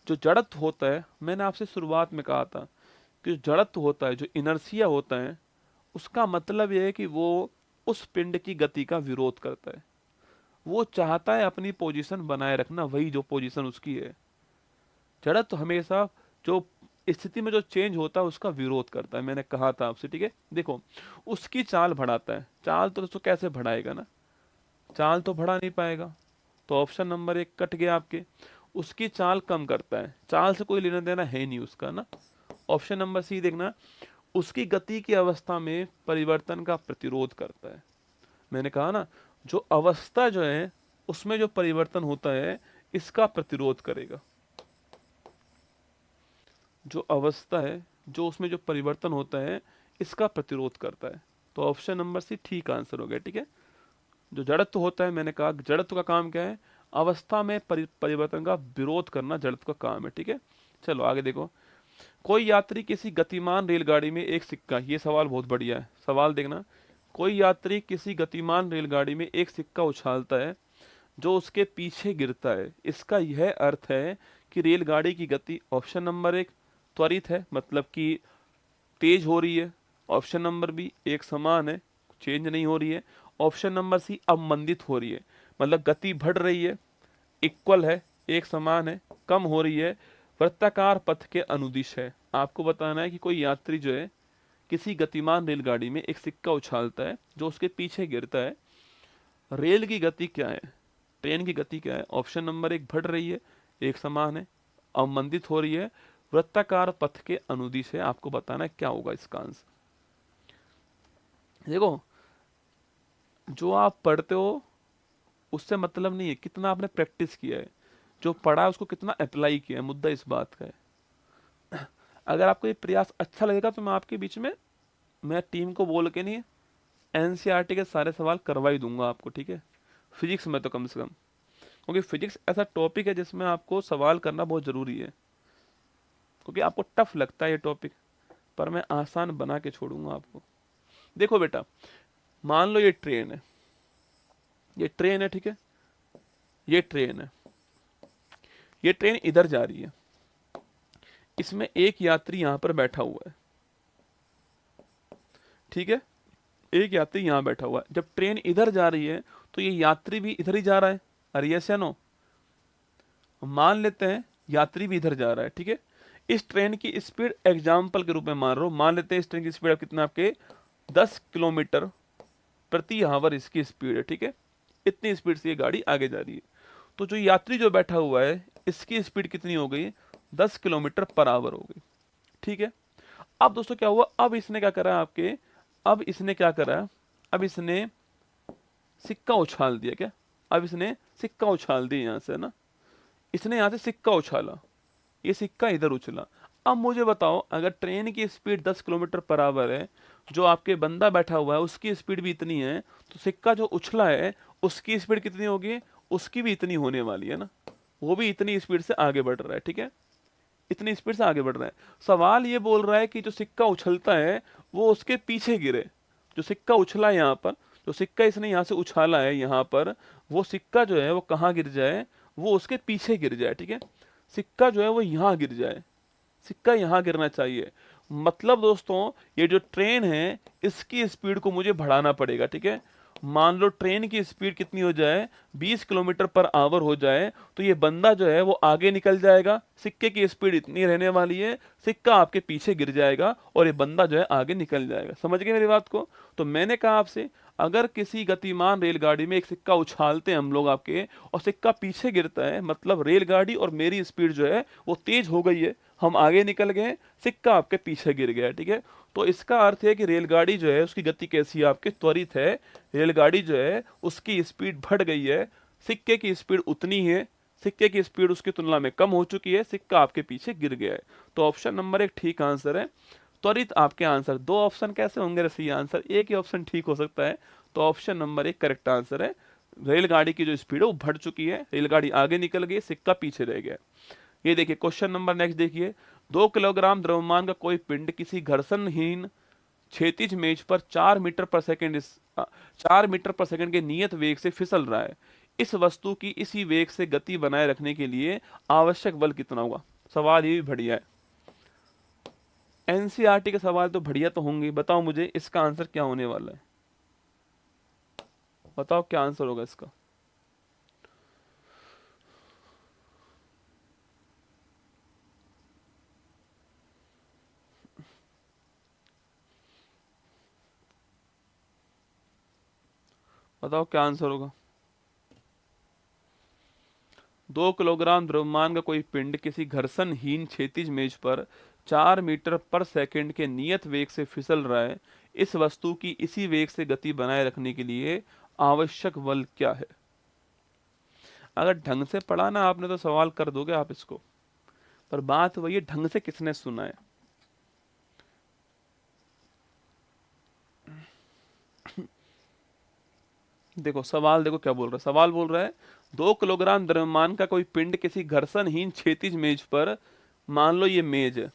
जो जड़त्व होता है, मैंने आपसे शुरुआत में कहा था कि जो जड़त्व होता है, जो इनर्सिया होता है, उसका मतलब यह है कि वो उस पिंड की गति का विरोध करता है। वो चाहता है अपनी पोजीशन बनाए रखना, वही जो पोजीशन उसकी है। जड़त्व हमेशा जो स्थिति में जो चेंज होता है उसका विरोध करता है, मैंने कहा था आपसे, ठीक है। देखो, उसकी चाल बढ़ाता है, चाल तो दोस्तों कैसे बढ़ाएगा ना, चाल तो बढ़ा नहीं पाएगा, तो ऑप्शन नंबर एक कट गया आपके। उसकी चाल कम करता है, चाल से कोई लेना देना है नहीं उसका ना। ऑप्शन नंबर सी देखना, उसकी गति की अवस्था में परिवर्तन का प्रतिरोध करता है। मैंने कहा ना, जो अवस्था जो है उसमें जो परिवर्तन होता है इसका प्रतिरोध करेगा। जो अवस्था है, जो उसमें जो परिवर्तन होता है, इसका प्रतिरोध करता है। तो ऑप्शन नंबर सी ठीक आंसर हो गया, ठीक है। जो जड़त्व होता है, मैंने कहा जड़त्व का काम क्या है, अवस्था में परिवर्तन का विरोध करना जड़त्व का काम है, ठीक है। चलो आगे देखो। कोई यात्री किसी गतिमान रेलगाड़ी में एक सिक्का, ये सवाल बहुत बढ़िया है, सवाल देखना। कोई यात्री किसी गतिमान रेलगाड़ी में एक सिक्का उछालता है जो उसके पीछे गिरता है। इसका यह अर्थ है कि रेलगाड़ी की गति ऑप्शन नंबर 1 त्वरित है, मतलब कि तेज हो रही है। ऑप्शन नंबर बी एक समान है, चेंज नहीं हो रही है। ऑप्शन नंबर सी अवमंदित हो रही है, मतलब गति बढ़ रही है, इक्वल है, एक समान है, कम हो रही है, वृत्ताकार पथ के अनुदिश है। आपको बताना है कि कोई यात्री जो है किसी गतिमान रेलगाड़ी में एक सिक्का उछालता है जो उसके पीछे गिरता है। रेल की गति क्या है, ट्रेन की गति क्या है? ऑप्शन नंबर 1 बढ़ रही है, एक समान है, अवमंदित हो रही है, वृत्ताकार पथ के अनुदिश है। आपको बताना है क्या होगा इसका आंसर। देखो, जो आप पढ़ते हो उससे मतलब नहीं है कितना आपने प्रैक्टिस किया है, जो पढ़ा है उसको कितना अप्लाई किया है, मुद्दा इस बात का है। अगर आपको ये प्रयास अच्छा लगेगा तो मैं आपके बीच में, मैं टीम को बोल के नहीं, एनसीईआरटी के सारे सवाल करवा ही दूंगा आपको, ठीक है? फिजिक्स में तो कम से कम, क्योंकि फिजिक्स ऐसा टॉपिक है जिसमें आपको सवाल करना बहुत ज़रूरी है, क्योंकि आपको टफ लगता है ये टॉपिक, पर मैं आसान बना के छोड़ूंगा आपको। देखो बेटा, मान लो ये ट्रेन है, ये ट्रेन है, ठीक है? ये ट्रेन है, ये ट्रेन इधर जा रही है, इसमें एक यात्री यहां पर बैठा हुआ है, ठीक है? एक यात्री यहां बैठा हुआ है। जब ट्रेन इधर जा रही है तो ये यात्री भी इधर ही जा रहा है। अरे यस या नो? मान लेते हैं यात्री भी इधर जा रहा है, ठीक है? इस ट्रेन की स्पीड एग्जाम्पल के रूप में मान रहा हूं, मान लेते हैं इस ट्रेन की स्पीड कितना, आपके 10 किलोमीटर प्रति आवर इसकी स्पीड है, ठीक है? इतनी स्पीड से ये गाड़ी आगे जा रही है। तो जो यात्री जो बैठा हुआ है इसकी स्पीड कितनी हो गई? 10 किलोमीटर पर आवर हो गई, ठीक है? अब दोस्तों क्या हुआ, अब इसने क्या करा आपके, अब इसने क्या करा, अब इसने सिक्का उछाल दिया। क्या? अब इसने सिक्का उछाल दिया यहां से ना, इसने यहां से सिक्का उछाला, ये सिक्का इधर उछला। अब मुझे बताओ, अगर ट्रेन की स्पीड 10 किलोमीटर पर आवर है, जो आपके बंदा बैठा हुआ है उसकी स्पीड भी इतनी है, तो सिक्का जो उछला है उसकी स्पीड कितनी होगी? उसकी भी इतनी होने वाली है ना, वो भी इतनी स्पीड से आगे बढ़ रहा है, ठीक है? इतनी स्पीड से आगे बढ़ रहा है। सवाल ये बोल रहा है कि जो सिक्का उछलता है वो उसके पीछे गिरे। जो सिक्का उछला है यहाँ पर, जो सिक्का इसने यहाँ से उछाला है यहाँ पर, वो सिक्का जो है वो कहाँ गिर जाए? वो उसके पीछे गिर जाए, ठीक है? सिक्का जो है वो यहाँ गिर जाए, सिक्का यहाँ गिरना चाहिए। मतलब दोस्तों, ये जो ट्रेन है इसकी स्पीड को मुझे बढ़ाना पड़ेगा, ठीक है? मान लो ट्रेन की स्पीड कितनी हो जाए, 20 किलोमीटर पर आवर हो जाए, तो ये बंदा जो है वो आगे निकल जाएगा, सिक्के की स्पीड इतनी रहने वाली है, सिक्का आपके पीछे गिर जाएगा और ये बंदा जो है आगे निकल जाएगा। समझ गए मेरी बात को? तो मैंने कहा आपसे, अगर किसी गतिमान रेलगाड़ी में एक सिक्का उछालते हैं हम लोग आपके, और सिक्का पीछे गिरता है, मतलब रेलगाड़ी और मेरी स्पीड जो है वो तेज हो गई है, हम आगे निकल गए, सिक्का आपके पीछे गिर गया, ठीक है? तो इसका अर्थ है कि रेलगाड़ी जो है उसकी गति कैसी है? आपके त्वरित है। रेलगाड़ी जो है उसकी स्पीड बढ़ गई है, सिक्के की स्पीड उतनी है, सिक्के की स्पीड उसकी तुलना में कम हो चुकी है, सिक्का आपके पीछे गिर गया है। तो ऑप्शन नंबर 1 ठीक आंसर है। त्वरित आपके आंसर, दो ऑप्शन कैसे होंगे सही आंसर? एक ही ऑप्शन ठीक हो सकता है, तो ऑप्शन नंबर 1 करेक्ट आंसर है। रेलगाड़ी की जो स्पीड है वो बढ़ चुकी है, रेलगाड़ी आगे निकल गई, सिक्का पीछे रह गया। ये देखिए क्वेश्चन नंबर नेक्स्ट देखिए, 2 किलोग्राम द्रव्यमान का कोई पिंड किसी घर्षणहीन क्षैतिज मेज पर 4 मीटर पर सेकंड 4 मीटर पर सेकंड के नियत वेग से फिसल रहा है। इस वस्तु की इसी वेग से गति बनाए रखने के लिए आवश्यक बल कितना होगा? सवाल ये भी बढ़िया है, एनसीईआरटी के सवाल तो बढ़िया तो होंगे। बताओ मुझे इसका आंसर क्या होने वाला है, बताओ क्या आंसर होगा इसका? बताओ क्या आंसर होगा? 2 किलोग्राम द्रव्यमान का कोई पिंड किसी घर्षणहीन क्षैतिज मेज पर 4 मीटर पर सेकंड के नियत वेग से फिसल रहा है। इस वस्तु की इसी वेग से गति बनाए रखने के लिए आवश्यक बल क्या है? अगर ढंग से पढ़ा ना आपने तो सवाल कर दोगे आप इसको, पर बात वही है, ढंग से किसने सुना है? देखो सवाल, देखो क्या बोल रहा है। सवाल बोल रहा है 2 किलोग्राम द्रव्यमान का कोई पिंड किसी घर्षणहीन क्षैतिज मेज पर, मान लो ये मेज है,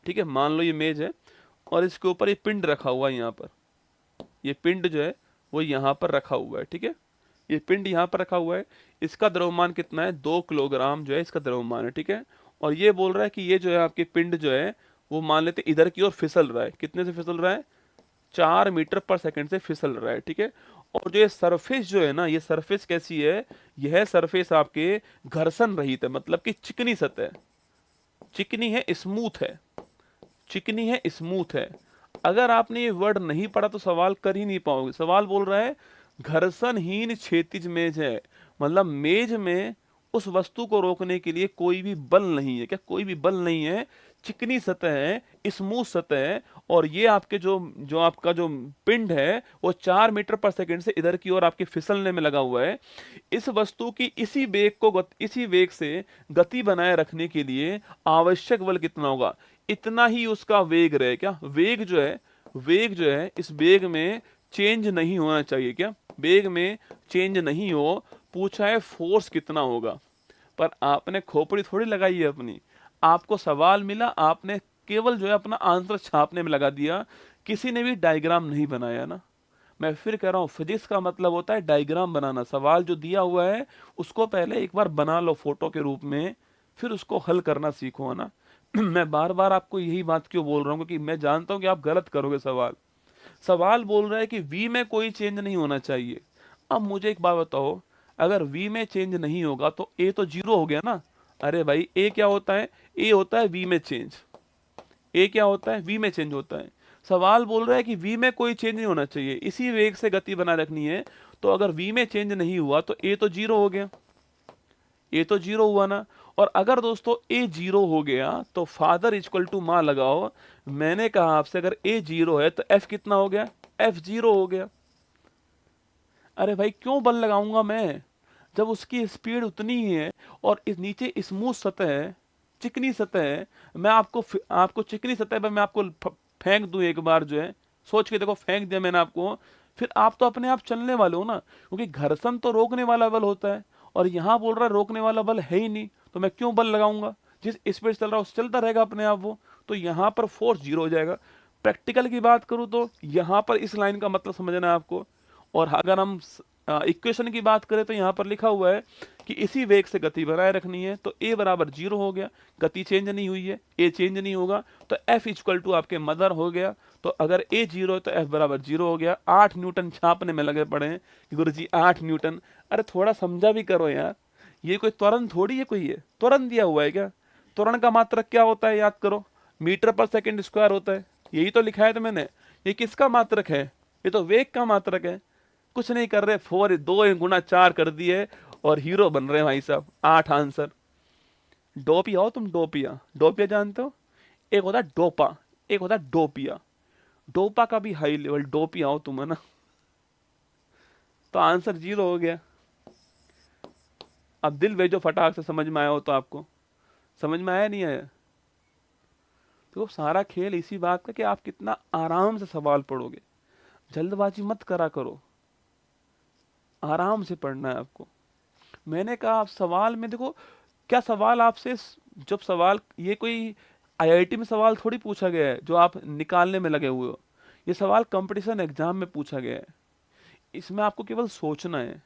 ठीक है? मान लो ये मेज है और इसके ऊपर ये पिंड रखा हुआ है यहाँ पर, ये पिंड जो है वो यहाँ पर रखा हुआ है, ठीक है, ये पिंड यहाँ पर रखा हुआ है, इसका द्रव्यमान कितना है, 2 किलोग्राम जो है इसका द्रव्यमान है, ठीक है। और ये बोल रहा है कि ये जो है आपके पिंड जो है वो मान लेते इधर की ओर फिसल रहा है, कितने से फिसल रहा है, 4 मीटर पर सेकंड से फिसल रहा है, ठीक है। और जो ये सरफेस जो है ना, ये सरफेस कैसी है, यह सरफेस आपके घर्षण रहित है, मतलब कि चिकनी सतह, चिकनी है, स्मूथ है, चिकनी है, स्मूथ है। अगर आपने ये वर्ड नहीं पढ़ा तो सवाल कर ही नहीं पाओगे। सवाल बोल रहा है घर्षणहीन क्षैतिज मेज है, मतलब मेज में उस वस्तु को रोकने के लिए कोई भी बल नहीं है, क्या कोई भी बल नहीं है, चिकनी सतह है, स्मूथ सतह है, और ये आपके जो जो आपका जो पिंड है वो 4 मीटर पर सेकंड से इधर की ओर आपके फिसलने में लगा हुआ है। इस वस्तु की इसी वेग को इसी वेग से गति बनाए रखने के लिए आवश्यक बल कितना होगा, इतना ही उसका वेग रहे, क्या वेग जो है, वेग जो है इस वेग में चेंज नहीं होना चाहिए, क्या वेग में चेंज नहीं हो। पूछा है फोर्स कितना होगा, पर आपने खोपड़ी थोड़ी लगाई है अपनी, आपको सवाल मिला, आपने केवल जो है अपना आंसर छापने में लगा दिया, किसी ने भी डायग्राम नहीं बनाया ना। मैं फिर कह रहा हूँ फिजिक्स का मतलब होता है डायग्राम बनाना। सवाल जो दिया हुआ है उसको पहले एक बार बना लो फोटो के रूप में, फिर उसको हल करना सीखो, है ना। मैं बार बार आपको यही बात क्यों बोल रहा हूँ, क्योंकि मैं जानता हूँ कि आप गलत करोगे सवाल। सवाल बोल रहा है कि v में कोई चेंज नहीं होना चाहिए। अब मुझे एक बात बताओ, अगर v में चेंज नहीं होगा तो a तो जीरो हो गया ना। अरे भाई a क्या होता है, a होता है v में चेंज, a क्या होता है, v में चेंज होता है। सवाल बोल रहा है कि v में कोई चेंज नहीं होना चाहिए, इसी वेग से गति बनाए रखनी है, तो अगर v में चेंज नहीं हुआ तो a तो जीरो हो गया, a तो जीरो हुआ ना। और अगर दोस्तों a जीरो हो गया तो फादर इक्वल टू माँ लगाओ। मैंने कहा आपसे अगर a जीरो है तो f कितना हो गया, f जीरो हो गया। अरे भाई क्यों बल लगाऊंगा मैं, जब उसकी स्पीड उतनी ही है और इस नीचे स्मूथ सतह है, चिकनी सतह है। मैं आपको चिकनी सतह पर मैं आपको फेंक दूं एक बार, जो है सोच के देखो, फेंक दिया मैंने आपको, फिर आप तो अपने आप चलने वाले हो ना, क्योंकि घर्षण तो रोकने वाला बल होता है, और यहाँ बोल रहा है रोकने वाला बल है ही नहीं, तो मैं क्यों बल लगाऊंगा, जिस स्पीड चल रहा है उससे चलता रहेगा अपने आप वो, तो यहाँ पर फोर्स जीरो हो जाएगा। प्रैक्टिकल की बात करूँ तो यहाँ पर इस लाइन का मतलब समझना है आपको। और अगर हम इक्वेशन की बात करें तो यहाँ पर लिखा हुआ है कि इसी वेग से गति बनाए रखनी है, तो a बराबर जीरो हो गया, गति चेंज नहीं हुई है, a चेंज नहीं होगा, तो f इक्वल टू आपके मदर हो गया। तो अगर a जीरो है तो f बराबर जीरो हो गया। 8 न्यूटन छापने में लगे पड़े हैं कि गुरुजी 8 न्यूटन। अरे थोड़ा समझा भी करो यार, ये कोई त्वरण थोड़ी है, कोई है त्वरण दिया हुआ है क्या। त्वरण का मात्रक क्या होता है, याद करो, मीटर पर सेकेंड स्क्वायर होता है, यही तो लिखा है तो मैंने। ये किसका मात्रक है, ये तो वेग का मात्रक है। कुछ नहीं कर रहे, 2 गुना 4 कर दिए और हीरो बन रहे हैं भाई साहब। 8 आंसर। डोपिया हो तुम, डोपिया, डोपिया जानते हो, एक होता है डोपा, एक होता है डोपिया। डोपा का भी हाई लेवल, डोपिया हो तुम, है ना। तो आंसर जीरो हो गया। अब दिल भेजो फटाक से, समझ में आया हो तो आपको, समझ में आया नहीं आया। तो सारा खेल इसी बात का कि आप कितना आराम से सवाल पढ़ोगे, जल्दबाजी मत करा करो, आराम से पढ़ना है आपको। मैंने कहा आप सवाल में देखो, क्या सवाल आपसे, जब सवाल ये कोई आईआईटी में सवाल थोड़ी पूछा गया है जो आप निकालने में लगे हुए हो, ये सवाल कंपटीशन एग्जाम में पूछा गया है। इसमें आपको केवल सोचना है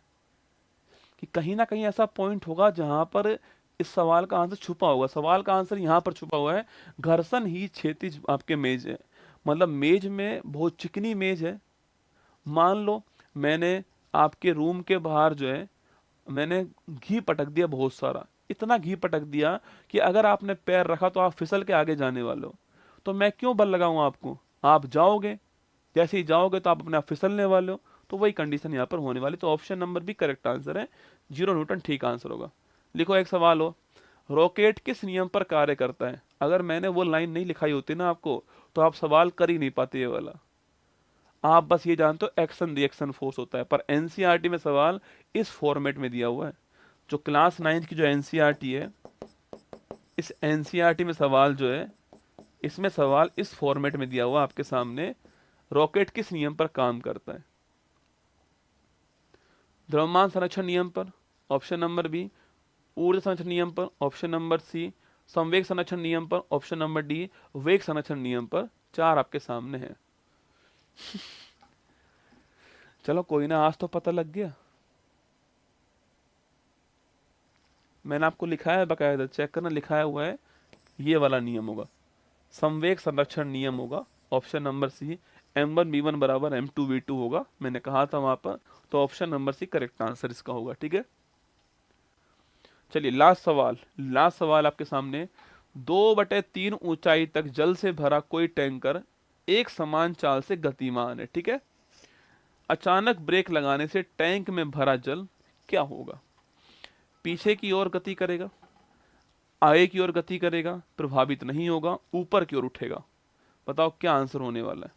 कि कहीं ना कहीं ऐसा पॉइंट होगा जहां पर इस सवाल का आंसर छुपा होगा। सवाल का आंसर यहाँ पर छुपा हुआ है, घर्षण ही क्षैतिज आपके मेज है, मतलब मेज में बहुत चिकनी मेज है। मान लो मैंने आपके रूम के बाहर जो है मैंने घी पटक दिया बहुत सारा, इतना घी पटक दिया कि अगर आपने पैर रखा तो आप फिसल के आगे जाने वाले हो, तो मैं क्यों बल लगाऊं आपको, आप जाओगे, जैसे ही जाओगे तो आप अपने आप फिसलने वाले हो, तो वही कंडीशन यहाँ पर होने वाली। तो ऑप्शन नंबर भी करेक्ट आंसर है, 0 न्यूटन ठीक आंसर होगा। लिखो एक सवाल हो, रॉकेट किस नियम पर कार्य करता है। अगर मैंने वो लाइन नहीं लिखाई होती ना आपको, तो आप सवाल कर ही नहीं पाते ये वाला। आप बस ये जानते हो एक्शन रिएक्शन फोर्स होता है, पर एनसीईआरटी में सवाल इस फॉर्मेट में दिया हुआ है। जो क्लास 9 की जो एनसीईआरटी है, इस एनसीईआरटी में सवाल जो है, इसमें सवाल इस फॉर्मेट में दिया हुआ आपके सामने, रॉकेट किस नियम पर काम करता है। द्रव्यमान संरक्षण नियम पर, ऑप्शन नंबर बी। ऊर्जा संरक्षण नियम पर, ऑप्शन नंबर सी। संवेग संरक्षण नियम पर, ऑप्शन नंबर डी। वेग संरक्षण नियम पर। 4 आपके सामने है। चलो कोई ना, आज तो पता लग गया। मैंने आपको लिखा है बकायदा, चेक करना, लिखा हुआ है, ये वाला नियम होगा, संवेग संरक्षण नियम होगा। ऑप्शन नंबर सी, M1V1 बराबर M2V2 होगा, मैंने कहा था वहां पर। तो option number C correct answer इसका होगा, ठीक है। चलिए लास्ट सवाल, लास्ट सवाल आपके सामने। 2/3 ऊंचाई तक जल से भरा कोई टैंकर एक समान चाल से गतिमान है, ठीक है। अचानक ब्रेक लगाने से टैंक में भरा जल क्या होगा? पीछे की ओर गति करेगा, आगे की ओर गति करेगा, प्रभावित नहीं होगा, ऊपर की ओर उठेगा। बताओ क्या आंसर होने वाला है?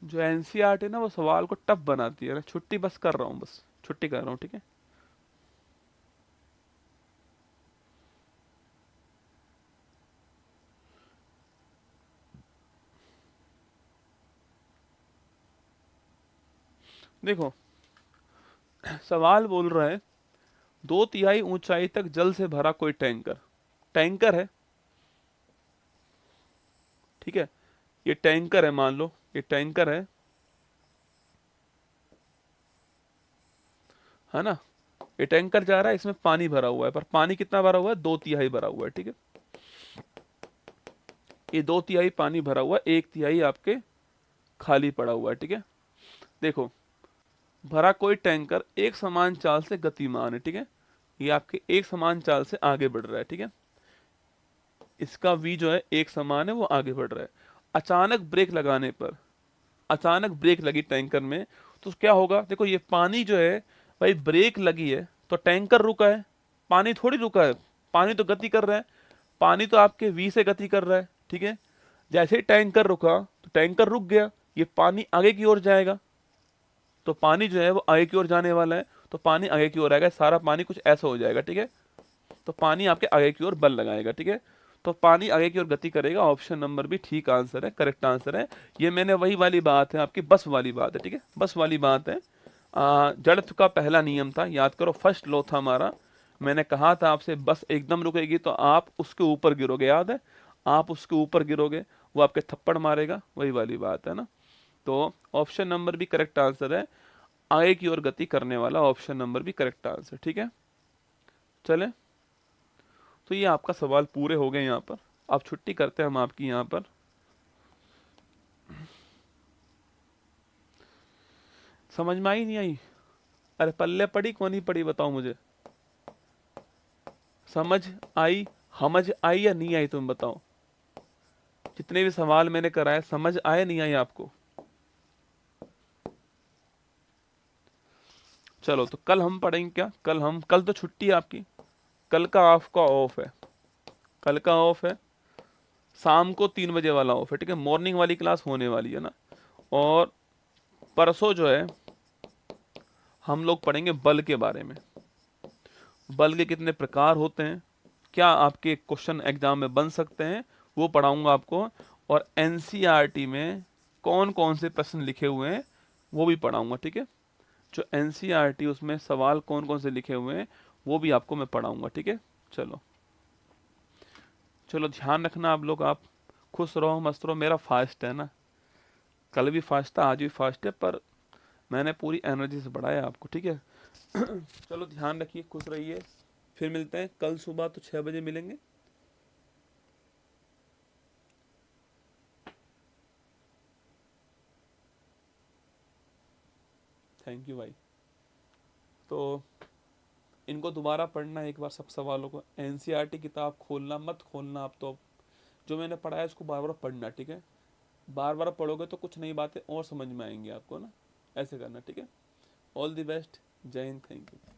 जो एनसीईआरटी है ना, वो सवाल को टफ बनाती है ना। छुट्टी बस कर रहा हूँ, बस छुट्टी कर रहा हूँ, ठीक है। देखो सवाल बोल रहा है 2/3 ऊंचाई तक जल से भरा कोई टैंकर, टैंकर है, ठीक है। ये टैंकर है, मान लो ये टैंकर है ना। ये टैंकर जा रहा है, इसमें पानी भरा हुआ है, पर पानी कितना भरा हुआ है? 2/3 भरा हुआ है, ठीक है। ये 2/3 पानी भरा हुआ है, 1/3 आपके खाली पड़ा हुआ है, ठीक है। देखो भरा कोई टैंकर एक समान चाल से गतिमान है, ठीक है। ये आपके एक समान चाल से आगे बढ़ रहा है, ठीक है। इसका वी जो है एक समान है, वो आगे बढ़ रहा है। अचानक ब्रेक लगाने पर, अचानक ब्रेक लगी टैंकर में, तो क्या होगा? देखो ये पानी जो है, भाई ब्रेक लगी है तो टैंकर रुका है, पानी थोड़ी रुका है। पानी तो गति कर रहा है, पानी तो आपके वी से गति कर रहा है, ठीक है। जैसे ही टैंकर रुका तो टैंकर रुक गया, ये पानी आगे की ओर जाएगा, तो पानी जो है वो आगे की ओर जाने वाला है, तो पानी आगे की ओर आएगा, सारा पानी कुछ ऐसा हो जाएगा, ठीक है। तो पानी आपके आगे की ओर बल लगाएगा, ठीक है। तो पानी आगे की ओर गति करेगा। ऑप्शन नंबर भी ठीक आंसर है, करेक्ट आंसर है। ये मैंने वही वाली बात है, आपकी बस वाली बात है, ठीक है, बस वाली बात है। जड़त्व का पहला नियम था, याद करो, फर्स्ट लॉ था हमारा। मैंने कहा था आपसे, बस एकदम रुकेगी तो आप उसके ऊपर गिरोगे, याद है? आप उसके ऊपर गिरोगे, वो आपके थप्पड़ मारेगा, वही वाली बात है ना। तो ऑप्शन नंबर भी करेक्ट आंसर है, आगे की ओर गति करने वाला ऑप्शन नंबर भी करेक्ट आंसर, ठीक है। चले, तो ये आपका सवाल पूरे हो गए यहाँ पर। अब छुट्टी करते हैं हम आपकी यहाँ पर। समझ में आई नहीं आई? अरे पल्ले पड़ी कौन नहीं पड़ी, बताओ मुझे। समझ आई, समझ आई या नहीं आई, तुम बताओ। जितने भी सवाल मैंने कराए, समझ आए नहीं आए आपको? चलो तो कल हम पढ़ेंगे क्या? कल तो छुट्टी है आपकी, कल का आपका ऑफ है, कल का ऑफ है। शाम को 3 बजे वाला ऑफ है, ठीक है। मॉर्निंग वाली क्लास होने वाली है ना। और परसों जो है हम लोग पढ़ेंगे बल के बारे में। बल के कितने प्रकार होते हैं, क्या आपके क्वेश्चन एग्जाम में बन सकते हैं, वो पढ़ाऊंगा आपको। और एनसीईआरटी में कौन कौन से प्रश्न लिखे हुए हैं वो भी पढ़ाऊंगा, ठीक है। जो एनसीईआरटी उसमें सवाल कौन कौन से लिखे हुए हैं वो भी आपको मैं पढ़ाऊंगा, ठीक है। चलो चलो, ध्यान रखना आप लोग, आप खुश रहो मस्त रहो। मेरा फास्ट है ना, कल भी फास्ट था, आज भी फास्ट है, पर मैंने पूरी एनर्जी से पढ़ाया आपको, ठीक है। चलो ध्यान रखिए, खुश रहिए। फिर मिलते हैं कल सुबह, तो 6 बजे मिलेंगे। थैंक यू भाई। तो इनको दोबारा पढ़ना है एक बार, सब सवालों को। एनसीईआरटी किताब खोलना मत खोलना आप, तो जो मैंने पढ़ा है उसको बार बार पढ़ना, ठीक है। बार बार पढ़ोगे तो कुछ नई बातें और समझ में आएंगी आपको ना, ऐसे करना, ठीक है। ऑल द बेस्ट, जय हिंद, थैंक यू।